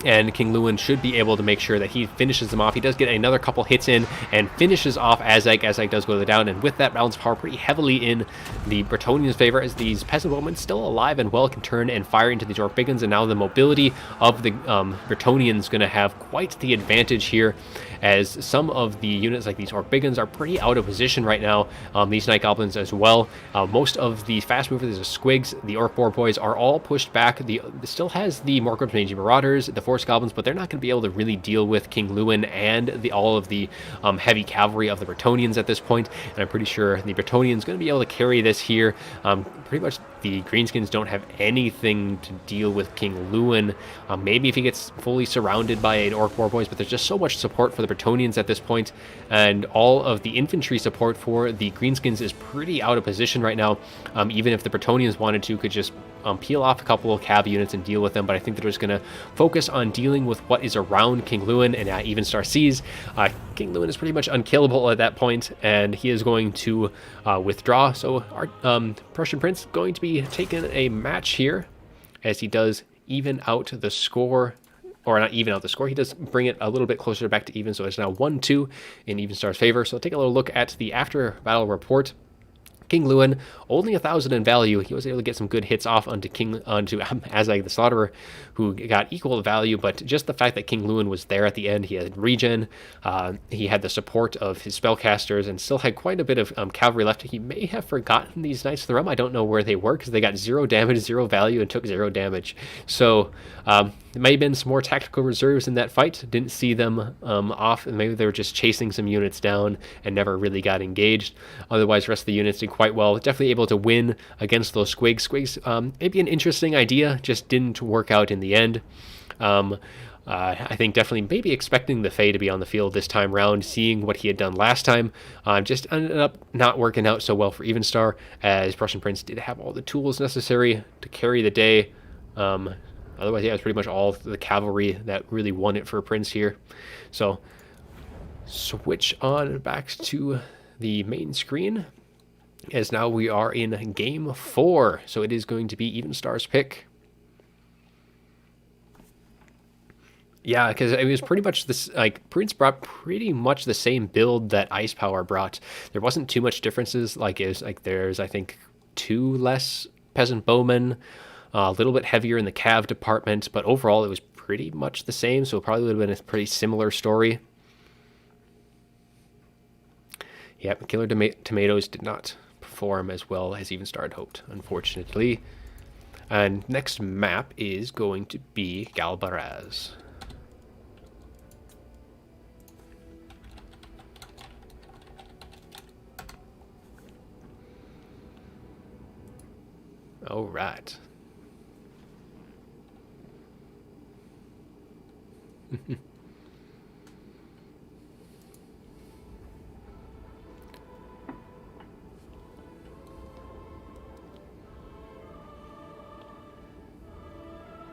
and King Lewin should be able to make sure that he finishes them off. He does get another couple hits in and finishes off Azag. Azag does go down, and with that, balance power pretty heavily in the Bretonnians' favor, as these peasant bowmen still alive and well can turn and fire into these Orbiggans, and now the mobility of the Bretonnians going to have quite the advantage here, as some of the units like these Orbiggans are pretty out of position right now. These Night Goblins as well. Most of the fast movers, the Squigs, the Orc Boar Boys are all pushed back. Still has the Mortarchs, Mangy Marauders, the Force Goblins, but they're not going to be able to really deal with King Lewin and all of the heavy cavalry of the Bretonnians at this point. And I'm pretty sure the Bretonnians going to be able to carry this here. Pretty much the Greenskins don't have anything to deal with King Lewin. Maybe if he gets fully surrounded by an Orc War Boys, but there's just so much support for the Bretonnians at this point, and all of the infantry support for the Greenskins is pretty out of position right now. Even if the Bretonnians wanted to, could just peel off a couple of cav units and deal with them, but I think they're just going to focus on dealing with what is around King Lewin, and Evenstar sees King Lewin is pretty much unkillable at that point, and he is going to withdraw. So our Prussian Prince going to be taking a match here, as he does even out the score, or not even out the score, he does bring it a little bit closer back to even, so it's now 1-2 in Evenstar's favor. So take a little look at the after battle report. King Lewin, only 1,000 in value. He was able to get some good hits off onto Azag the Slaughterer, who got equal value, but just the fact that King Lewin was there at the end, he had regen, he had the support of his spellcasters, and still had quite a bit of cavalry left. He may have forgotten these Knights of the Realm. I don't know where they were, because they got 0 damage, 0 value, and took 0 damage. So there may have been some more tactical reserves in that fight. Didn't see them off, and maybe they were just chasing some units down and never really got engaged. Otherwise, the rest of the units did quite well. Definitely able to win against those Squigs. Squigs, maybe an interesting idea, just didn't work out in the end. I think definitely maybe expecting the Fae to be on the field this time round, seeing what he had done last time, just ended up not working out so well for Evenstar, as Prussian Prince did have all the tools necessary to carry the day. Otherwise, yeah, it was pretty much all the cavalry that really won it for Prince here. So switch on back to the main screen, as now we are in game 4. So it is going to be Evenstar's pick. Yeah, because it was pretty much this, like, Prince brought pretty much the same build that Ice Power brought. There wasn't too much differences. Like, it was like there's, I think, 2 less peasant bowmen, a little bit heavier in the cav department, but overall it was pretty much the same, so it probably would have been a pretty similar story. Yep, Killer Tomatoes did not perform as well as Evenstar had hoped, unfortunately. And next map is going to be Galbaraz. All right.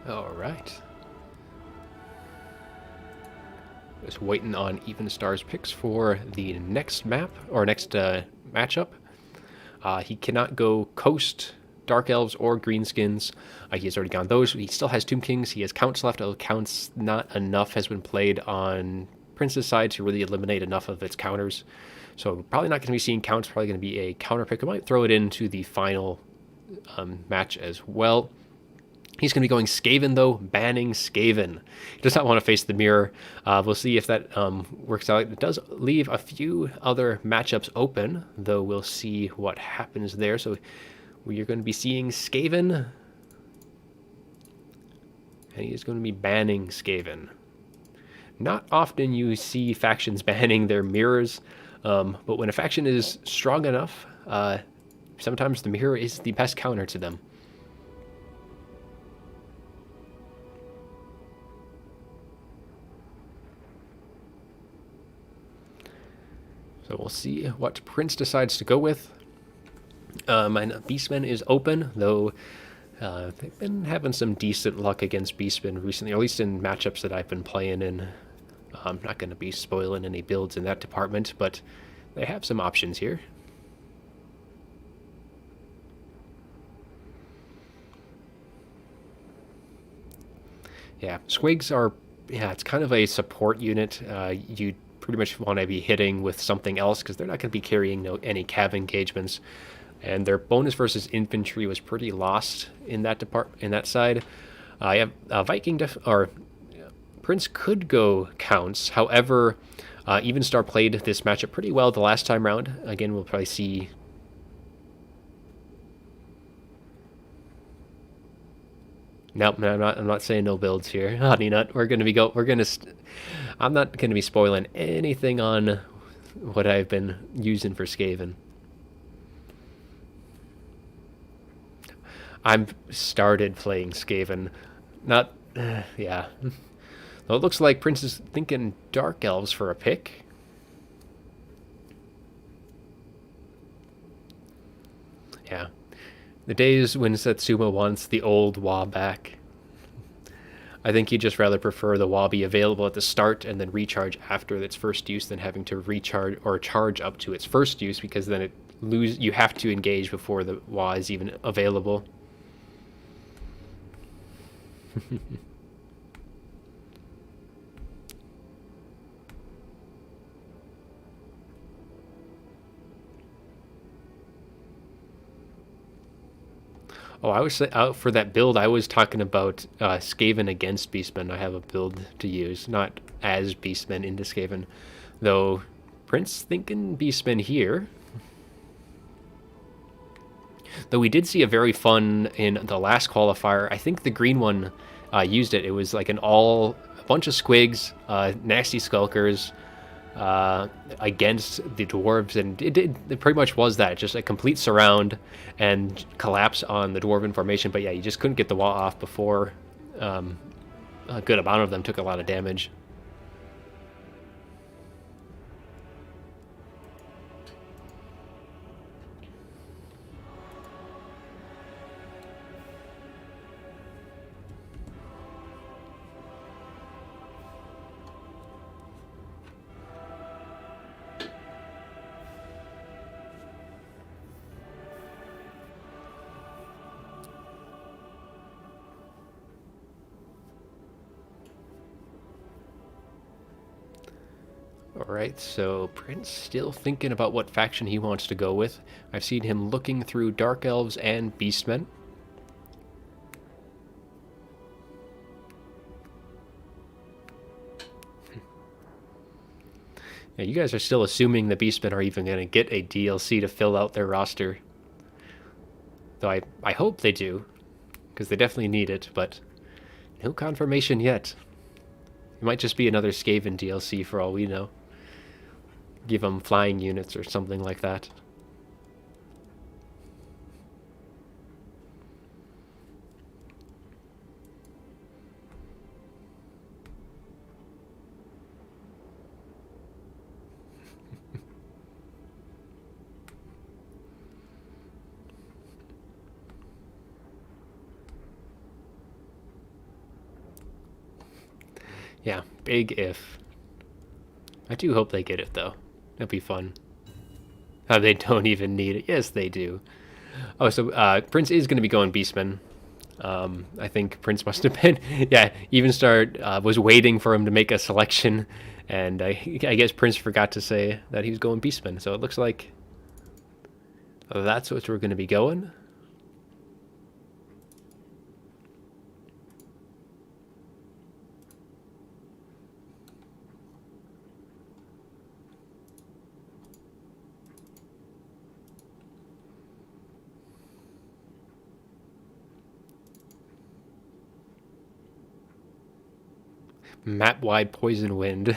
All right. Just waiting on Evenstar's picks for the next map, or next matchup. He cannot go Coast, Dark Elves, or Greenskins. He has already gone those. He still has Tomb Kings. He has Counts left. Although Counts, not enough has been played on Prince's side to really eliminate enough of its counters. So probably not going to be seeing Counts. Probably going to be a counter pick. I might throw it into the final match as well. He's going to be going Skaven, though, banning Skaven. He does not want to face the mirror. We'll see if that works out. It does leave a few other matchups open, though we'll see what happens there. So we are going to be seeing Skaven, and he is going to be banning Skaven. Not often you see factions banning their mirrors, but when a faction is strong enough, sometimes the mirror is the best counter to them. So we'll see what Prince decides to go with. And Beastmen is open, though they've been having some decent luck against Beastmen recently, or at least in matchups that I've been playing in. I'm not going to be spoiling any builds in that department, but they have some options here. Yeah, Squigs are, it's kind of a support unit. You pretty much want to be hitting with something else because they're not going to be carrying any cav engagements, and their bonus versus infantry was pretty lost in that side. Yeah, Viking Prince could go Counts. However, Evenstar played this matchup pretty well the last time round. Again, we'll probably see. Nope, I'm not saying no builds here, Honey Nut. I'm not gonna be spoiling anything on what I've been using for Skaven. I've started playing Skaven, not yeah. Well, it looks like Prince is thinking Dark Elves for a pick. Yeah. The days when Satsuma wants the old WoW back. I think he'd just rather prefer the WoW be available at the start and then recharge after its first use than having to recharge or charge up to its first use, because then you have to engage before the WoW is even available. Oh, I was for that build. I was talking about Skaven against Beastmen. I have a build to use, not as Beastmen into Skaven, though. Prince thinking Beastmen here. Though we did see a very fun in the last qualifier. I think the green one used it. It was like a bunch of squigs, nasty skulkers against the dwarves, and it pretty much was that, just a complete surround and collapse on the dwarven formation. But yeah, you just couldn't get the wall off before a good amount of them took a lot of damage. Alright, so Prince still thinking about what faction he wants to go with. I've seen him looking through Dark Elves and Beastmen. Yeah, you guys are still assuming the Beastmen are even going to get a DLC to fill out their roster. Though I hope they do, because they definitely need it, but no confirmation yet. It might just be another Skaven DLC for all we know. Give them flying units or something like that. Yeah, big if. I do hope they get it, though. It'll be fun. They don't even need it. Yes, they do. Oh, so Prince is going to be going Beastmen. I think Prince must have been... yeah, Evenstar was waiting for him to make a selection, and I guess Prince forgot to say that he was going Beastmen. So it looks like that's what we're going to be going. Map-wide poison wind.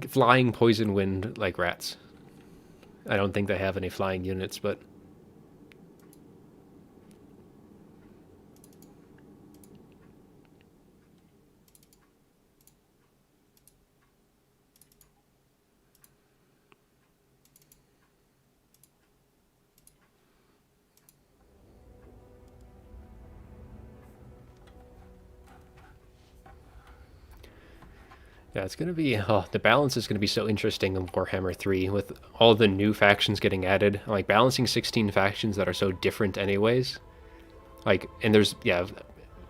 Flying poison wind like rats. I don't think they have any flying units, but... yeah, it's going to be... oh, the balance is going to be so interesting in Warhammer 3 with all the new factions getting added. Like, balancing 16 factions that are so different anyways. Like, and there's... yeah,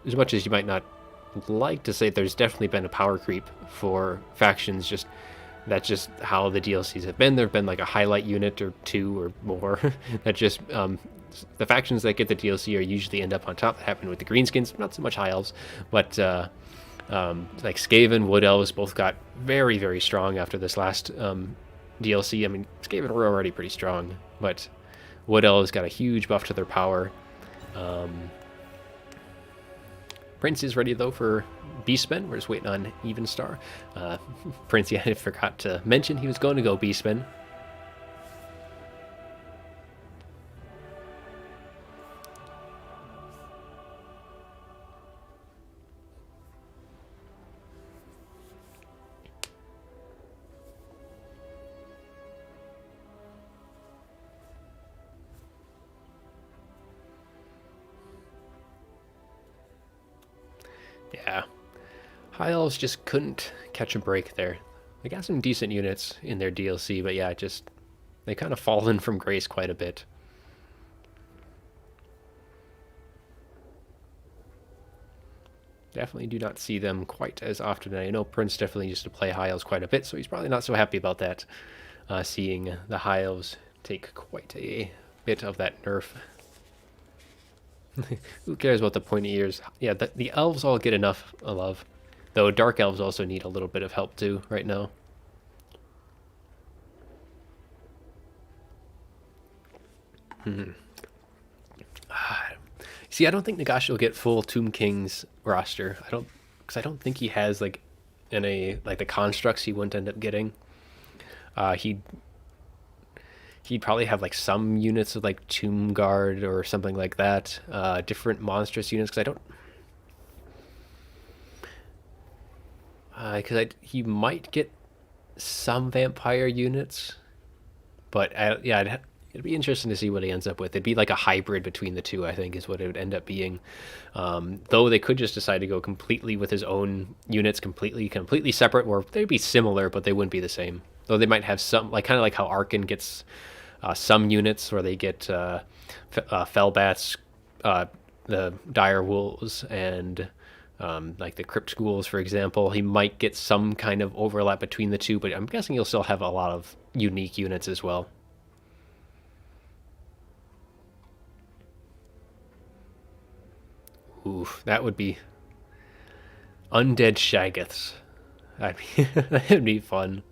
as much as you might not like to say, there's definitely been a power creep for factions. Just that's just how the DLCs have been. There have been like a highlight unit or two or more that just... the factions that get the DLC are usually end up on top. That happened with the Greenskins, not so much High Elves, but... like Skaven, Wood Elves both got very, very strong after this last DLC. I mean, Skaven were already pretty strong, but Wood Elves got a huge buff to their power. Prince is ready, though, for Beastmen. We're just waiting on Evenstar. Prince, yeah, I forgot to mention he was going to go Beastmen. Yeah, High Elves just couldn't catch a break there. They got some decent units in their DLC, but yeah, just they kind of fallen from grace quite a bit. Definitely do not see them quite as often. I know Prince definitely used to play High Elves quite a bit, so he's probably not so happy about that, seeing the High Elves take quite a bit of that nerf. Who cares about the pointy ears? Yeah, the elves all get enough love. Though dark elves also need a little bit of help too right now. See, I don't think Nagashi will get full Tomb King's roster. Because I don't think he has like like the constructs he wouldn't end up getting. He'd probably have like some units of like Tomb Guard or something like that. Different monstrous units, because I don't... because he might get some vampire units. But yeah, it'd be interesting to see what he ends up with. It'd be like a hybrid between the two, I think, is what it would end up being. Though they could just decide to go completely with his own units, completely separate, or they'd be similar, but they wouldn't be the same. Though they might have some, like kind of like how Arkan gets some units where they get Fellbats, the Dire Wolves, and like the Crypt Ghouls, for example. He might get some kind of overlap between the two, but I'm guessing he'll still have a lot of unique units as well. Oof, that would be undead Shaggoths. That'd be fun.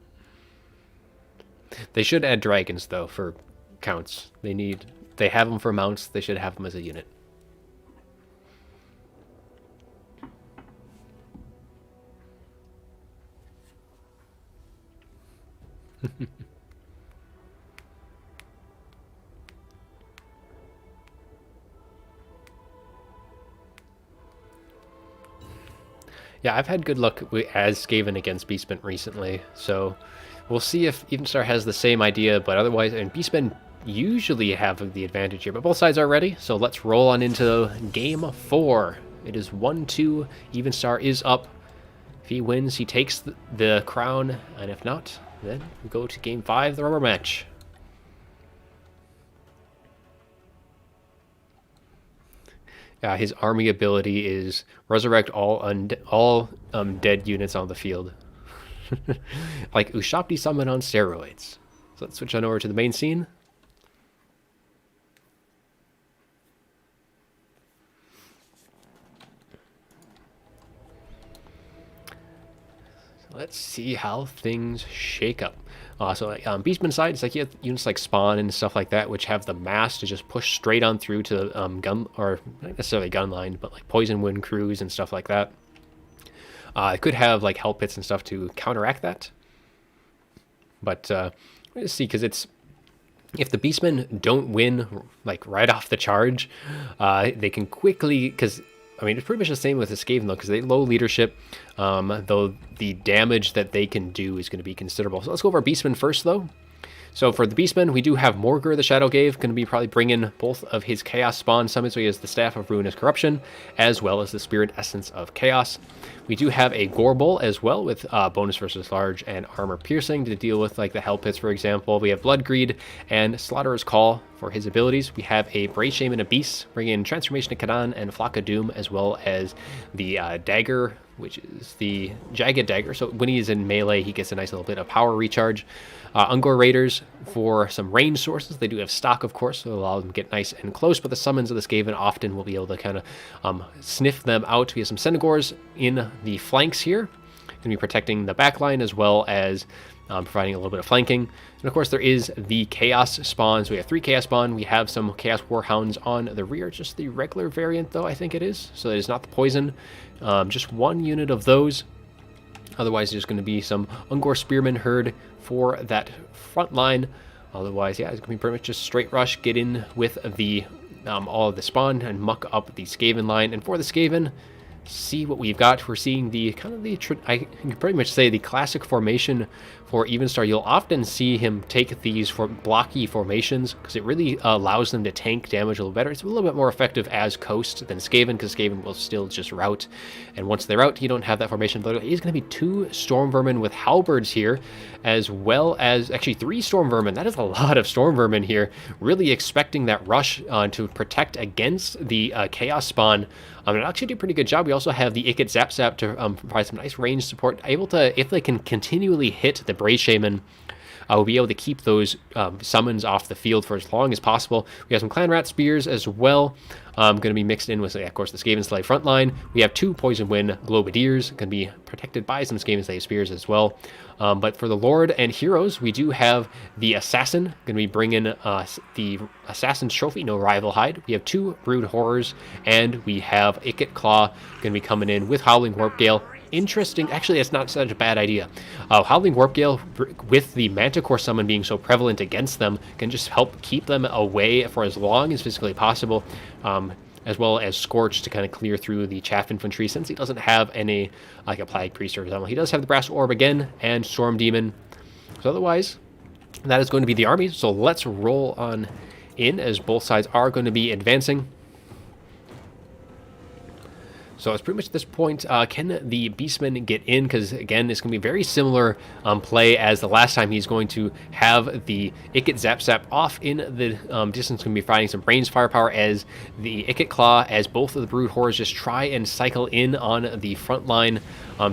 They should add dragons though for counts. They have them for mounts. They should have them as a unit. Yeah, I've had good luck as Skaven against Beastmen recently, so we'll see if Evenstar has the same idea, but otherwise, and Beastmen usually have the advantage here, but both sides are ready, so let's roll on into Game 4. It is 1-2, Evenstar is up, If he wins, he takes the crown, and if not, then we go to game 5, the rubber match. His army ability is resurrect all dead units on the field. Like Ushabti Summon on steroids. So let's switch on over to the main scene. Let's see how things shake up. So on Beastmen side, it's like you have units like Spawn and stuff like that, which have the mass to just push straight on through to gun, or not necessarily gun line, but like Poison Wind crews and stuff like that. It could have like Hell Pits and stuff to counteract that. But let's see, because it's, if the Beastmen don't win like right off the charge, they can quickly, because I mean, it's pretty much the same with the Skaven, though, because they low leadership, though the damage that they can do is going to be considerable. So let's go over Beastmen first, though. So for the Beastmen, we do have Morgur the Shadowgave, going to be probably bringing both of his Chaos Spawn summons, so he has the Staff of Ruinous Corruption, as well as the Spirit Essence of Chaos. We do have a Gorbel as well, with bonus versus large and armor piercing to deal with like the Hell Pits, for example. We have Blood Greed and Slaughterer's Call for his abilities. We have a Brave Shaman Abyss, bringing in Transformation of Kadan and Flock of Doom, as well as the Dagger, which is the Jagged Dagger. So when he is in melee, he gets a nice little bit of power recharge. Ungor Raiders for some range sources. They do have stock, of course, so allow them to get nice and close, but the summons of the Skaven often will be able to kind of sniff them out. We have some Centaurs in the flanks here, going to be protecting the back line, as well as providing a little bit of flanking. And of course, there is the Chaos Spawns. We have 3 Chaos Spawn. We have some Chaos Warhounds on the rear, just the regular variant, though, I think it is. So it is not the poison. Just 1 unit of those. Otherwise, there's going to be some Ungor Spearman herd for that front line. Otherwise, yeah, it's going to be pretty much just straight rush, get in with the all of the spawn and muck up the Skaven line. And for the Skaven, see what we've got. We're seeing the kind of the, I can pretty much say, the classic formation for Evenstar. You'll often see him take these for blocky formations because it really allows them to tank damage a little better. It's a little bit more effective as Coast than Skaven, because Skaven will still just rout, and once they're out, you don't have that formation. But he's going to be 2 Storm Vermin with Halberds here, as well as actually 3 Storm Vermin. That is a lot of Storm Vermin here, really expecting that rush to protect against the Chaos Spawn. It'll actually do a pretty good job. We also have the Ikit Zap Zap to provide some nice range support, able to, if they can continually hit the Brave Shaman, we'll be able to keep those summons off the field for as long as possible. We have some Clan Rat Spears as well, going to be mixed in with, of course, the Skaven Slave front line. We have 2 Poison Wind Globadiers, going to be protected by some Skaven Slave Spears as well. But for the Lord and Heroes, we do have the Assassin, going to be bringing the Assassin's Trophy, no rival hide. We have 2 Brood Horrors, and we have Ikit Claw, going to be coming in with Howling Warp Gale. Interesting, actually, it's not such a bad idea. Howling Warp Gale, with the Manticore summon being so prevalent against them, can just help keep them away for as long as physically possible, as well as Scorch to kind of clear through the Chaff Infantry, since he doesn't have any, like a Plague Priest, for example. He does have the Brass Orb again, and Storm Demon. So otherwise, that is going to be the army. So let's roll on in, as both sides are going to be advancing. So it's pretty much at this point, can the Beastmen get in? Because, again, it's going to be very similar play as the last time. He's going to have the Ikit Zap Zap off in the distance, going to be fighting some brains firepower, as the Ikit Claw, as both of the Brood Horrors just try and cycle in on the front line,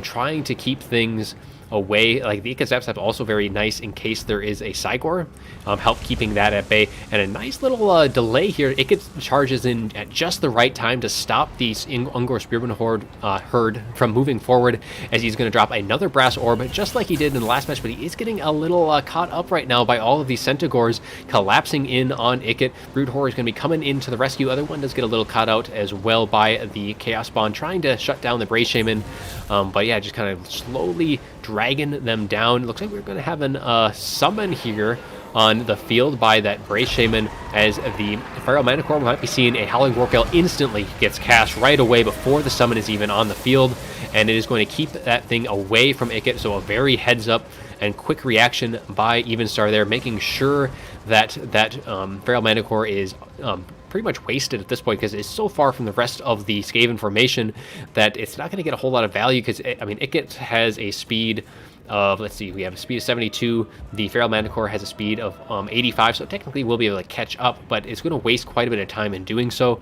trying to keep things away. Like the Ikit Zap Zap also very nice in case there is a Cygor, help keeping that at bay. And a nice little delay here. Ikit charges in at just the right time to stop the Ungor Spearman herd from moving forward, as he's going to drop another Brass Orb, just like he did in the last match. But he is getting a little caught up right now by all of these Centaurs collapsing in on Ikit. Brood Horror is going to be coming into the rescue. Other one does get a little caught out as well by the Chaos Spawn, trying to shut down the Brave Shaman. But yeah, just kind of slowly dragging them down. Looks like we're going to have a summon here on the field by that Brace Shaman, as the Feral Manticore might be seeing a Howling Wargale instantly gets cast right away before the summon is even on the field, and it is going to keep that thing away from Ikit, so a very heads up and quick reaction by Evenstar there, making sure that Feral Manticore is pretty much wasted at this point, because it's so far from the rest of the Skaven formation that it's not going to get a whole lot of value, because, I mean, Ikit has a speed of, let's see, we have a speed of 72, the Feral Manticore has a speed of 85, so technically we'll be able to catch up, but it's going to waste quite a bit of time in doing so.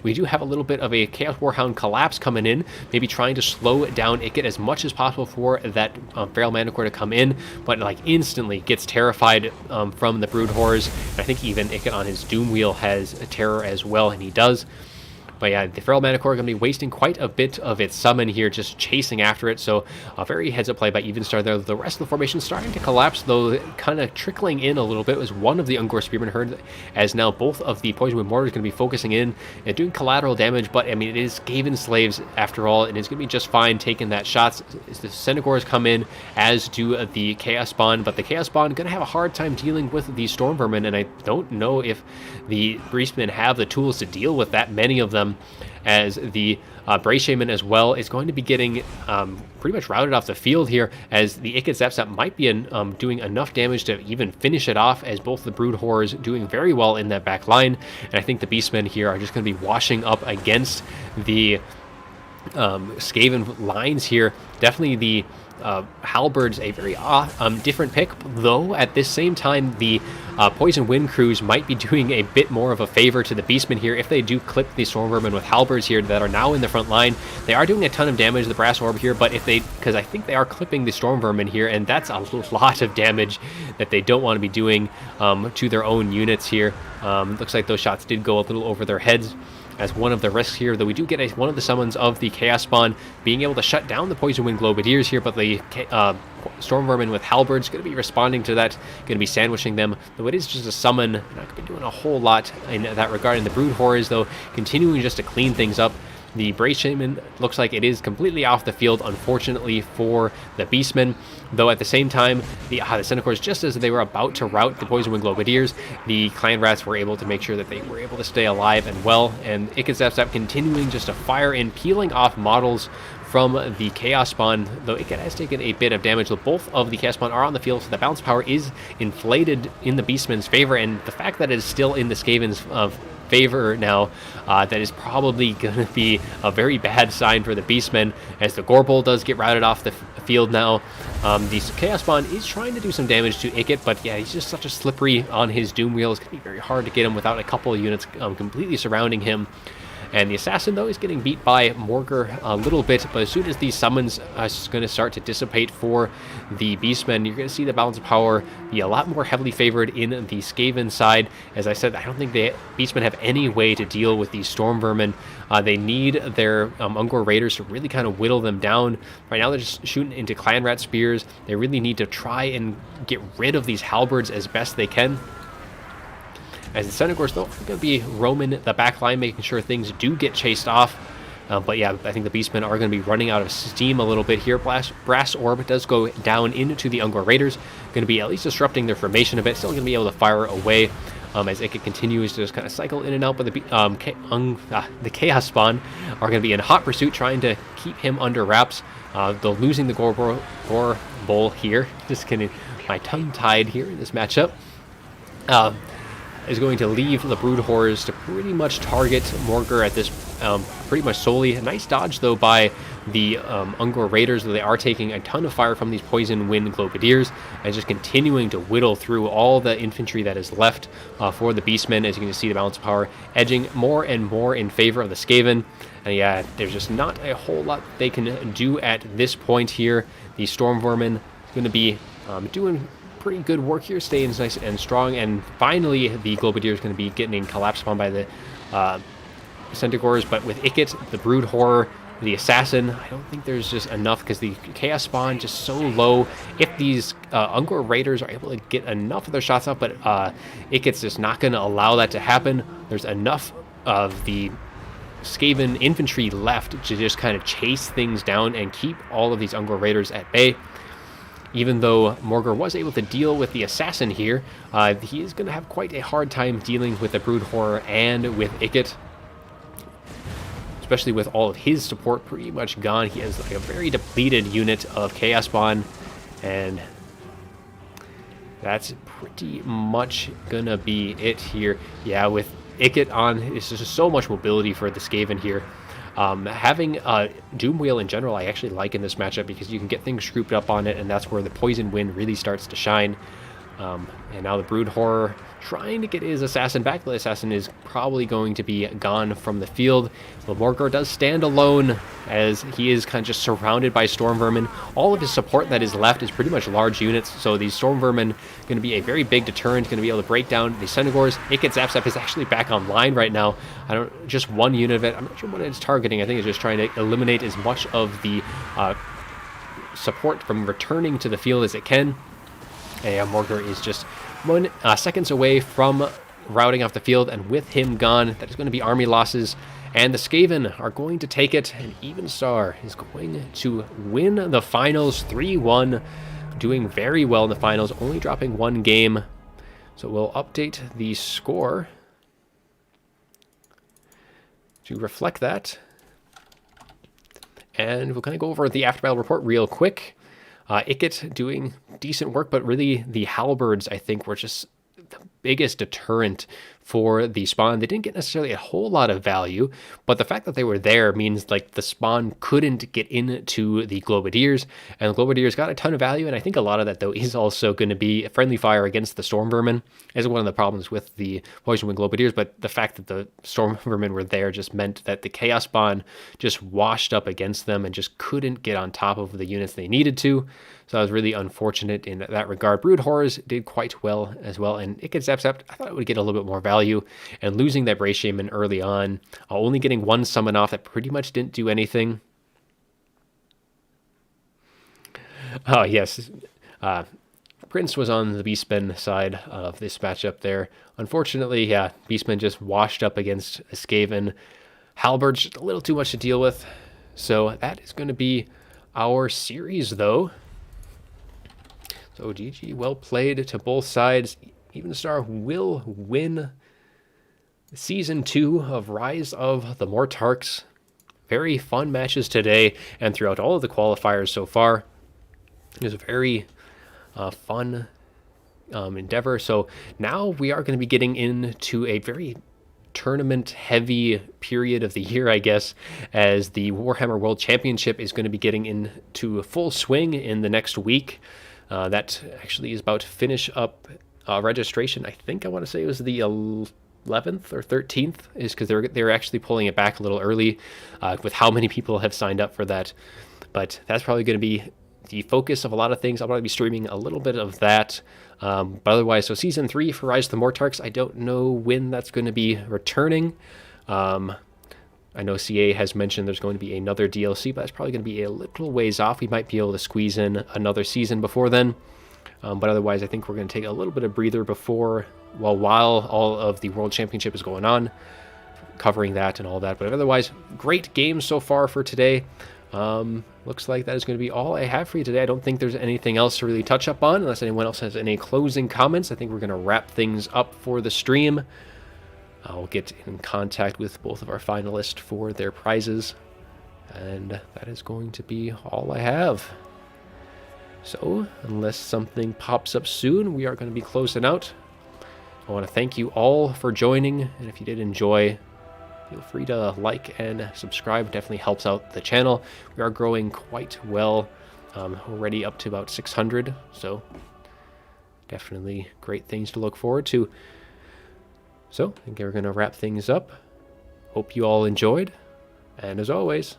We do have a little bit of a Chaos Warhound collapse coming in, maybe trying to slow down Ikit as much as possible for that Feral Manticore to come in, but like instantly gets terrified from the Brood Horrors. And I think even Ikit on his Doom Wheel has a terror as well, and he does. But yeah, the Feral Manticore going to be wasting quite a bit of its summon here, just chasing after it. So a very heads-up play by Evenstar there. The rest of the formation starting to collapse, though kind of trickling in a little bit was one of the Ungor Spearmen Herd, as now both of the Poison Wind Mortars going to be focusing in and doing collateral damage. But I mean, it is Skaven slaves after all, and it's going to be just fine taking that shots. The Centaurs come in, as do the Chaos Spawn, but the Chaos Spawn going to have a hard time dealing with the Storm Vermin, and I don't know if the Beastmen have the tools to deal with that many of them, as the Brace Shaman as well is going to be getting pretty much routed off the field here, as the Ikit Zap might be doing enough damage to even finish it off, as both the Brood Horrors doing very well in that back line, and I think the Beastmen here are just going to be washing up against the Skaven lines here. Definitely the Halberds a very different pick, though at this same time the Poison Wind crews might be doing a bit more of a favor to the Beastmen here if they do clip the Storm Vermin with Halberds here that are now in the front line. They are doing a ton of damage to the Brass Orb here, but if they, because I think they are clipping the Storm Vermin here, and that's a lot of damage that they don't want to be doing to their own units here. Looks like those shots did go a little over their heads as one of the risks here, though we do get one of the summons of the Chaos Spawn being able to shut down the Poison Wind Globadiers here, but the Storm Vermin with Halberds going to be responding to that, going to be sandwiching them, though it is just a summon, not going to be doing a whole lot in that regard. And the Brood Horrors, though, continuing just to clean things up. The Brace Shaman looks like it is completely off the field, unfortunately, for the Beastmen, though at the same time, the Centaurs, just as they were about to rout the Poison Wind Globadiers, the Clan Rats were able to make sure that they were able to stay alive and well, and Ikit Zap continuing just to fire in, peeling off models from the Chaos Spawn, though Ikit has taken a bit of damage, though both of the Chaos Spawn are on the field, so the bounce power is inflated in the Beastmen's favor, and the fact that it is still in the Skaven's favor now, that is probably going to be a very bad sign for the Beastmen, as the Gorbol does get routed off the field now. The Chaos Spawn is trying to do some damage to Ikit, but yeah, he's just such a slippery on his Doom Wheel. It's going to be very hard to get him without a couple of units completely surrounding him. And the Assassin, though, is getting beat by Mortar a little bit, but as soon as these summons are going to start to dissipate for the Beastmen, you're going to see the balance of power be a lot more heavily favored in the Skaven side. As I said, I don't think the Beastmen have any way to deal with these Storm Vermin. They need their Ungor Raiders to really kind of whittle them down. Right now, they're just shooting into Clan Rat Spears. They really need to try and get rid of these Halberds as best they can, as the Centaurs, though, are going to be roaming the back line, making sure things do get chased off. But yeah, I think the Beastmen are going to be running out of steam a little bit here. Brass Orb does go down into the Ungor Raiders, going to be at least disrupting their formation a bit, still going to be able to fire away as Ikit continues to just kind of cycle in and out. But the Chaos Spawn are going to be in hot pursuit, trying to keep him under wraps. Though losing the Gorbol here, just getting my tongue tied here in this matchup. Is going to leave the Brood Horrors to pretty much target Mortar at this pretty much solely. A nice dodge, though, by the Ungor Raiders, though they are taking a ton of fire from these Poison Wind Globadiers, and just continuing to whittle through all the infantry that is left for the Beastmen. As you can see, the balance of power edging more and more in favor of the Skaven. And yeah, there's just not a whole lot they can do at this point here. The Storm Vermin is going to be doing pretty good work here, staying nice and strong, and finally the Globadier is going to be getting collapsed upon by the Centaurs. But with Ikit, the Brood Horror, the Assassin, I don't think there's just enough, because the Chaos Spawn just so low. If these Ungor Raiders are able to get enough of their shots off, but Ikit's just not going to allow that to happen. There's enough of the Skaven infantry left to just kind of chase things down and keep all of these Ungor Raiders at bay. even though Morgr was able to deal with the assassin here, he is going to have quite a hard time dealing with the Brood Horror and with Ikit, especially with all of his support pretty much gone. He has like a very depleted unit of Chaos Spawn, and that's pretty much gonna be it here. Yeah, with Ikit on, it's just so much mobility for the Skaven here. Having Doomwheel in general, I actually like in this matchup because you can get things grouped up on it, and that's where the Poison Wind really starts to shine. And now the Brood Horror trying to get his assassin back. The assassin is probably going to be gone from the field. But Morgr does stand alone as he is kind of just surrounded by Storm Vermin. All of his support that is left is pretty much large units, so these Storm Vermin going to be a very big deterrent, going to be able to break down the Centaurs. Ikit Zapsap is actually back online right now. Just one unit of it. I'm not sure what it's targeting. I think it's just trying to eliminate as much of the support from returning to the field as it can. And Morgr is just seconds away from routing off the field, and with him gone, that is going to be army losses, and the Skaven are going to take it, and Evenstar is going to win the finals 3-1, doing very well in the finals, only dropping one game. So we'll update the score to reflect that, and we'll kind of go over the after battle report real quick. Ikit doing decent work, but really the halberds, I think, were just the biggest deterrent for the spawn. They didn't get necessarily a whole lot of value, but the fact that they were there means like the spawn couldn't get into the Globadiers, and the Globadiers got a ton of value, and I think a lot of that, though, is also going to be friendly fire against the Storm Vermin, is one of the problems with the Poison Wind Globadiers, but the fact that the Storm Vermin were there just meant that the Chaos Spawn just washed up against them and just couldn't get on top of the units they needed to. So that was really unfortunate in that regard. Brood Horrors did quite well as well, and Ikit Zapsap, I thought it would get a little bit more value, and losing that Bray Shaman early on, only getting one summon off that pretty much didn't do anything. Oh, yes. Prince was on the Beastmen side of this matchup there. Unfortunately, yeah, Beastmen just washed up against a Skaven. Halberds, just a little too much to deal with. So that is going to be our series, though. So GG, well played to both sides. Evenstar will win Season 2 of Rise of the Mortarchs. Very fun matches today and throughout all of the qualifiers so far. It was a very fun endeavor. So now we are going to be getting into a very tournament-heavy period of the year, I guess, as the Warhammer World Championship is going to be getting into full swing in the next week. That actually is about to finish up registration. I think I want to say it was the 11th or 13th, is because they're actually pulling it back a little early with how many people have signed up for that. But that's probably going to be the focus of a lot of things. I'll probably be streaming a little bit of that. But otherwise, so Season 3 for Rise of the Mortarchs, I don't know when that's going to be returning. I know CA has mentioned there's going to be another DLC, but that's probably going to be a little ways off. We might be able to squeeze in another season before then. But otherwise, I think we're going to take a little bit of breather while all of the World Championship is going on, covering that and all that. But otherwise, great games so far for today. Looks like that is going to be all I have for you today. I don't think there's anything else to really touch up on, unless anyone else has any closing comments. I think we're going to wrap things up for the stream. I'll get in contact with both of our finalists for their prizes, and that is going to be all I have. So, unless something pops up soon, we are going to be closing out. I want to thank you all for joining, and if you did enjoy, feel free to like and subscribe. It definitely helps out the channel. We are growing quite well, already up to about 600, so definitely great things to look forward to. So, I think we're going to wrap things up. Hope you all enjoyed, and as always,